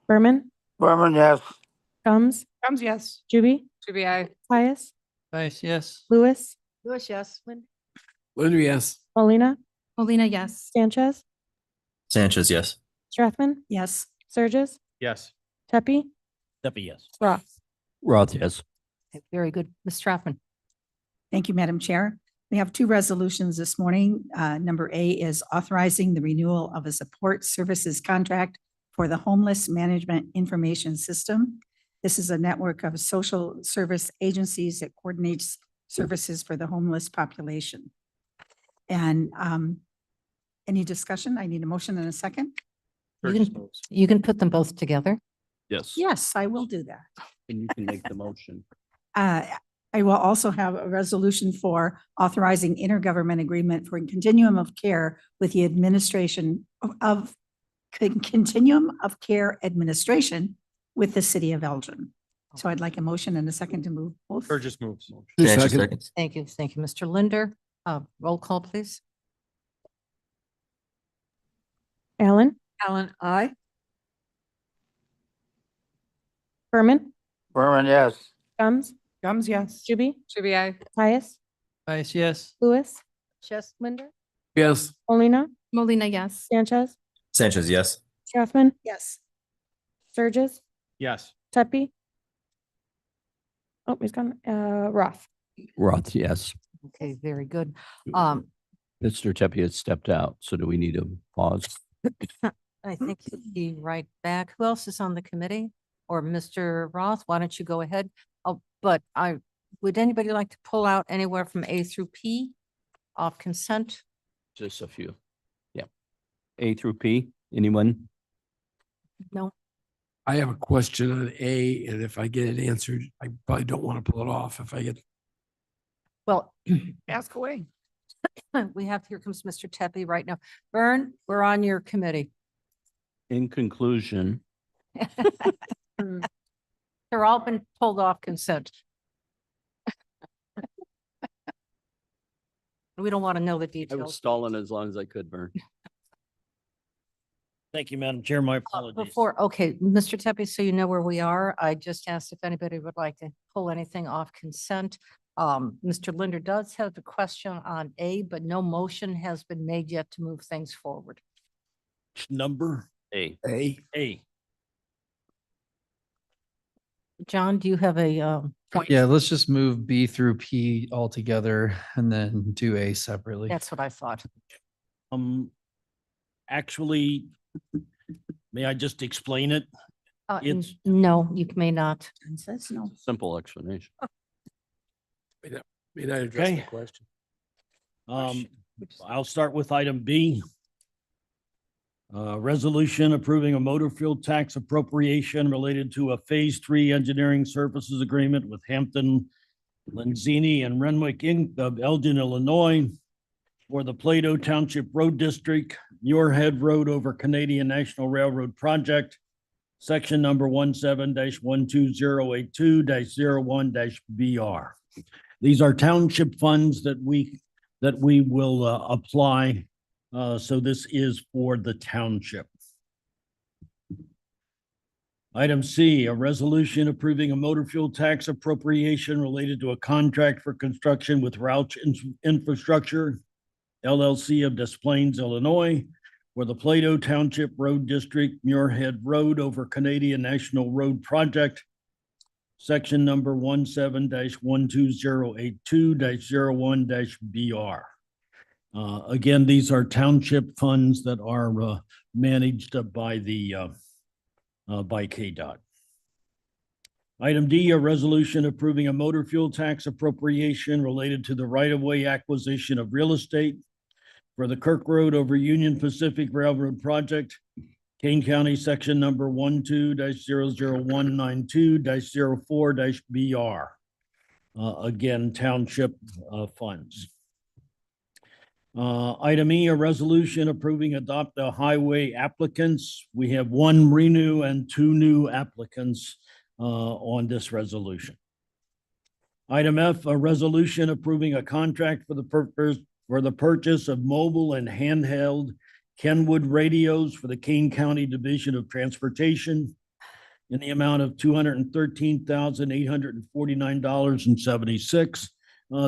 Berman, Berman, yes. Comes, yes. Juby, Juby, aye. Pius, Bias, yes. Lewis, Lewis, yes. Linder, yes. Molina, Molina, yes. Sanchez, Sanchez, yes. Strathman, Yes. Surges, Yes. Tepe, Steffi, yes. Roth. Roth, yes. Okay, very good. Ms. Strathman. Thank you, Madam Chair. We have two resolutions this morning. Number A is authorizing the renewal of a support services contract for the Homeless Management Information System. This is a network of social service agencies that coordinates services for the homeless population. And any discussion? I need a motion and a second. You can put them both together. Yes. Yes, I will do that. And you can make the motion. I will also have a resolution for authorizing intergovernment agreement for continuum of care with the administration of continuum of care administration with the city of Elgin. So I'd like a motion and a second to move both. Burgess moves. Second. Thank you. Thank you, Mr. Linder. Roll call, please. Allen, Allen, aye. Berman, Berman, yes. Comes, yes. Juby, Juby, aye. Pius, Bias, yes. Lewis, Just Linder. Yes. Molina, Molina, yes. Sanchez, Sanchez, yes. Strathman, Yes. Surges, Yes. Tepe. Oh, he's gone. Roth. Roth, yes. Okay, very good. Mr. Tepe has stepped out, so do we need a pause? I think he'll be right back. Who else is on the committee? Or Mr. Roth, why don't you go ahead? Oh, but would anybody like to pull out anywhere from A through P off consent? Just a few. Yeah. A through P, anyone? No. I have a question on A, and if I get it answered, I probably don't want to pull it off if I get. Well, Ask away. we have, here comes Mr. Tepe right now. Vern, we're on your committee. In conclusion, They're all been pulled off consent. We don't want to know the I was details. stalling as long as I could, Vern. Thank you, Madam Chair. My apologies. Before, okay, Mr. Tepe, so you know where we are. I just asked if anybody would like to pull anything off consent. Mr. Linder does have the question on A, but no motion has been made yet to move things forward. Number A. A. John, do you have a point? Yeah, let's just move B through P all together and then do A separately. That's what I thought. Actually, may I just explain it? It's- No, you may not. Says no. Simple explanation. May not address the Okay. question. I'll start with item B. Resolution approving a motor fuel tax appropriation related to a Phase 3 engineering services agreement with Hampton, Lenzini, and Renwick Inc. of Elgin, Illinois for the Plato Township Road District, Muirhead Road over Canadian National Railroad Project, section number 17-12082-01-BR. These are township funds that we will apply. So this is for the township. Item C, a resolution approving a motor fuel tax appropriation related to a contract for construction with Rouch Infrastructure, LLC of Des Plaines, Illinois, for the Plato Township Road District, Muirhead Road over Canadian National Road Project, section number 17-12082-01-BR. Again, these are township funds that are managed by the by KDOT. Item D, a resolution approving a motor fuel tax appropriation related to the right-of-way acquisition of real estate for the Kirk Road over Union Pacific Railroad project, Kane County, section number 12-00192-04-BR. Again, township funds. Item E, a resolution approving adopt a highway applicants. We have one renew and two new applicants on this resolution. Item F, a resolution approving a contract for the purchase of mobile and handheld Kenwood radios for the Kane County Division of Transportation in the amount of $213,849.76.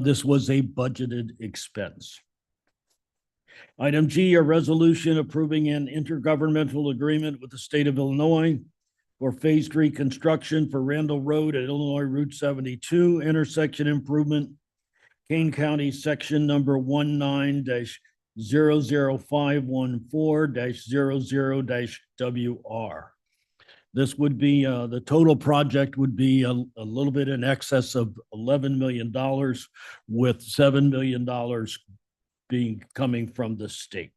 This was a budgeted expense. Item G, a resolution approving an intergovernmental agreement with the state of Illinois for Phase 3 construction for Randall Road at Illinois Route 72 intersection improvement, Kane County, section number 19-00514-00-WR. This would be, the total project would be a little bit in excess of $11 million, with $7 million coming from the state.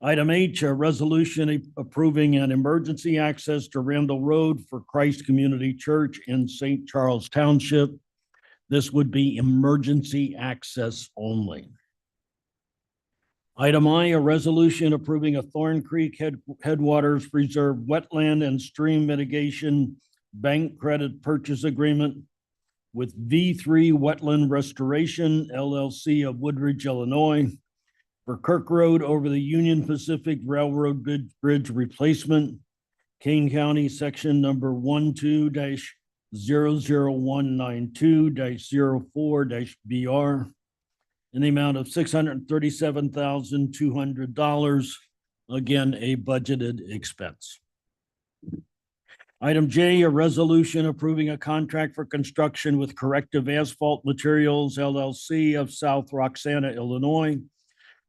Item H, a resolution approving an emergency access to Randall Road for Christ Community Church in St. Charles Township. This would be emergency access only. Item I, a resolution approving a Thorn Creek Headwaters Reserve Wetland and Stream Mitigation Bank Credit Purchase Agreement with V3 Wetland Restoration LLC of Woodridge, Illinois, for Kirk Road over the Union Pacific Railroad Bridge Replacement, Kane County, section number 12-00192-04-BR, in the amount of $637,200. Again, a budgeted expense. Item J, a resolution approving a contract for construction with Corrective Asphalt Materials LLC of South Roxana, Illinois,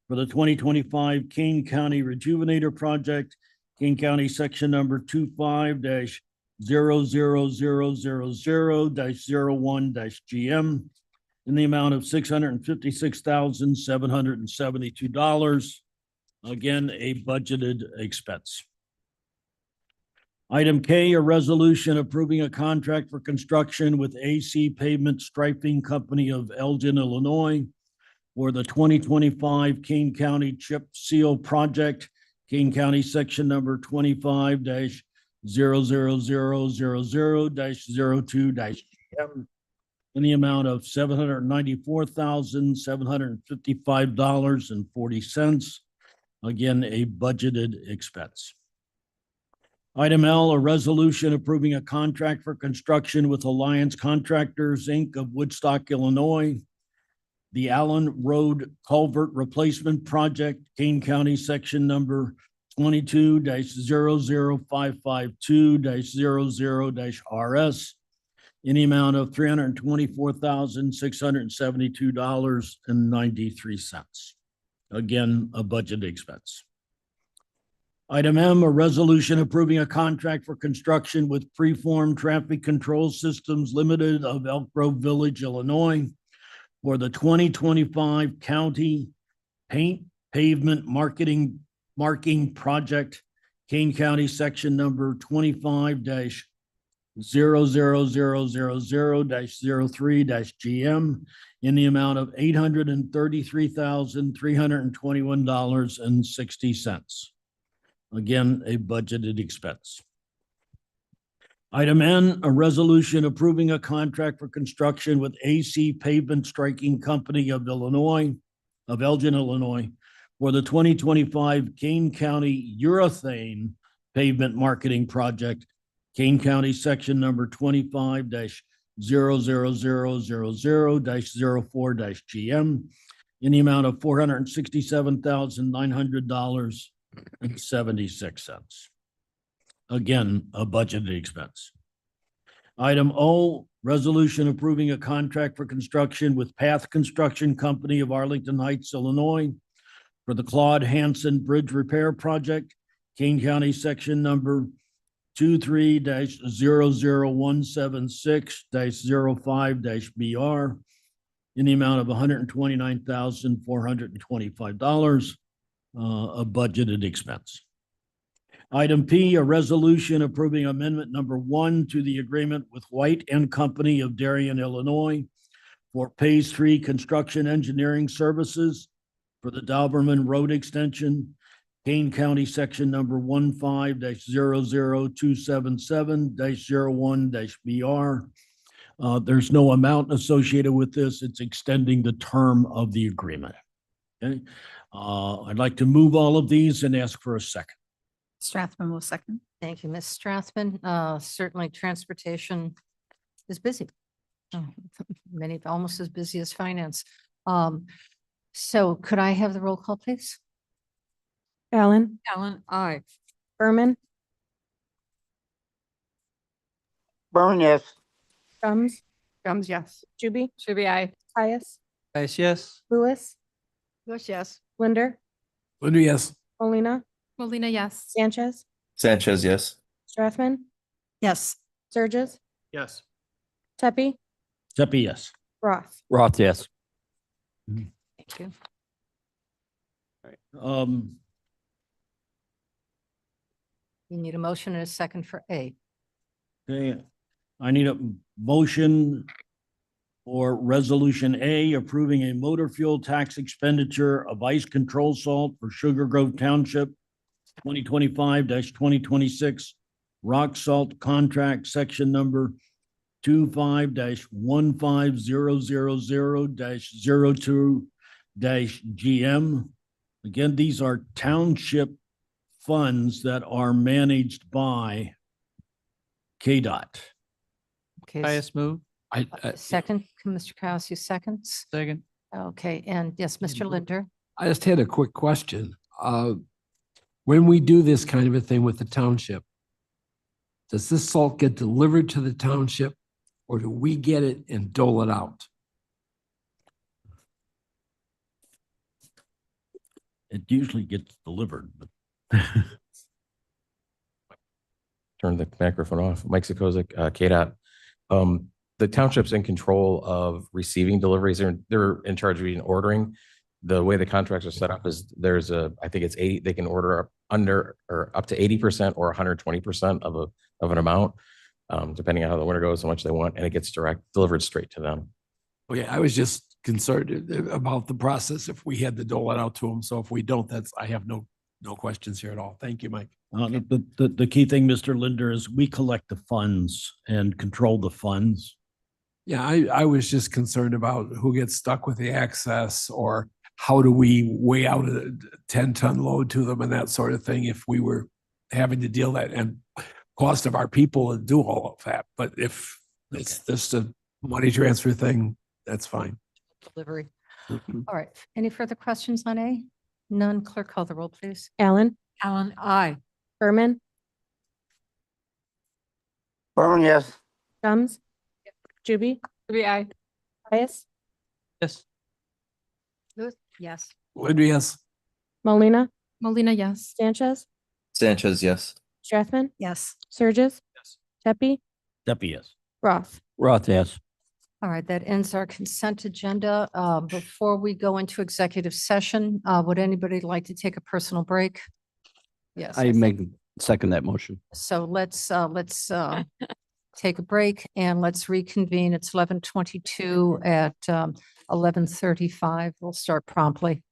for the 2025 Kane County Rejuvenator Project, Kane County, section number 25-00000-01-GM, in the amount of $656,772. Again, a budgeted expense. Item K, a resolution approving a contract for construction with AC Pavement Striping Company of Elgin, Illinois, for the 2025 Kane County Chip Seal Project, Kane County, section number 25-00000-02-GM, in the amount of $794,755.40. Again, a budgeted expense. Item L, a resolution approving a contract for construction with Alliance Contractors, Inc. of Woodstock, Illinois, the Allen Road Culvert Replacement Project, Kane County, section number 22-00552-00-RS, in the amount of $324,672.93. Again, a budget expense. Item M, a resolution approving a contract for construction with Preform Traffic Control Systems Limited of Elk Grove Village, Illinois, for the 2025 County Paint Pavement Marking Project, Kane County, section number 25-00000-03-GM, in the amount of $833,321.60. Again, a budgeted expense. Item N, a resolution approving a contract for construction with AC Pavement Striking Company of Illinois, of Elgin, Illinois, for the 2025 Kane County Urethane Pavement Marketing Project, Kane County, section number 25-00000-04-GM, in the amount of $467,900.76. Again, a budgeted expense. Item O, resolution approving a contract for construction with Path Construction Company of Arlington Heights, Illinois, for the Claude Hanson Bridge Repair Project, Kane County Section Number 23-00176-05-BR in the amount of $129,425 of budgeted expense. Item P, a resolution approving amendment number 1 to the agreement with White and Company of Darien, Illinois for Phase 3 construction engineering services for the Dalberman Road Extension, Kane County Section Number 15-00277-01-BR. There's no amount associated with this. It's extending the term of the agreement. Okay. I'd like to move all of these and ask for a second. Strathman will second. Thank you, Ms. Strathman. Certainly transportation is busy. Many, almost as busy as finance. So could I have the roll call, please? Allen, Allen, I. Berman, Burn, yes. Gums, Gums, yes. Juby, Should I? Caius, Caius, yes. Lewis, Bush, yes. Linder, Linda, yes. Molina, Molina, yes. Sanchez, Sanchez, yes. Strathman, Yes. Surges, Yes. Tepe, Steffi, yes. Roth. Roth, yes. Thank you. You need a motion and a second for A. Okay, I need a motion for Resolution A, approving a motor fuel tax expenditure of ice control salt for Sugar Grove Township, 2025-2026 rock salt contract, section number 25-15000-02-GM. Again, these are township funds that are managed by KDOT. Okay. Caius move. Second, Mr. Caius, you seconds. Second. Okay, and yes, Mr. Linder. I just had a quick question. When we do this kind of a thing with the township, does this salt get delivered to the township or do we get it and dole it out? It usually gets delivered, but Turn the microphone off. Mike Sikozik, KDOT. The township's in control of receiving deliveries. They're in charge of even ordering. The way the contracts are set up is there's I think it's 80, they can order under or up to 80% or 120% of an amount, depending on how the winter goes, how much they want, and it gets delivered straight to them. Okay, I was just concerned about the process if we had to dole it out to them. So if we don't, I have no questions here at all. Thank you, Mike. the key thing, Mr. Linder, is we collect the funds and control the funds. Yeah, I was just concerned about who gets stuck with the access or how do we weigh out a 10-ton load to them and that sort of thing if we were having to deal that and cost of our people and do all of that. But if it's just a money transfer thing, that's fine. Delivery. All right. Any further questions on A? None. Clerk, call the roll, please. Allen, Allen, I. Berman, Burn, yes. Gums, Juby, I. Caius, Yes. Lewis? Yes. Linda, yes. Molina, Molina, yes. Sanchez, Sanchez, yes. Strathman, Yes. Surges, Yes. Tepe, Steffi, yes. Roth. Roth, yes. All right, that ends our consent agenda. Before we go into executive session, would anybody like to take a personal break? Yes. I second that motion. So let's take a break and let's reconvene. It's 11:22 at 11:35. We'll start promptly.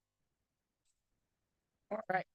All right.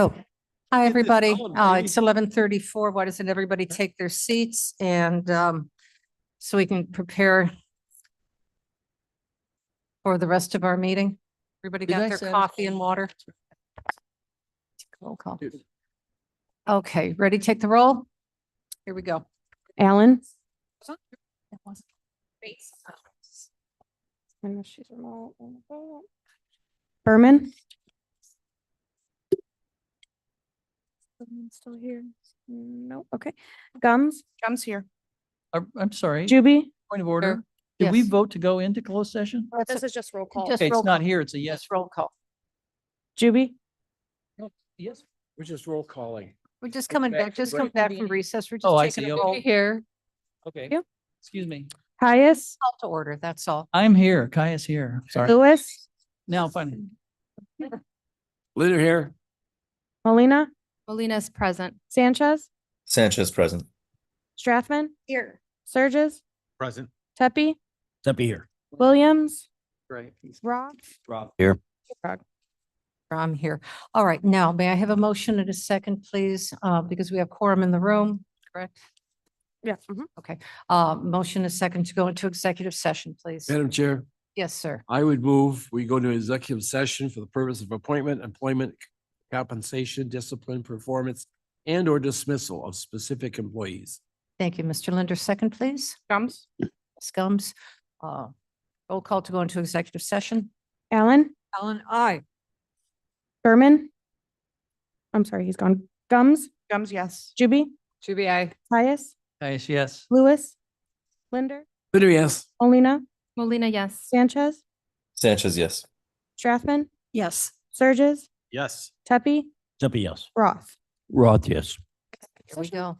Oh, hi, everybody. on, baby. It's 11:34. Why doesn't everybody take their seats and so we can prepare for the rest of our meeting? Everybody Did got I their say- coffee and water? Roll call. Okay, ready? to Take the roll? Here we go. Allen. Berman. Still here? No, okay. Gums. Gums here. I'm sorry. Juby. Point of order. Did we Yes. vote to go into closed session? This is just roll call. Just Okay, roll it's not call. here. It's a yes. Yes, roll call. Juby. Yes. We're just roll calling. We're just coming back, just come back from recess. We're Oh, I just taking see. a Okay. roll. Here. Okay. Yep. Excuse me. Caius. Call to order, that's all. I'm here. Kai is here. Sorry. Lewis. Now, fine. Litter here. Molina. Molina is present. Sanchez. Sanchez present. Strathman. Here. Surges. Present. Tepe. Steppy here. Williams. Right. Roth. Here. I'm here. All right, now, may I have a motion and a second, please? Because we have quorum in the room, correct? Yeah. Okay, motion a second to go into executive session, please. Madam Chair, Yes, sir. I would move, we go into executive session for the purpose of appointment, employment, compensation, discipline, performance, and or dismissal of specific employees. Thank you, Mr. Linder. Second, please. Gums. Ms. Gums. Roll call to go into executive session. Allen. Allen, aye. Berman. I'm sorry, he's gone. Gums. Gums, yes. Juby. Juby, I. Caius. Yes, yes. Lewis. Linder. Litter, yes. Molina. Molina, yes. Sanchez. Sanchez, yes. Strathman. Yes. Surges. Yes. Tepe. Steppy, yes. Roth. Roth, yes. Here we go.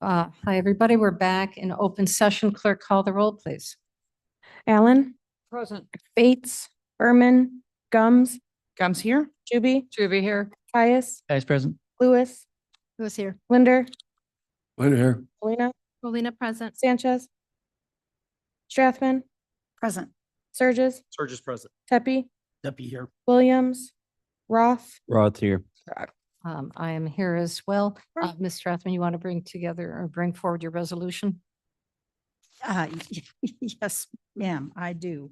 Hi, everybody. We're back in open session. Clerk, call the roll, please. Allen, Present. Bates, Berman, Gums, Gums here. Juby, Juby here. Caius, Guys present. Lewis, Who's here? Linder, Wait here. Polina, Molina present. Sanchez, Strathman, Present. Surges, Surges present. Tepe, Deputy here. Williams, Roth, Roth here. I am here as well. Ms. Strathman, you want to bring together or bring forward your resolution? Yes, ma'am, I do.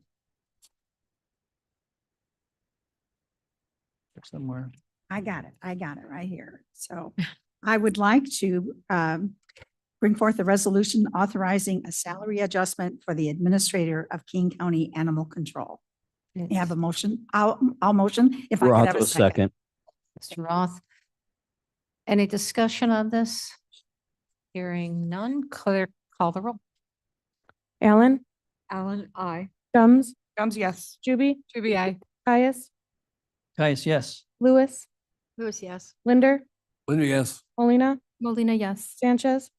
Somewhere. I got it right here. So I would like to bring forth a resolution authorizing a salary adjustment for the administrator of King County Animal Control. You have a motion? I'll motion if I could Roth have a was second. second. Mr. Roth. Any discussion on this? Hearing none, clerk, call the roll. Allen, Allen, I. Gums, Gums, yes. Juby, Juby, I. Caius, Guys, yes. Lewis, Lewis, yes. Linder, Linder, yes. Polina, Molina, yes. Sanchez.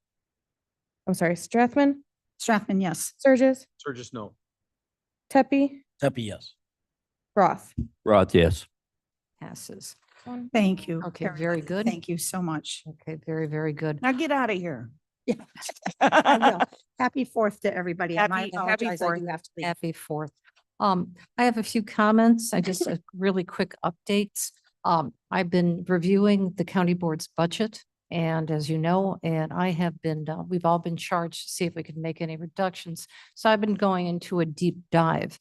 I'm sorry, Strathman, Strathman, yes. Surges, Surges, no. Tepe, Deputy, yes. Roth. Roth, yes. Passes. Thank you. Okay, very good. Thank you so much. Okay, very, very good. Now get out of here. Yeah. I will. Happy 4th to everybody. And I Happy apologize, I do 4th. have to leave. Happy 4th. I have a few comments. I just really quick updates. I've been reviewing the county board's budget. And as you know, and I have been, we've all been charged to see if we could make any reductions. So I've been going into a deep dive,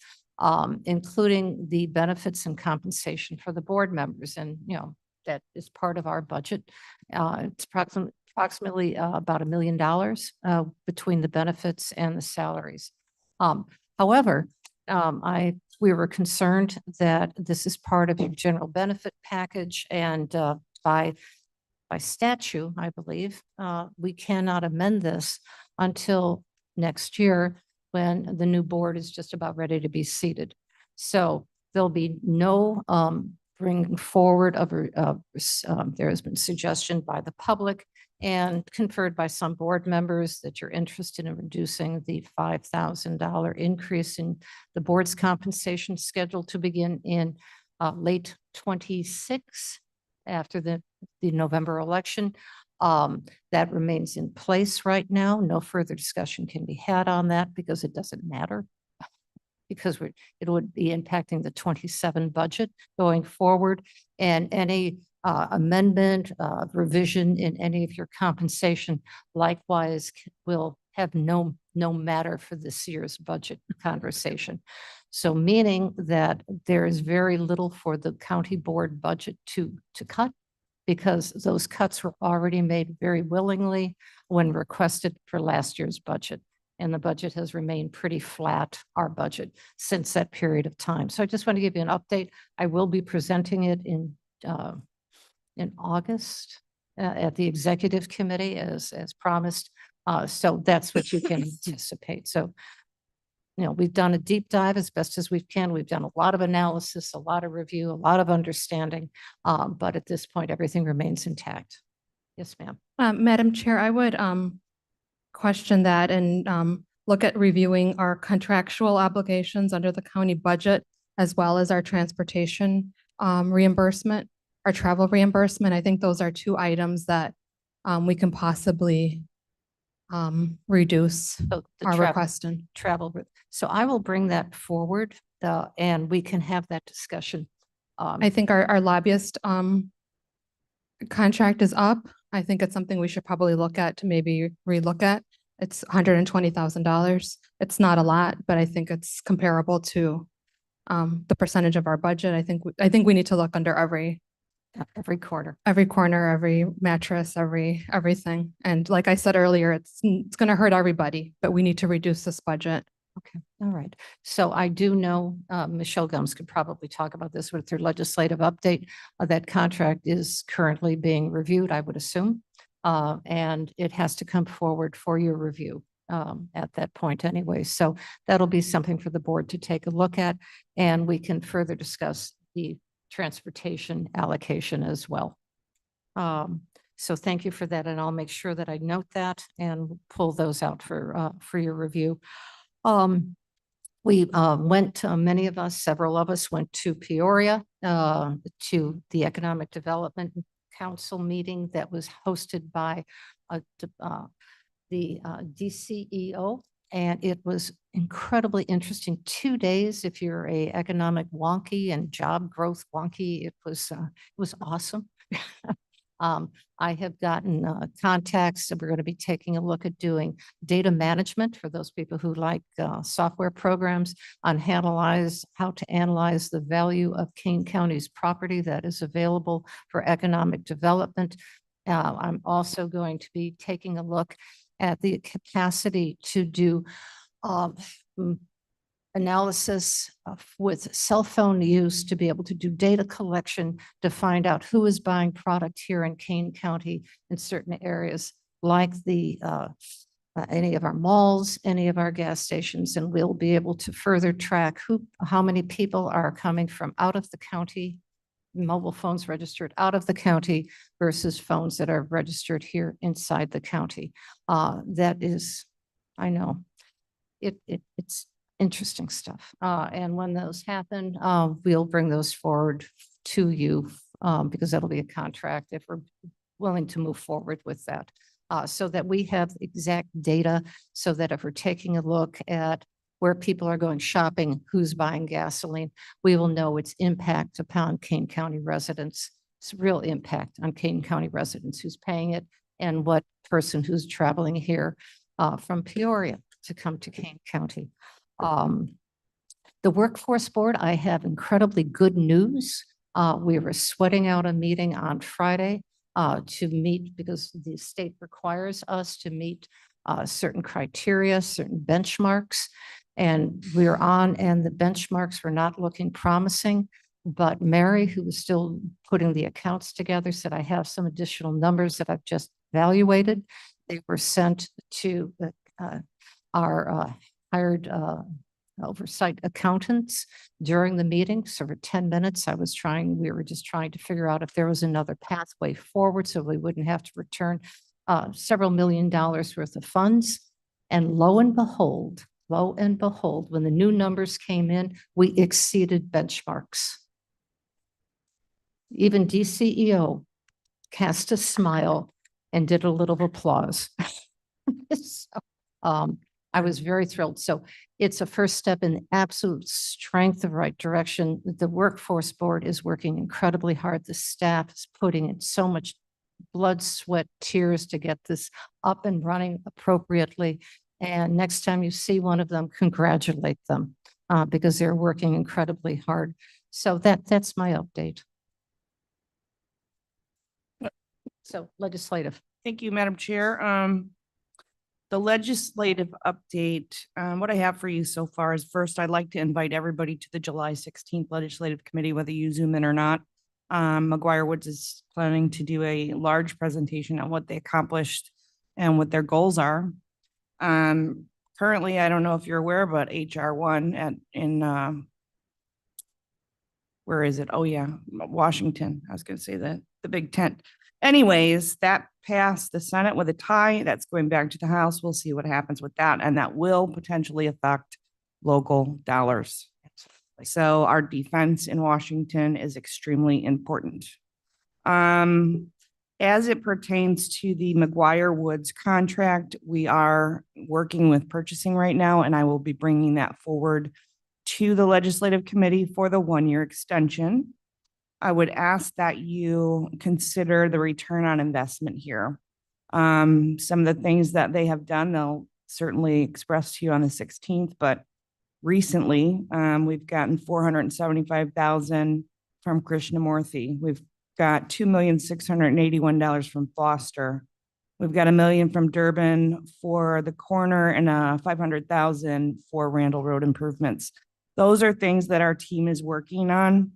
including the benefits and compensation for the board members. And, you know, that is part of our budget. It's approximately about $1 million between the benefits and the salaries. However, we were concerned that this is part of your general benefit package, and by statute, I believe, we cannot amend this until next year when the new board is just about ready to be seated. So there'll be no bringing forward of, there has been suggestion by the public and conferred by some board members that you're interested in reducing the $5,000 increase in the board's compensation scheduled to begin in late 26 after the November election. That remains in place right now. No further discussion can be had on that because it doesn't matter. Because it would be impacting the 27 budget going forward, and any amendment, revision in any of your compensation likewise will have no matter for this year's budget conversation. So meaning that there is very little for the county board budget to cut, because those cuts were already made very willingly when requested for last year's budget. And the budget has remained pretty flat, our budget, since that period of time. So I just want to give you an update. I will be presenting it in August at the executive committee as promised. So that's what you can anticipate. So, you know, we've done a deep dive as best as we can. We've done a lot of analysis, a lot of review, a lot of understanding. But at this point, everything remains intact. Yes, ma'am. Madam Chair, I would question that and look at reviewing our contractual obligations under the county budget, as well as our transportation reimbursement, our travel reimbursement. I think those are two items that we can possibly reduce So the our request in. travel. So I will bring that forward and we can have that discussion. I think our lobbyist contract is up. I think it's something we should probably look at to maybe relook at. It's $120,000. It's not a lot, but I think it's comparable to the percentage of our budget. I think we need to look under every corner, every mattress, everything. And like I said earlier, it's going to hurt everybody, but we need to reduce this budget. Okay, all right. So I do know Michelle Gums could probably talk about this with her legislative update. That contract is currently being reviewed, I would assume. And it has to come forward for your review at that point anyway. So that'll be something for the board to take a look at, and we can further discuss the transportation allocation as well. So thank you for that, and I'll make sure that I note that and pull those out for your review. We went, many of us, several of us went to Peoria, to the Economic Development Council meeting that was hosted by the DCEO. And it was incredibly interesting. 2 days, if you're a economic wonky and job growth wonky, it was awesome. I have gotten contacts, and we're going to be taking a look at doing data management for those people who like software programs on how to analyze the value of Kane County's property that is available for economic development. I'm also going to be taking a look at the capacity to do analysis with cell phone use to be able to do data collection to find out who is buying product here in Kane County in certain areas like any of our malls, any of our gas stations, and we'll be able to further track how many people are coming from out of the county, mobile phones registered out of the county versus phones that are registered here inside the county. That is, I know, it's interesting stuff. And when those happen, we'll bring those forward to you because that'll be a contract if we're willing to move forward with that. So that we have exact data so that if we're taking a look at where people are going shopping, who's buying gasoline, we will know its impact upon Kane County residents. It's real impact on Kane County residents who's paying it and what person who's traveling here from Peoria to come to Kane County. The Workforce Board, I have incredibly good news. We were sweating out a meeting on Friday to meet because the state requires us to meet certain criteria, certain benchmarks. And we're on, and the benchmarks were not looking promising. But Mary, who was still putting the accounts together, said, I have some additional numbers that I've just evaluated. They were sent to our hired oversight accountants during the meeting. So for 10 minutes, we were just trying to figure out if there was another pathway forward so we wouldn't have to return several $1 million worth of funds. And lo and behold, when the new numbers came in, we exceeded benchmarks. Even DCEO cast a smile and did a little applause. So, I was very thrilled. So it's a first step in the absolute strength, the right direction. The Workforce Board is working incredibly hard. The staff is putting in so much blood, sweat, tears to get this up and running appropriately. And next time you see one of them, congratulate them because they're working incredibly hard. So that's my update. So legislative. Thank you, Madam Chair. The legislative update, what I have for you so far is first, I'd like to invite everybody to the July 16th Legislative Committee, whether you Zoom in or not. McGuire Woods is planning to do a large presentation on what they accomplished and what their goals are. Currently, I don't know if you're aware, but HR1 where is it? Oh yeah, Washington. I was going to say the big tent. Anyways, that passed the Senate with a tie. That's going back to the House. We'll see what happens with that. And that will potentially affect local dollars. So our defense in Washington is extremely important. As it pertains to the McGuire Woods contract, we are working with purchasing right now, and I will be bringing that forward to the Legislative Committee for the 1-year extension. I would ask that you consider the return on investment here. Some of the things that they have done, they'll certainly express to you on the 16th, but recently we've gotten $475,000 from Krishnamurthy. We've got $2,681,000 from Foster. We've got $1 million from Durbin for the corner and $500,000 for Randall Road improvements. Those are things that our team is working on.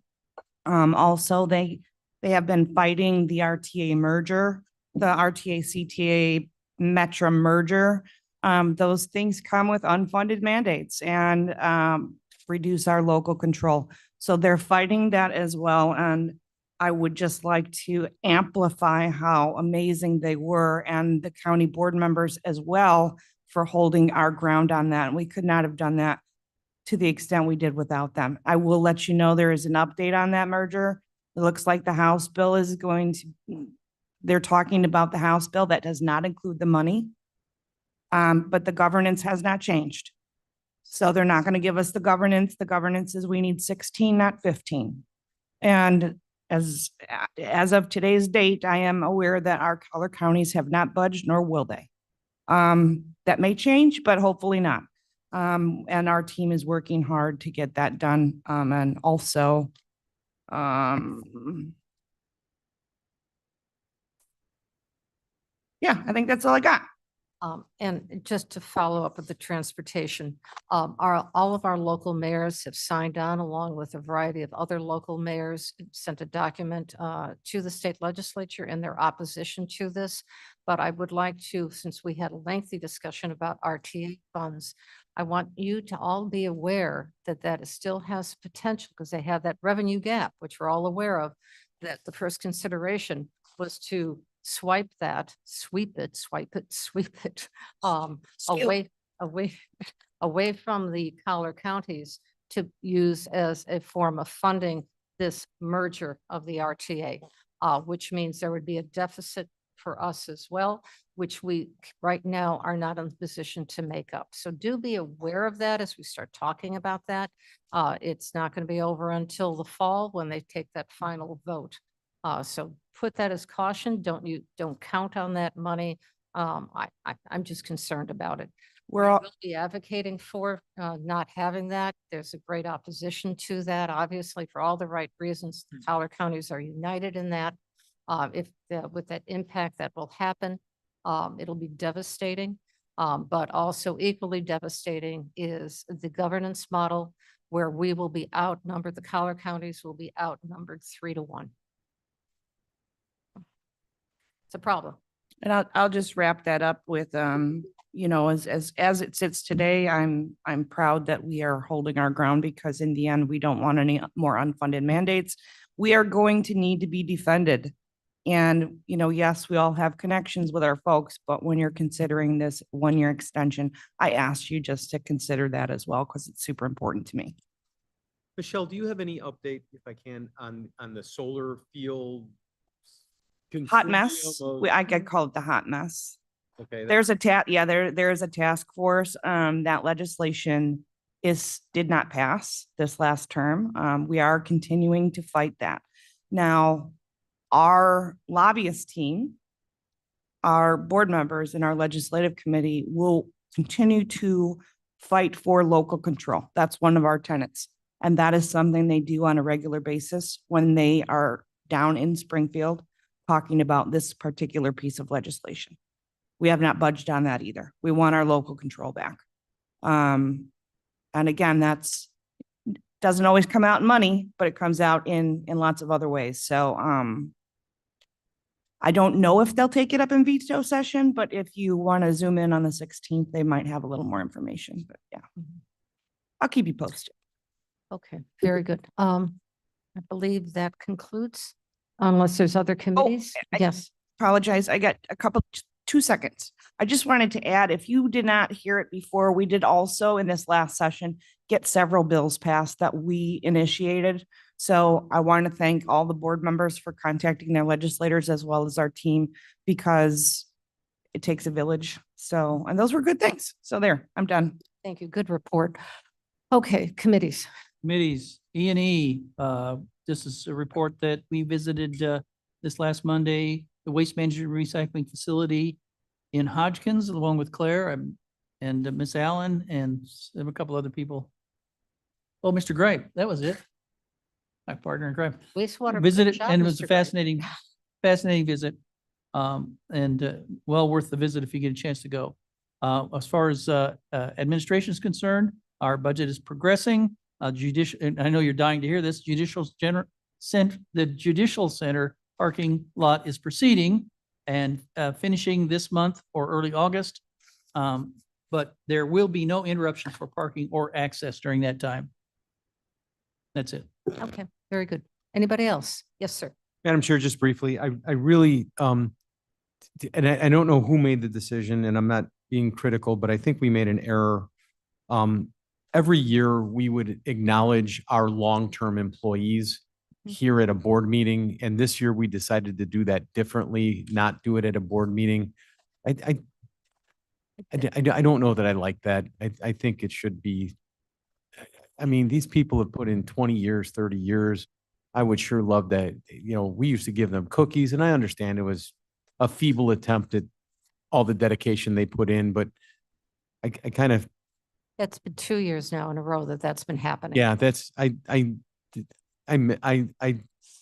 Also, they have been fighting the RTA merger, the RTA CTA Metra merger. Those things come with unfunded mandates and reduce our local control. So they're fighting that as well. And I would just like to amplify how amazing they were and the county board members as well for holding our ground on that. And we could not have done that to the extent we did without them. I will let you know there is an update on that merger. It looks like the House bill is going to, they're talking about the House bill that does not include the money. But the governance has not changed. So they're not going to give us the governance. The governance is we need 16, not 15. And as of today's date, I am aware that our color counties have not budged, nor will they. That may change, but hopefully not. And our team is working hard to get that done. And also, yeah, I think that's all I got. And just to follow up with the transportation, all of our local mayors have signed on along with a variety of other local mayors, sent a document to the state legislature in their opposition to this. But I would like to, since we had a lengthy discussion about RTA funds, I want you to all be aware that that still has potential because they have that revenue gap, which we're all aware of, that the first consideration was to sweep it, sweep it, away from the collar counties to use as a form of funding this merger of the RTA, which means there would be a deficit for us as well, which we right now are not in a position to make up. So do be aware of that as we start talking about that. It's not going to be over until the fall when they take that final vote. So put that as caution. Don't count on that money. I'm just concerned about it. We're all We'll be advocating for not having that. There's a great opposition to that, obviously, for all the right reasons. The collar counties are united in that. With that impact that will happen, it'll be devastating. But also equally devastating is the governance model where we will be outnumbered. The collar counties will be outnumbered 3-1. It's a problem. And I'll just wrap that up with, you know, as it sits today, I'm proud that we are holding our ground because in the end, we don't want any more unfunded mandates. We are going to need to be defended. And, you know, yes, we all have connections with our folks, but when you're considering this 1-year extension, I asked you just to consider that as well, because it's super important to me. Michelle, do you have any update, if I can, on the solar field? Hot mess. consortium of- I could call it the hot mess. Okay. There's a there is a task force. That legislation did not pass this last term. We are continuing to fight that. Now, our lobbyist team, our board members and our legislative committee will continue to fight for local control. That's one of our tenets. And that is something they do on a regular basis when they are down in Springfield talking about this particular piece of legislation. We have not budged on that either. We want our local control back. And again, doesn't always come out in money, but it comes out in lots of other ways. So I don't know if they'll take it up in veto session, but if you want to zoom in on the 16th, they might have a little more information, but yeah. I'll keep you posted. Okay, very good. I believe that concludes, unless there's other committees. Yes. Apologize. I got a couple, 2 seconds. I just wanted to add, if you did not hear it before, we did also in this last session get several bills passed that we initiated. So I want to thank all the board members for contacting their legislators as well as our team, because it takes a village. So, and those were good things. So there, I'm done. Thank you. Good report. Okay, committees. Committees, E&E, this is a report that we visited this last Monday, the Waste Management Recycling Facility in Hodgkins, along with Claire and Miss Allen and a couple other people. Oh, Mr. Gripe, that was it. My partner in crime. Wastewater. Visited, good job, and it was Mr. a Gripe. fascinating visit. And well worth the visit if you get a chance to go. As far as administration is concerned, our budget is progressing. Judicial, and I know you're dying to hear this, the Judicial Center parking lot is proceeding and finishing this month or early August. But there will be no interruptions for parking or access during that time. That's it. Okay, very good. Anybody else? Yes, sir. Madam Chair, just briefly, I really, and I don't know who made the decision, and I'm not being critical, but I think we made an error. Every year, we would acknowledge our long-term employees here at a board meeting, and this year we decided to do that differently, not do it at a board meeting. I don't know that I like that. I think it should be, I mean, these people have put in 20 years, 30 years. I would sure love that, we used to give them cookies, and I understand it was a feeble attempt at all the dedication they put in, but I kind of, It's been 2 years now in a row that that's been happening. yeah, that's, I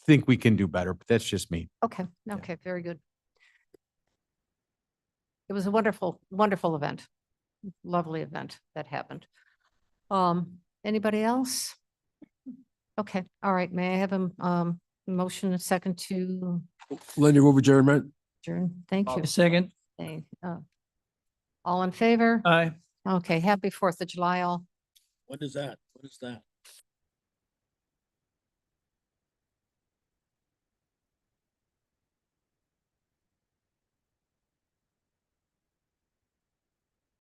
think we can do better, but that's just me. Okay, okay, very good. It was a wonderful, wonderful event. Lovely event that happened. Anybody else? Okay, all right, may I have a motion, a second to Linda, move adjournment. adjourn? Thank you. A second. Okay, all in favor? Aye. Okay, happy 4th of July all. What is that? What is that?